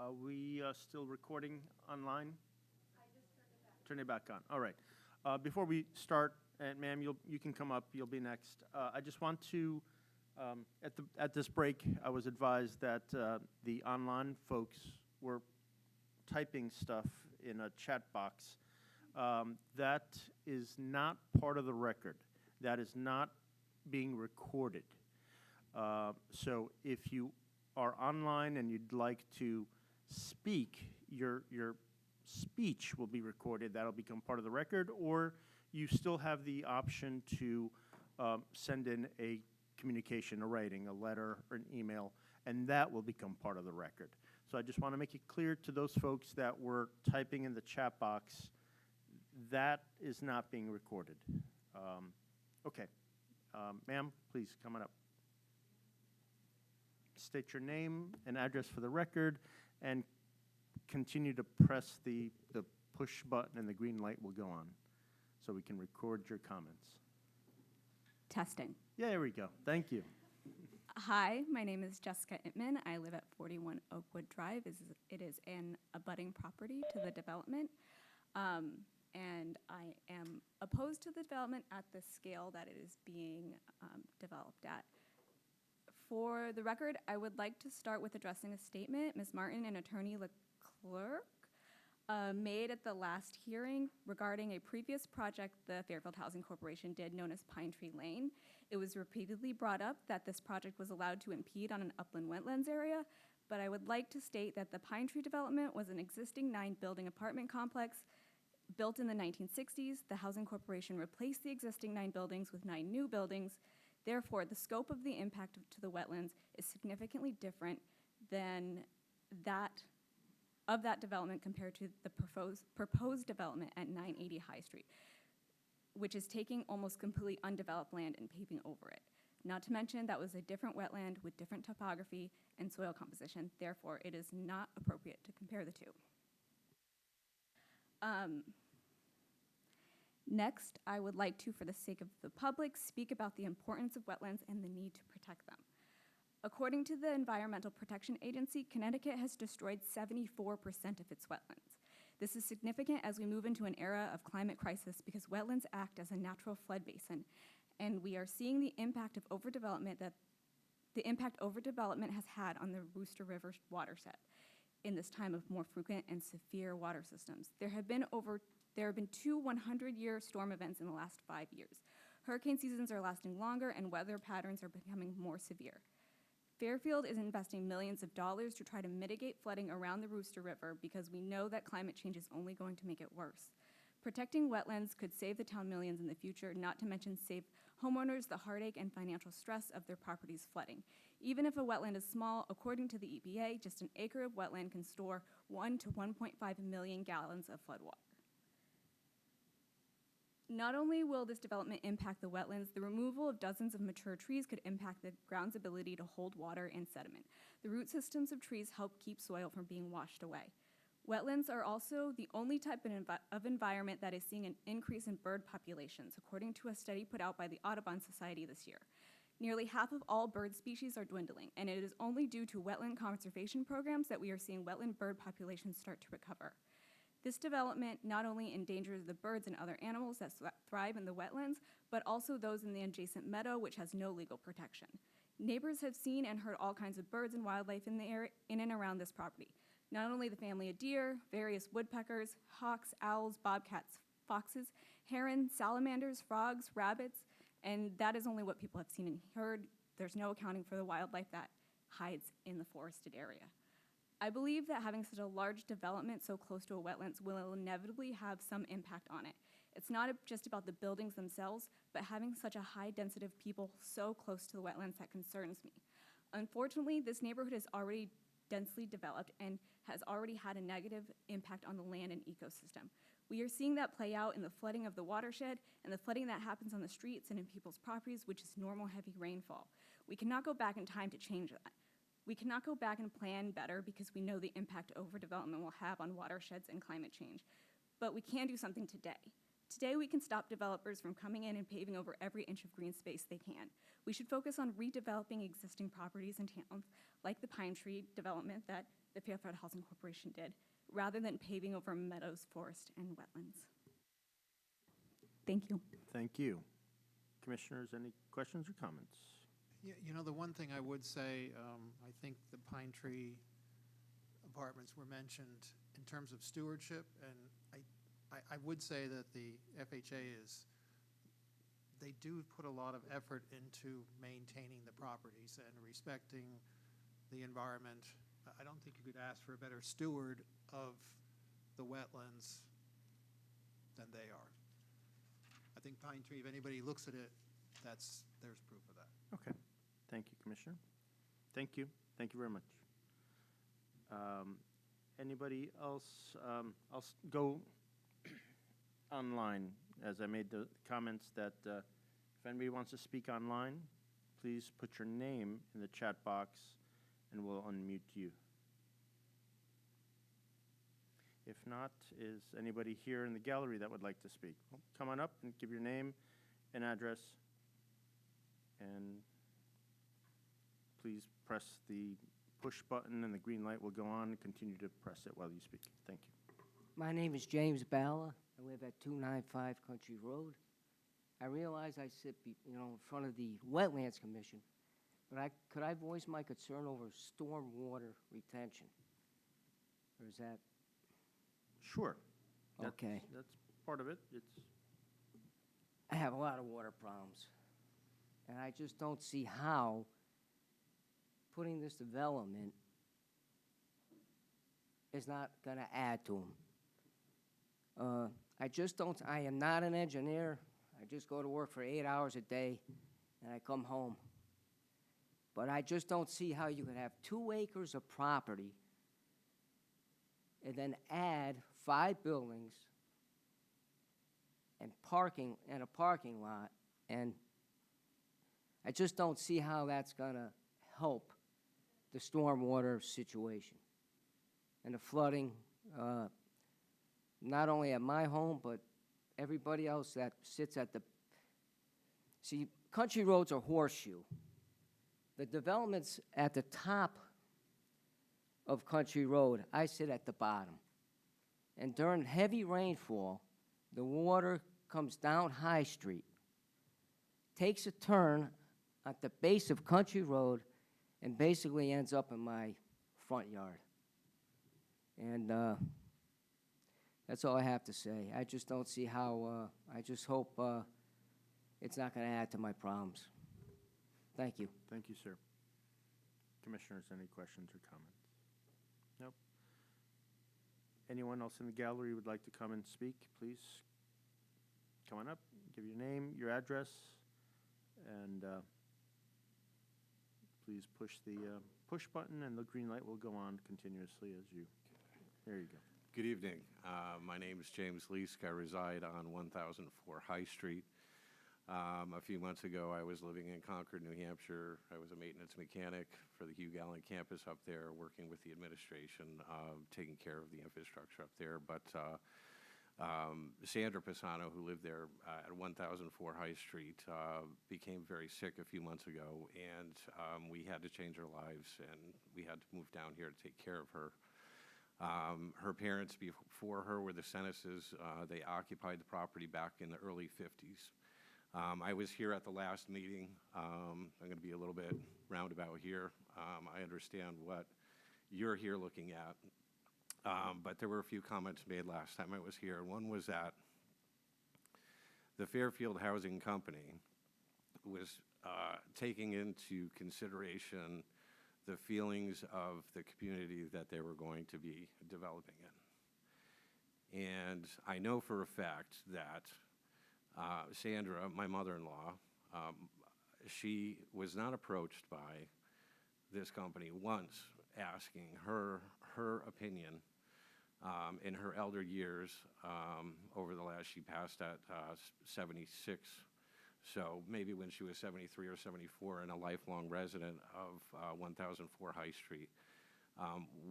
Are we still recording online? Turn it back on. All right. Before we start, and ma'am, you can come up. You'll be next. I just want to, at this break, I was advised that the online folks were typing stuff in a chat box. That is not part of the record. That is not being recorded. So if you are online and you'd like to speak, your speech will be recorded. That'll become part of the record, or you still have the option to send in a communication, a writing, a letter, or an email, and that will become part of the record. So I just want to make it clear to those folks that were typing in the chat box, that is not being recorded. Okay. Ma'am, please come on up. State your name and address for the record, and continue to press the push button, and the green light will go on, so we can record your comments. Testing. Yeah, there we go. Thank you. Hi, my name is Jessica Ittman. I live at 41 Oakwood Drive. It is an abutting property to the development, and I am opposed to the development at the scale that it is being developed at. For the record, I would like to start with addressing a statement Ms. Martin and Attorney Leclerc made at the last hearing regarding a previous project the Fairfield Housing Corporation did, known as Pine Tree Lane. It was repeatedly brought up that this project was allowed to impede on an upland wetlands area, but I would like to state that the Pine Tree development was an existing 9-building apartment complex built in the 1960s. The Housing Corporation replaced the existing 9 buildings with 9 new buildings. Therefore, the scope of the impact to the wetlands is significantly different than that of that development compared to the proposed development at 980 High Street, which is taking almost completely undeveloped land and paving over it. Not to mention that was a different wetland with different topography and soil composition. Therefore, it is not appropriate to compare the two. Next, I would like to, for the sake of the public, speak about the importance of wetlands and the need to protect them. According to the Environmental Protection Agency, Connecticut has destroyed 74% of its wetlands. This is significant as we move into an era of climate crisis because wetlands act as a natural flood basin, and we are seeing the impact of overdevelopment has had on the Rooster River watershed in this time of more frequent and severe water systems. There have been 2 100-year storm events in the last 5 years. Hurricane seasons are lasting longer, and weather patterns are becoming more severe. Fairfield is investing millions of dollars to try to mitigate flooding around the Rooster River because we know that climate change is only going to make it worse. Protecting wetlands could save the town millions in the future, not to mention save homeowners the heartache and financial stress of their properties flooding. Even if a wetland is small, according to the EPA, just an acre of wetland can store 1 to 1.5 million gallons of flood water. Not only will this development impact the wetlands, the removal of dozens of mature trees could impact the ground's ability to hold water and sediment. The root systems of trees help keep soil from being washed away. Wetlands are also the only type of environment that is seeing an increase in bird populations, according to a study put out by the Audubon Society this year. Nearly half of all bird species are dwindling, and it is only due to wetland conservation programs that we are seeing wetland bird populations start to recover. This development not only endangers the birds and other animals that thrive in the wetlands, but also those in the adjacent meadow, which has no legal protection. Neighbors have seen and heard all kinds of birds and wildlife in the area, in and around this property. Not only the family of deer, various woodpeckers, hawks, owls, bobcats, foxes, herons, salamanders, frogs, rabbits, and that is only what people have seen and heard. There's no accounting for the wildlife that hides in the forested area. I believe that having such a large development so close to a wetlands will inevitably have some impact on it. It's not just about the buildings themselves, but having such a high density of people so close to the wetlands that concerns me. Unfortunately, this neighborhood is already densely developed and has already had a negative impact on the land and ecosystem. We are seeing that play out in the flooding of the watershed and the flooding that happens on the streets and in people's properties, which is normal heavy rainfall. We cannot go back in time to change that. We cannot go back and plan better because we know the impact overdevelopment will have on watersheds and climate change. But we can do something today. Today, we can stop developers from coming in and paving over every inch of green space they can. We should focus on redeveloping existing properties in towns, like the Pine Tree development that the Fairfield Housing Corporation did, rather than paving over meadows, forest, and wetlands. Thank you. Thank you. Commissioners, any questions or comments? You know, the one thing I would say, I think the Pine Tree apartments were mentioned in terms of stewardship, and I would say that the FHA they do put a lot of effort into maintaining the properties and respecting the environment. I don't think you could ask for a better steward of the wetlands than they are. I think Pine Tree, if anybody looks at it, there's proof of that. Okay. Thank you, Commissioner. Thank you. Thank you very much. Anybody else? I'll go online, as I made the comments that if anybody wants to speak online, please put your name in the chat box and we'll unmute you. If not, is anybody here in the gallery that would like to speak? Well, come on up and give your name and address, and please press the push button and the green light will go on, and continue to press it while you speak. Thank you. My name is James Balla. I live at 295 Country Road. I realize I sit, in front of the Wetlands Commission, but could I voice my concern over stormwater retention? Or is that? Sure. Okay. That's part of it. I have a lot of water problems, and I just don't see how putting this development is not going to add to them. I am not an engineer. I just go to work for 8 hours a day, and I come home. But I just don't see how you could have 2 acres of property and then add 5 buildings and a parking lot, and I just don't see how that's going to help the stormwater situation and the flooding, not only at my home, but everybody else that sits at the... See, country roads are horseshoe. The development's at the top of Country Road. I sit at the bottom. And during heavy rainfall, the water comes down High Street, takes a turn at the base of Country Road, and basically ends up in my front yard. And that's all I have to say. I just don't see how, I just hope it's not going to add to my problems. Thank you. Thank you, sir. Commissioners, any questions or comments? Nope. Anyone else in the gallery would like to come and speak, please come on up, give your name, your address, and please push the push button and the green light will go on continuously as you, there you go. Good evening. My name is James Leask. I reside on 1004 High Street. A few months ago, I was living in Concord, New Hampshire. I was a maintenance mechanic for the Hugh Gallen campus up there, working with the administration, taking care of the infrastructure up there. But Sandra Pisano, who lived there at 1004 High Street, became very sick a few months ago, and we had to change our lives, and we had to move down here to take care of her. Her parents before her were the Seneses. They occupied the property back in the early 50s. I was here at the last meeting. I'm going to be a little bit roundabout here. I understand what you're here looking at, but there were a few comments made last time I was here. One was that the Fairfield Housing Company was taking into consideration the feelings of the community that they were going to be developing in. And I know for a fact that Sandra, my mother-in-law, she was not approached by this company once asking her opinion in her elder years over the last, she passed at 76, so maybe when she was 73 or 74 and a lifelong resident of 1004 High Street,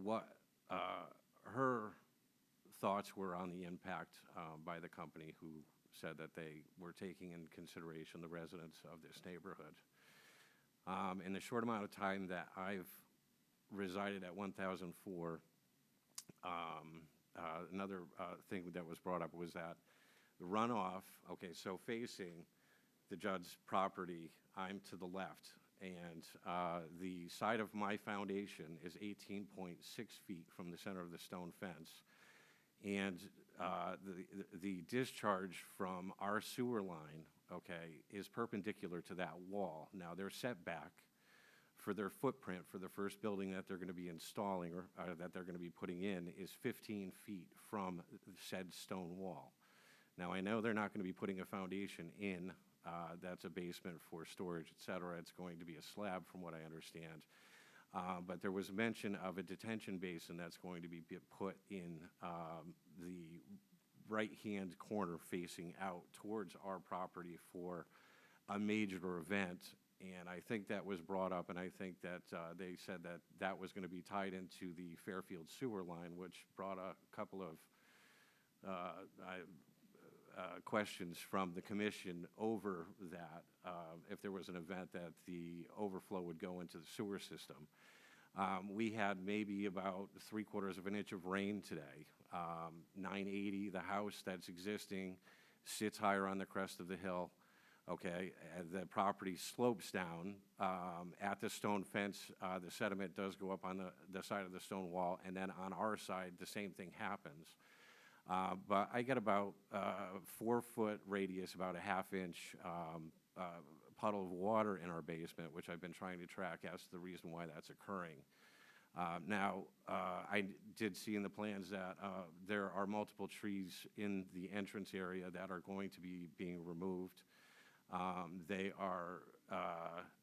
what her thoughts were on the impact by the company who said that they were taking in consideration the residents of this neighborhood. In the short amount of time that I've resided at 1004, another thing that was brought up was that the runoff, okay, so facing the Judd's property, I'm to the left, and the side of my foundation is 18.6 feet from the center of the stone fence. And the discharge from our sewer line, okay, is perpendicular to that wall. Now, their setback for their footprint for the first building that they're going to be installing or that they're going to be putting in is 15 feet from said stone wall. Now, I know they're not going to be putting a foundation in that's a basement for storage, et cetera. It's going to be a slab from what I understand. But there was mention of a detention basin that's going to be put in the right-hand corner facing out towards our property for a major event. And I think that was brought up, and I think that they said that that was going to be tied into the Fairfield sewer line, which brought a couple of questions from the commission over that, if there was an event that the overflow would go into the sewer system. We had maybe about 3/4 of an inch of rain today. 980, the house that's existing, sits higher on the crest of the hill. Okay, and the property slopes down. At the stone fence, the sediment does go up on the side of the stone wall, and then on our side, the same thing happens. But I get about 4-foot radius, about a half-inch puddle of water in our basement, which I've been trying to track as to the reason why that's occurring. Now, I did see in the plans that there are multiple trees in the entrance area that are going to be being removed. They are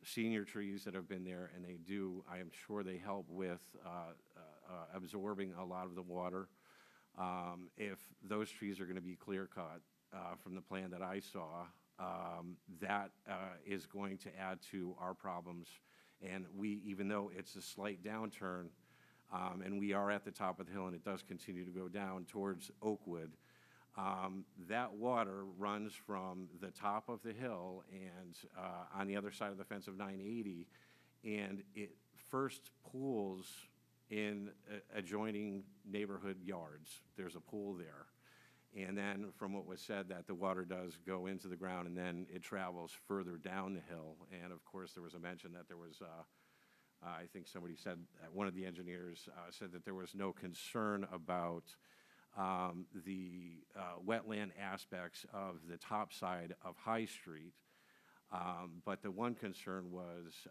senior trees that have been there, and I am sure they help with absorbing a lot of the water. If those trees are going to be clear-cut from the plan that I saw, that is going to add to our problems. And even though it's a slight downturn, and we are at the top of the hill and it does continue to go down towards Oakwood, that water runs from the top of the hill and on the other side of the fence of 980, and it first pools in adjoining neighborhood yards. There's a pool there. And then from what was said, that the water does go into the ground and then it travels further down the hill. And of course, there was a mention that there was, I think somebody said, one of the engineers said that there was no concern about the wetland aspects of the top side of High Street. But the one concern was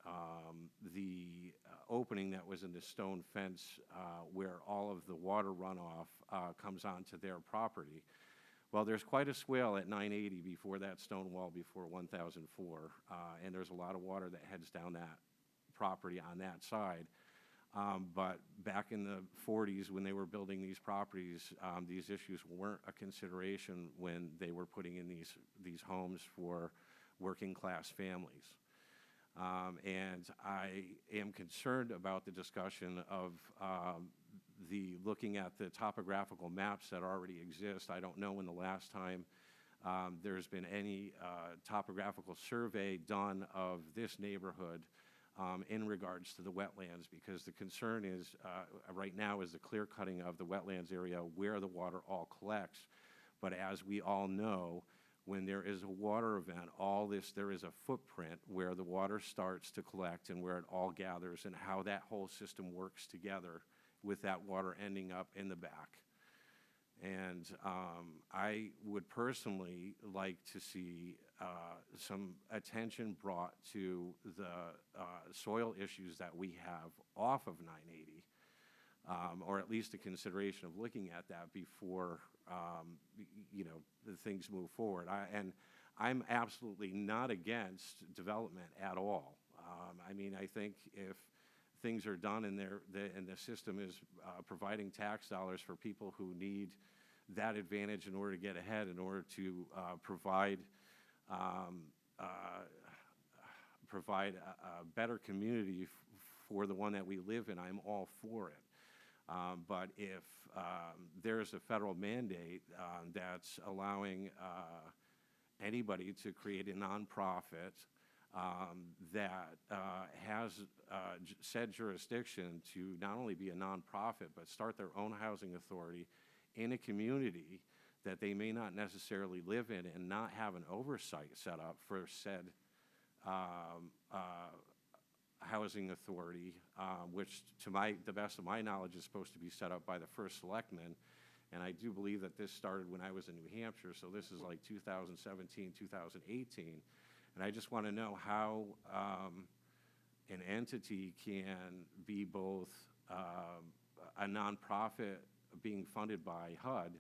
the opening that was in the stone fence where all of the water runoff comes onto their property. Well, there's quite a swale at 980 before that stone wall, before 1004, and there's a lot of water that heads down that property on that side. But back in the 40s, when they were building these properties, these issues weren't a consideration when they were putting in these homes for working-class families. And I am concerned about the discussion of looking at the topographical maps that already exist. I don't know when the last time there's been any topographical survey done of this neighborhood in regards to the wetlands, because the concern is, right now, is the clear cutting of the wetlands area where the water all collects. But as we all know, when there is a water event, there is a footprint where the water starts to collect and where it all gathers, and how that whole system works together with that water ending up in the back. And I would personally like to see some attention brought to the soil issues that we have off of 980, or at least a consideration of looking at that before the things move forward. I'm absolutely not against development at all. I mean, I think if things are done and the system is providing tax dollars for people who need that advantage in order to get ahead, in order to provide a better community for the one that we live in, I'm all for it. But if there's a federal mandate that's allowing anybody to create a nonprofit that has said jurisdiction to not only be a nonprofit, but start their own housing authority in a community that they may not necessarily live in, and not have an oversight set up for said housing authority, which to the best of my knowledge is supposed to be set up by the first selectman. And I do believe that this started when I was in New Hampshire, so this is like 2017, 2018. And I just want to know how an entity can be both a nonprofit being funded by HUD,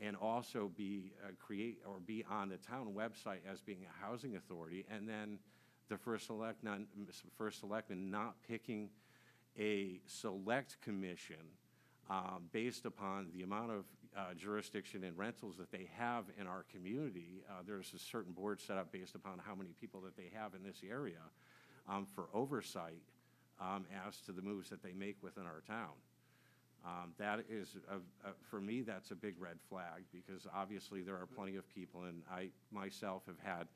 and also be be on the town website as being a housing authority, and then the first selectman not picking a select commission based upon the amount of jurisdiction and rentals that they have in our community. There's a certain board set up based upon how many people that they have in this area for oversight as to the moves that they make within our town. That is, for me, that's a big red flag, because obviously there are plenty of people, and I myself have had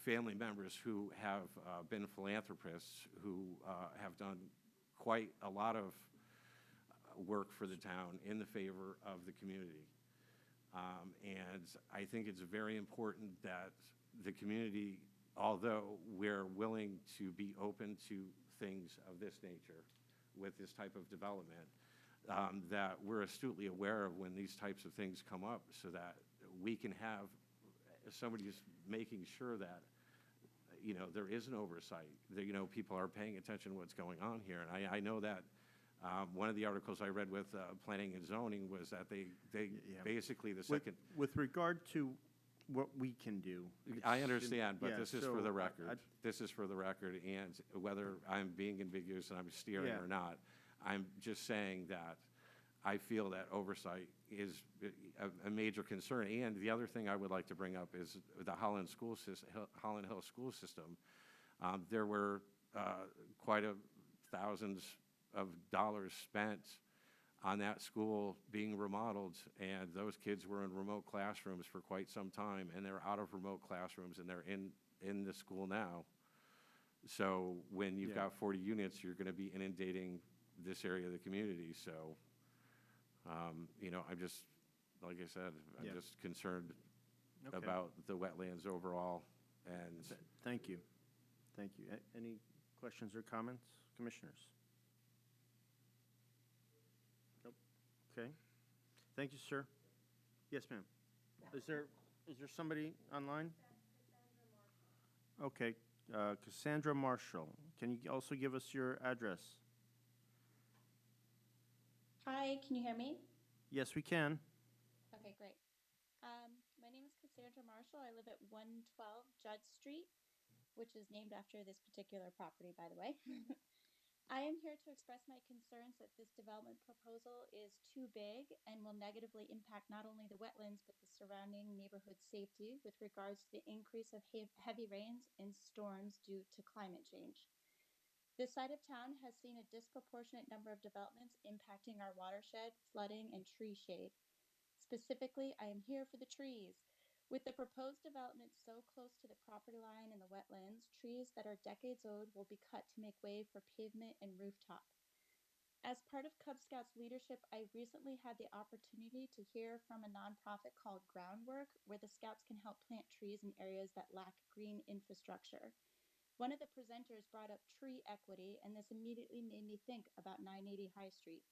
family members who have been philanthropists who have done quite a lot of work for the town in the favor of the community. And I think it's very important that the community, although we're willing to be open to things of this nature with this type of development, that we're astutely aware of when these types of things come up, so that we can have somebody who's making sure that, you know, there is an oversight, that, you know, people are paying attention to what's going on here. And I know that one of the articles I read with planning and zoning was that they basically the second. With regard to what we can do. I understand, but yeah, this is so for the record. This is for the record, and whether I'm being ambiguous and I'm steering Yeah. or not, I'm just saying that I feel that oversight is a major concern. And the other thing I would like to bring up is the Holland Hill school system. There were quite thousands of dollars spent on that school being remodeled, and those kids were in remote classrooms for quite some time, and they're out of remote classrooms, and they're in the school now. So when you've got 40 units, you're going to be inundating this area of the community. So, you know, I'm just, like I said, I'm just concerned about the wetlands overall. And Thank you. Thank you. Any questions or comments, commissioners? Nope. Okay. Thank you, sir. Yes, ma'am. Is there somebody online? Okay. Cassandra Marshall. Can you also give us your address? Hi, can you hear me? Yes, we can. Okay, great. My name is Cassandra Marshall. I live at 112 Judd Street, which is named after this particular property, by the way. I am here to express my concerns that this development proposal is too big and will negatively impact not only the wetlands, but the surrounding neighborhood safety with regards to the increase of heavy rains and storms due to climate change. This side of town has seen a disproportionate number of developments impacting our watershed, flooding, and tree shade. Specifically, I am here for the trees. With the proposed development so close to the property line and the wetlands, trees that are decades old will be cut to make way for pavement and rooftop. As part of Cub Scouts leadership, I recently had the opportunity to hear from a nonprofit called Groundwork, where the Scouts can help plant trees in areas that lack green infrastructure. One of the presenters brought up tree equity, and this immediately made me think about 980 High Street.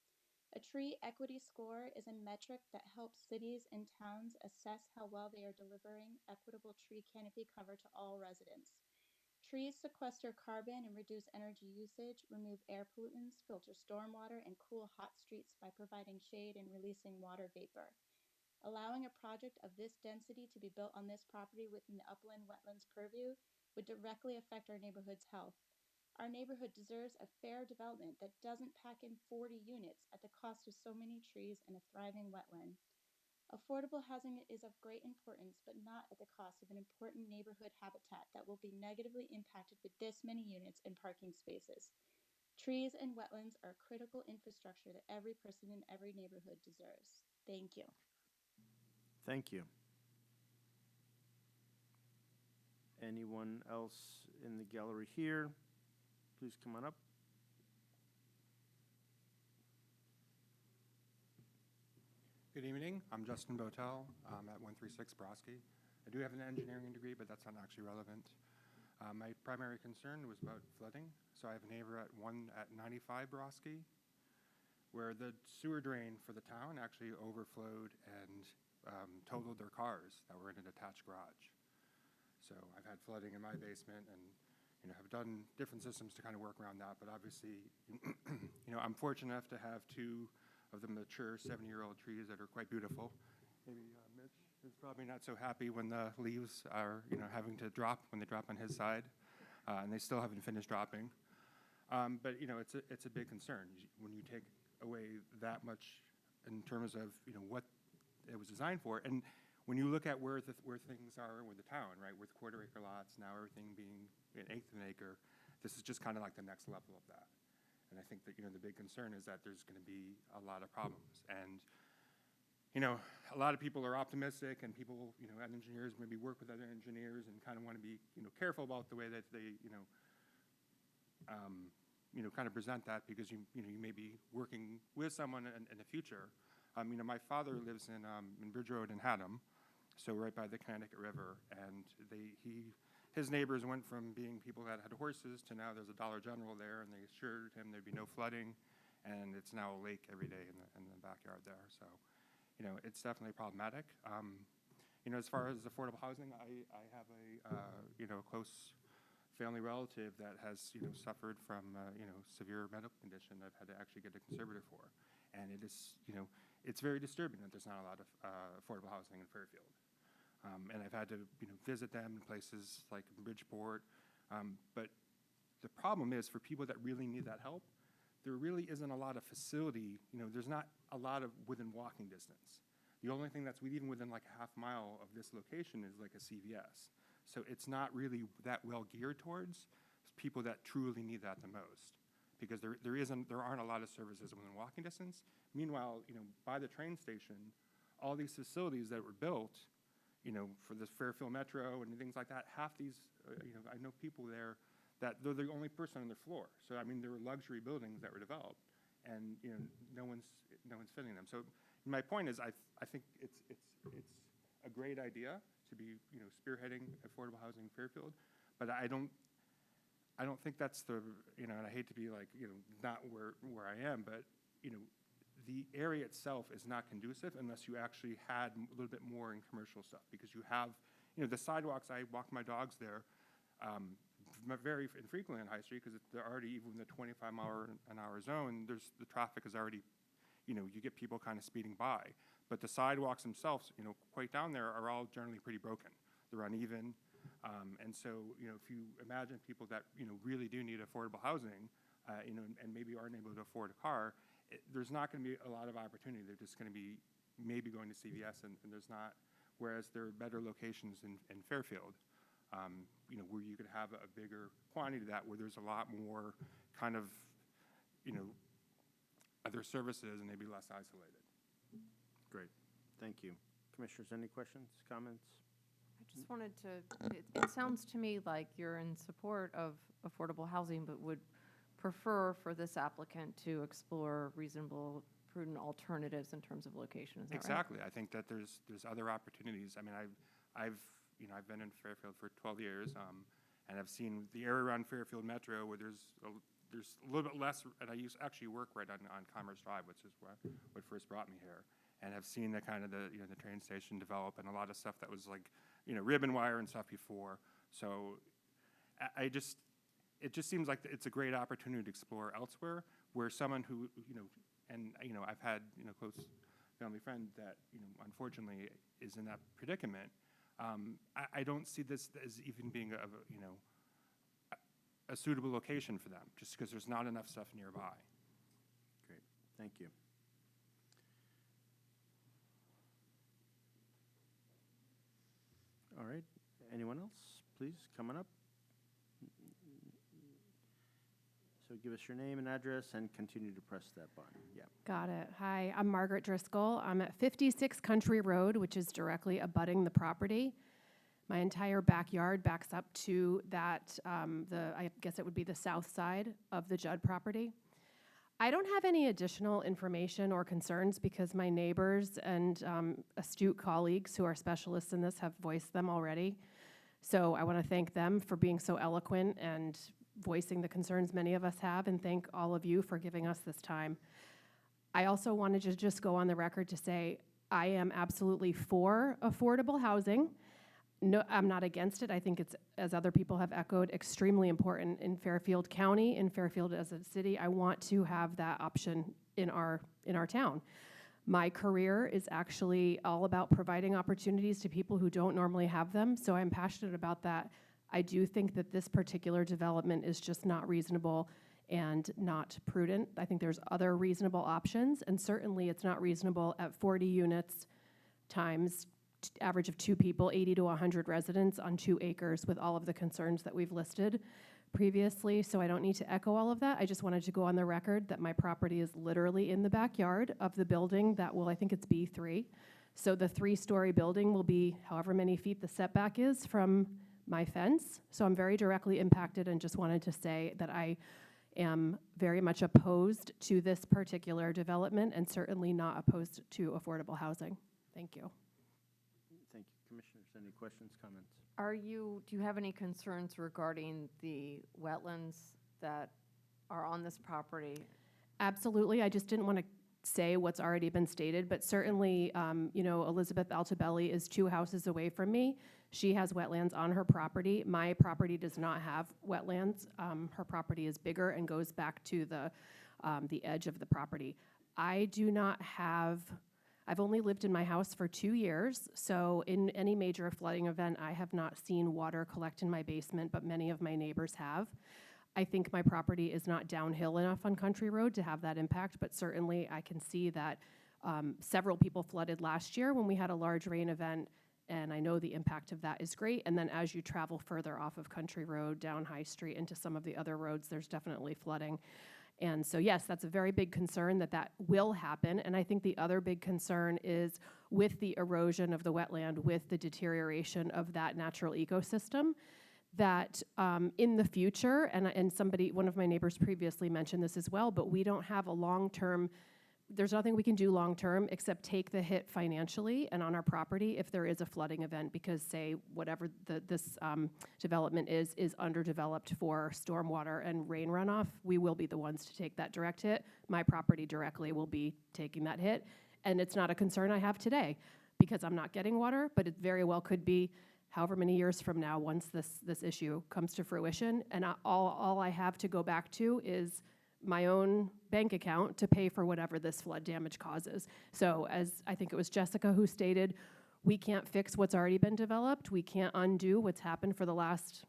A tree equity score is a metric that helps cities and towns assess how well they are delivering equitable tree canopy cover to all residents. Trees sequester carbon and reduce energy usage, remove air pollutants, filter stormwater, and cool hot streets by providing shade and releasing water vapor. Allowing a project of this density to be built on this property within the upland wetlands purview would directly affect our neighborhood's health. Our neighborhood deserves a fair development that doesn't pack in 40 units at the cost of so many trees and a thriving wetland. Affordable housing is of great importance, but not at the cost of an important neighborhood habitat that will be negatively impacted with this many units and parking spaces. Trees and wetlands are critical infrastructure that every person in every neighborhood deserves. Thank you. Thank you. Anyone else in the gallery here? Please come on up. Good evening. I'm Justin Botel. I'm at 136 Broski. I do have an engineering degree, but that's not actually relevant. My primary concern was about flooding. So I have a neighbor at 95 Broski, where the sewer drain for the town actually overflowed and totaled their cars that were in an attached garage. So I've had flooding in my basement, and have done different systems to kind of work around that. But obviously, I'm fortunate enough to have two of the mature 70-year-old trees that are quite beautiful. Maybe Mitch is probably not so happy when the leaves are, having to drop when they drop on his side, and they still haven't finished dropping. But it's a big concern when you take away that much in terms of what it was designed for. And when you look at where things are with the town, right, with quarter-acre lots, now everything being an eighth of an acre, this is just kind of like the next level of that. And I think that the big concern is that there's going to be a lot of problems. And a lot of people are optimistic, and people and engineers maybe work with other engineers and kind of want to be careful about the way that they kind of present that, because you may be working with someone in the future. My father lives in Bridge Road in Haddam, so right by the Connecticut River, and his neighbors went from being people that had horses to now there's a Dollar General there, and they assured him there'd be no flooding, and it's now a lake every day in the backyard there. So, it's definitely problematic. As far as affordable housing, I have a close family relative that has suffered from severe medical condition that I've had to actually get a conservator for, and it is it's very disturbing that there's not a lot of affordable housing in Fairfield. And I've had to visit them in places like Bridgeport. But the problem is, for people that really need that help, there really isn't a lot of facility. There's not a lot of within walking distance. The only thing that's even within like a half mile of this location is like a CVS. So it's not really that well geared towards people that truly need that the most, because there aren't a lot of services within walking distance. Meanwhile, by the train station, all these facilities that were built, for the Fairfield Metro and things like that, half these, I know people there that they're the only person on their floor. So I mean, there were luxury buildings that were developed, and no one's fitting them. So my point is, I think it's a great idea to be spearheading affordable housing in Fairfield, but I don't think that's the and I hate to be like not where I am, but the area itself is not conducive unless you actually had a little bit more in commercial stuff, because you have the sidewalks. I walk my dogs there very infrequently on High Street, because they're already, even in the 25-mile-an-hour zone, the traffic is already, you get people kind of speeding by. But the sidewalks themselves, quite down there, are all generally pretty broken. They're uneven. And so, if you imagine people that, really do need affordable housing, and maybe aren't able to afford a car, there's not going to be a lot of opportunity. They're just going to be maybe going to CVS, and there's not, whereas there are better locations in Fairfield, where you could have a bigger quantity of that, where there's a lot more kind of, other services, and maybe less isolated. Great. Thank you. Commissioners, any questions, comments? I just wanted to, it sounds to me like you're in support of affordable housing, but would prefer for this applicant to explore reasonable, prudent alternatives in terms of location. Is that right? Exactly. I think that there's other opportunities. I mean, I've been in Fairfield for 12 years, and I've seen the area around Fairfield Metro where there's a little bit less, and I actually work right on Commerce Drive, which is what first brought me here, and I've seen the kind of the train station develop, and a lot of stuff that was like ribbon wire and stuff before. So it just seems like it's a great opportunity to explore elsewhere, where someone who and I've had close family friend that unfortunately is in that predicament. I don't see this as even being a suitable location for them, just because there's not enough stuff nearby. Great, thank you. All right, anyone else? Please, come on up. So give us your name and address and continue to press that button. Yeah. Got it. Hi, I'm Margaret Driscoll. I'm at 56 Country Road, which is directly abutting the property. My entire backyard backs up to that, I guess it would be the south side of the Judd property. I don't have any additional information or concerns because my neighbors and astute colleagues who are specialists in this have voiced them already. So I want to thank them for being so eloquent and voicing the concerns many of us have, and thank all of you for giving us this time. I also wanted to just go on the record to say I am absolutely for affordable housing. No, I'm not against it. I think it's, as other people have echoed, extremely important in Fairfield County, in Fairfield as a city. I want to have that option in our town. My career is actually all about providing opportunities to people who don't normally have them, so I'm passionate about that. I do think that this particular development is just not reasonable and not prudent. I think there's other reasonable options, and certainly it's not reasonable at 40 units times average of 2 people, 80 to 100 residents on 2 acres with all of the concerns that we've listed previously. So I don't need to echo all of that. I just wanted to go on the record that my property is literally in the backyard of the building that will, I think it's B3. So the 3-story building will be however many feet the setback is from my fence. So I'm very directly impacted, and just wanted to say that I am very much opposed to this particular development and certainly not opposed to affordable housing. Thank you. Thank you. Commissioners, any questions, comments? Do you have any concerns regarding the wetlands that are on this property? Absolutely. I just didn't want to say what's already been stated, but certainly, Elizabeth Altabelli is 2 houses away from me. She has wetlands on her property. My property does not have wetlands. Her property is bigger and goes back to the edge of the property. I do not have. I've only lived in my house for 2 years, so in any major flooding event, I have not seen water collect in my basement, but many of my neighbors have. I think my property is not downhill enough on Country Road to have that impact, but certainly I can see that several people flooded last year when we had a large rain event, and I know the impact of that is great. And then as you travel further off of Country Road, down High Street, into some of the other roads, there's definitely flooding. And so, yes, that's a very big concern that will happen. And I think the other big concern is with the erosion of the wetland, with the deterioration of that natural ecosystem, that in the future, and one of my neighbors previously mentioned this as well, but we don't have a long-term, there's nothing we can do long-term except take the hit financially and on our property if there is a flooding event, because say whatever this development is underdeveloped for stormwater and rain runoff, we will be the ones to take that direct hit. My property directly will be taking that hit. And it's not a concern I have today because I'm not getting water, but it very well could be however many years from now once this issue comes to fruition. And all I have to go back to is my own bank account to pay for whatever this flood damage causes. So as I think it was Jessica who stated, we can't fix what's already been developed. We can't undo what's happened for the last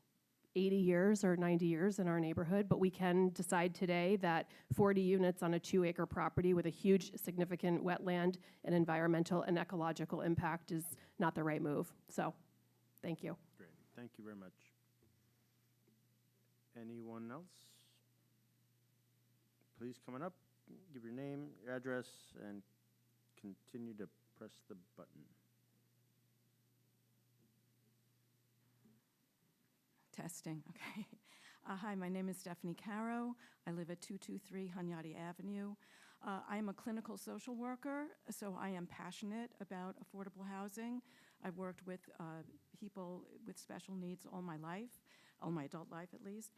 80 years or 90 years in our neighborhood, but we can decide today that 40 units on a 2-acre property with a huge significant wetland and environmental and ecological impact is not the right move. So thank you. Great. Thank you very much. Anyone else? Please come on up, give your name, your address, and continue to press the button. Testing, okay. Hi, my name is Stephanie Caro. I live at 223 Hunyadi Avenue. I am a clinical social worker, so I am passionate about affordable housing. I've worked with people with special needs all my life, all my adult life at least.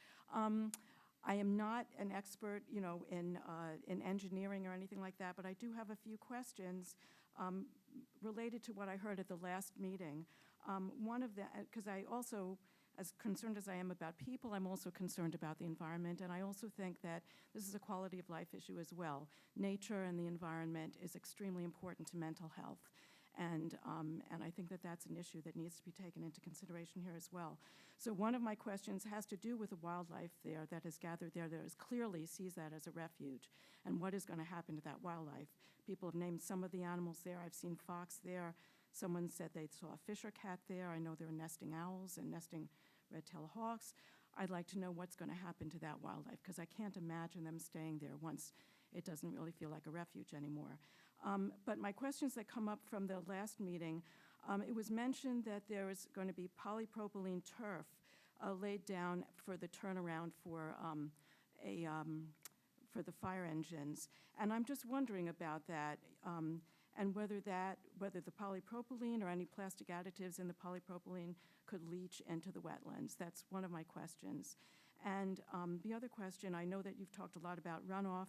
I am not an expert, in engineering or anything like that, but I do have a few questions related to what I heard at the last meeting. One of the, because I also, as concerned as I am about people, I'm also concerned about the environment, and I also think that this is a quality of life issue as well. Nature and the environment is extremely important to mental health. And I think that that's an issue that needs to be taken into consideration here as well. So one of my questions has to do with the wildlife there that is gathered there that is clearly sees that as a refuge. And what is going to happen to that wildlife? People have named some of the animals there. I've seen fox there. Someone said they saw a fisher cat there. I know there are nesting owls and nesting red-tailed hawks. I'd like to know what's going to happen to that wildlife, because I can't imagine them staying there once it doesn't really feel like a refuge anymore. But my questions that come up from the last meeting, It was mentioned that there is going to be polypropylene turf laid down for the turnaround for for the fire engines. And I'm just wondering about that, and whether the polypropylene or any plastic additives in the polypropylene could leach into the wetlands. That's one of my questions. And the other question, I know that you've talked a lot about runoff,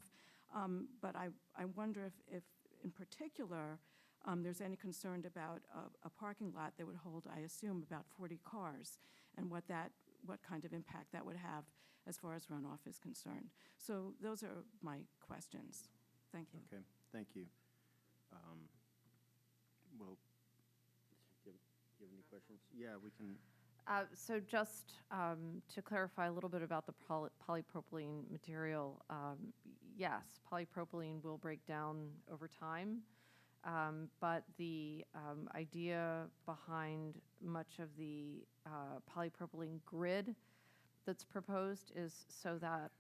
but I wonder if in particular, there's any concern about a parking lot that would hold, I assume, about 40 cars, and what kind of impact that would have as far as runoff is concerned. So those are my questions. Thank you. Okay, thank you. Well, do you have any questions? Yeah, we can. So just to clarify a little bit about the polypropylene material, yes, polypropylene will break down over time, but the idea behind much of the polypropylene grid that's proposed is so that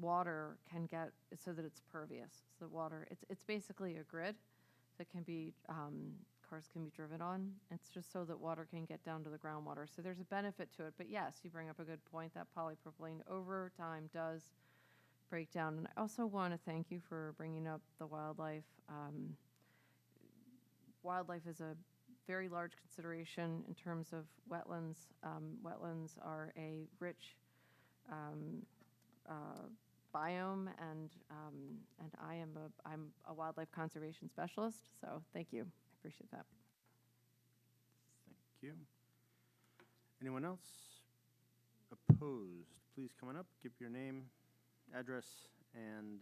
water can get, so that it's pervious. So water, it's basically a grid that can be, cars can be driven on. It's just so that water can get down to the groundwater. So there's a benefit to it. But yes, you bring up a good point that polypropylene over time does break down. And I also want to thank you for bringing up the wildlife. Wildlife is a very large consideration in terms of wetlands. Wetlands are a rich biome, and I'm a wildlife conservation specialist, so thank you. I appreciate that. Thank you. Anyone else opposed? Please come on up, give your name, address, and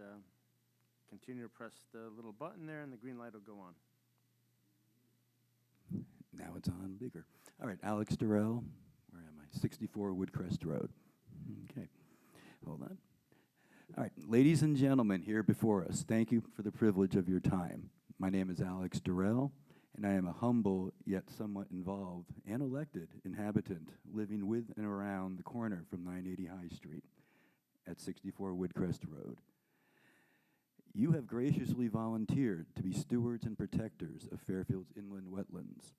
continue to press the little button there, and the green light will go on. Now it's on bigger. All right, Alex Durrell, where am I? 64 Woodcrest Road. Okay, hold on. All right, ladies and gentlemen here before us, thank you for the privilege of your time. My name is Alex Durrell, and I am a humble yet somewhat involved and elected inhabitant living with and around the corner from 980 High Street at 64 Woodcrest Road. You have graciously volunteered to be stewards and protectors of Fairfield's inland wetlands.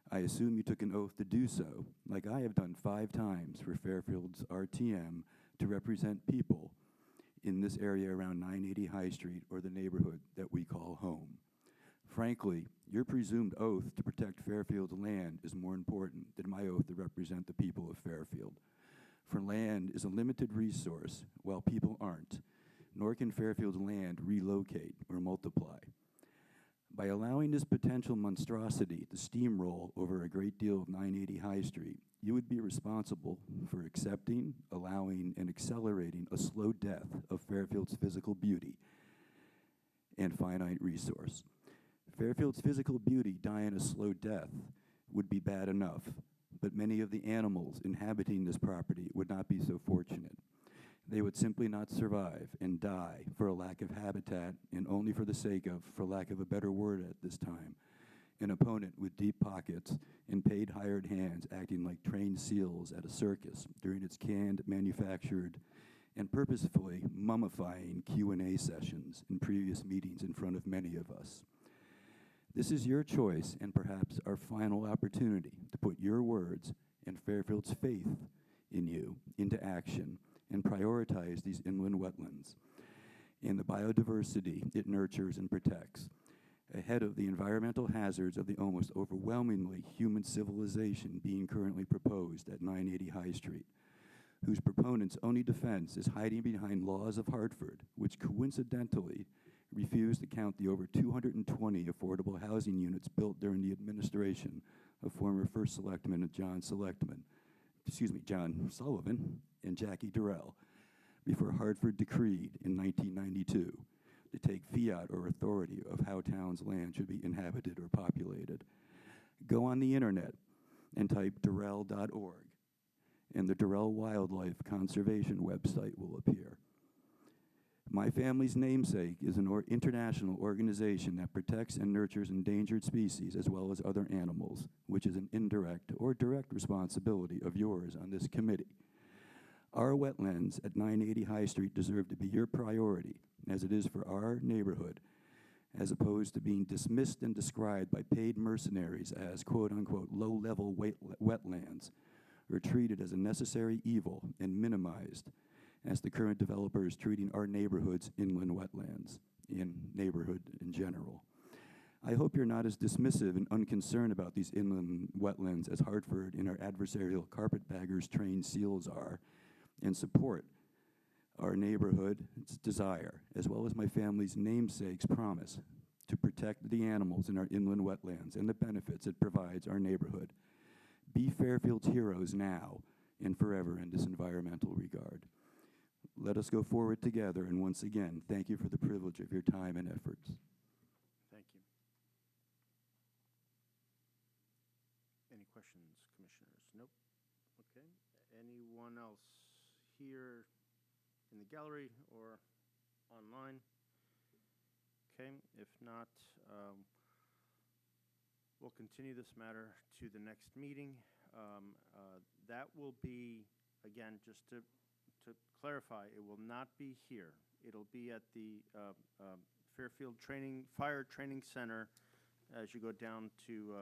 I assume you took an oath to do so, like I have done 5 times for Fairfield's RTM to represent people in this area around 980 High Street or the neighborhood that we call home. Frankly, your presumed oath to protect Fairfield's land is more important than my oath to represent the people of Fairfield. For land is a limited resource, while people aren't, nor can Fairfield's land relocate or multiply. By allowing this potential monstrosity to steamroll over a great deal of 980 High Street, you would be responsible for accepting, allowing, and accelerating a slow death of Fairfield's physical beauty and finite resource. Fairfield's physical beauty dying a slow death would be bad enough, but many of the animals inhabiting this property would not be so fortunate. They would simply not survive and die for a lack of habitat, and only for the sake of, for lack of a better word at this time, an opponent with deep pockets and paid hired hands acting like trained seals at a circus during its canned, manufactured, and purposefully mummifying Q&A sessions in previous meetings in front of many of us. This is your choice and perhaps our final opportunity to put your words and Fairfield's faith in you into action and prioritize these inland wetlands and the biodiversity it nurtures and protects, ahead of the environmental hazards of the almost overwhelmingly human civilization being currently proposed at 980 High Street, whose proponents' only defense is hiding behind laws of Hartford, which coincidentally refuse to count the over 220 affordable housing units built during the administration of former First Selectman John Sullivan and Jackie Durrell, before Hartford decreed in 1992 to take fiat or authority of how towns' land should be inhabited or populated. Go on the internet and type Durrell.org, and the Durrell Wildlife Conservation website will appear. My family's namesake is an international organization that protects and nurtures endangered species as well as other animals, which is an indirect or direct responsibility of yours on this committee. Our wetlands at 980 High Street deserve to be your priority, as it is for our neighborhood, as opposed to being dismissed and described by paid mercenaries as quote-unquote low-level wetlands, are treated as a necessary evil and minimized as the current developer is treating our neighborhoods inland wetlands, neighborhood in general. I hope you're not as dismissive and unconcerned about these inland wetlands as Hartford and our adversarial carpetbaggers trained SEALs are, and support our neighborhood's desire, as well as my family's namesake's promise, to protect the animals in our inland wetlands and the benefits it provides our neighborhood. Be Fairfield's heroes now and forever in this environmental regard. Let us go forward together, and once again, thank you for the privilege of your time and efforts. Thank you. Any questions, commissioners? Nope. Okay. Anyone else here in the gallery or online? Okay. If not, we'll continue this matter to the next meeting. That will be, again, just to clarify, it will not be here. It'll be at the Fairfield Fire Training Center as you go down to,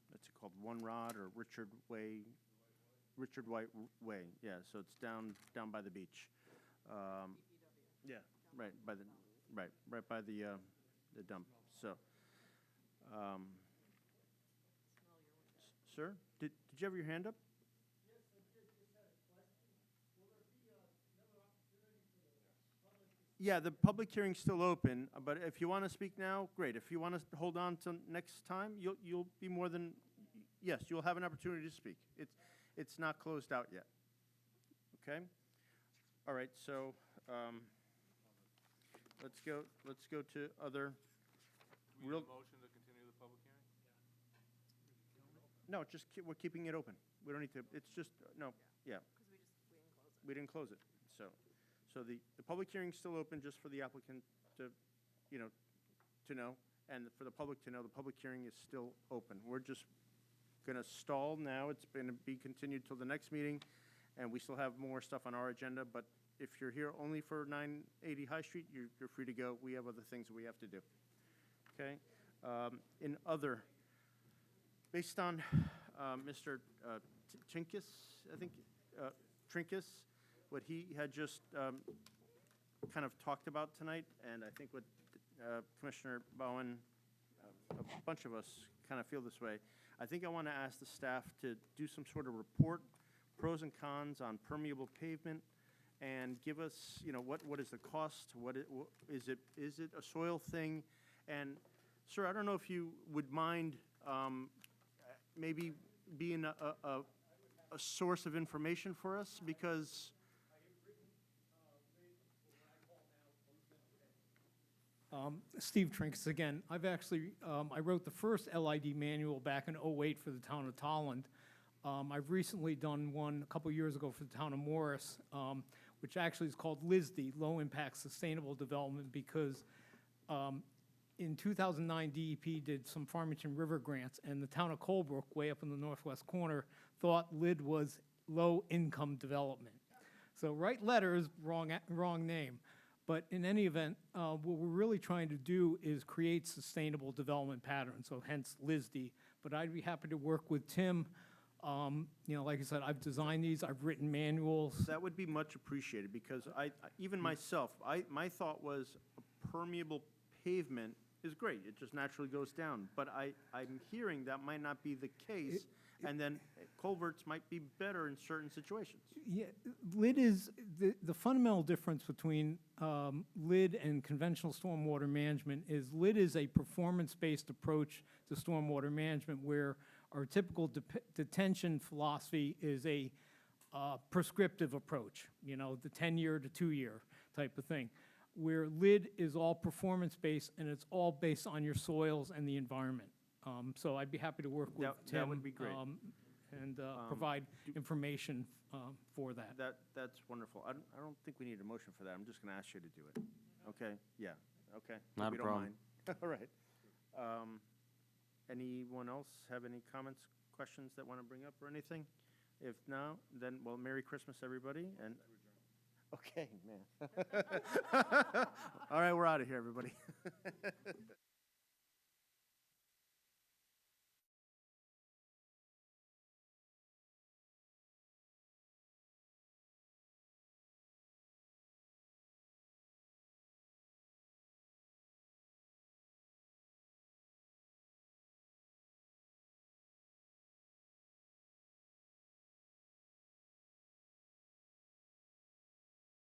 what's it called, One Rod or Richard White Way. Yeah, so it's down by the beach. Yeah, right by the dump. So, sir, did you have your hand up? Yeah, the public hearing's still open, but if you want to speak now, great. If you want to hold on till next time, you'll be more than, yes, you'll have an opportunity to speak. It's not closed out yet. Okay? All right, so let's go to other real. Motion to continue the public hearing? No, just we're keeping it open. We don't need to. It's just no. Yeah. We didn't close it. So the public hearing's still open, just for the applicant to, to know, and for the public to know the public hearing is still open. We're just going to stall now. It's going to be continued till the next meeting, and we still have more stuff on our agenda. But if you're here only for 980 High Street, you're free to go. We have other things that we have to do. Okay. In other, based on Mr. Trinkus, I think, Trinkus, what he had just kind of talked about tonight, and I think what Commissioner Bowen, a bunch of us kind of feel this way. I think I want to ask the staff to do some sort of report, pros and cons on permeable pavement, and give us, what is the cost? Is it a soil thing? And sir, I don't know if you would mind maybe being a source of information for us, because Steve Trinkus again. I've actually, I wrote the first LID manual back in '08 for the town of Tolland. I've recently done one a couple years ago for the town of Morris, which actually is called LISD, Low Impact Sustainable Development, because in 2009, DEP did some Farmington River grants, and the town of Colebrook, way up in the northwest corner, thought LID was low income development. So write letters, wrong name. But in any event, what we're really trying to do is create sustainable development patterns, so hence LISD. But I'd be happy to work with Tim. Like I said, I've designed these, I've written manuals. that would be much appreciated, because even myself, my thought was a permeable pavement is great. It just naturally goes down. But I'm hearing that might not be the case, and then culverts might be better in certain situations. Yeah, LID is, the fundamental difference between LID and conventional stormwater management is LID is a performance-based approach to stormwater management, where our typical detention philosophy is a prescriptive approach, the 10-year to 2-year type of thing, where LID is all performance-based, and it's all based on your soils and the environment. So I'd be happy to work with Tim. That would be great. And provide information for that. That's wonderful. I don't think we need a motion for that. I'm just going to ask you to do it. Okay? Yeah. Okay. Not If a you don't problem. mind. All right. Anyone else have any comments, questions that want to bring up or anything? If no, then, well, Merry Christmas, everybody. And okay, man. All right, we're out of here, everybody.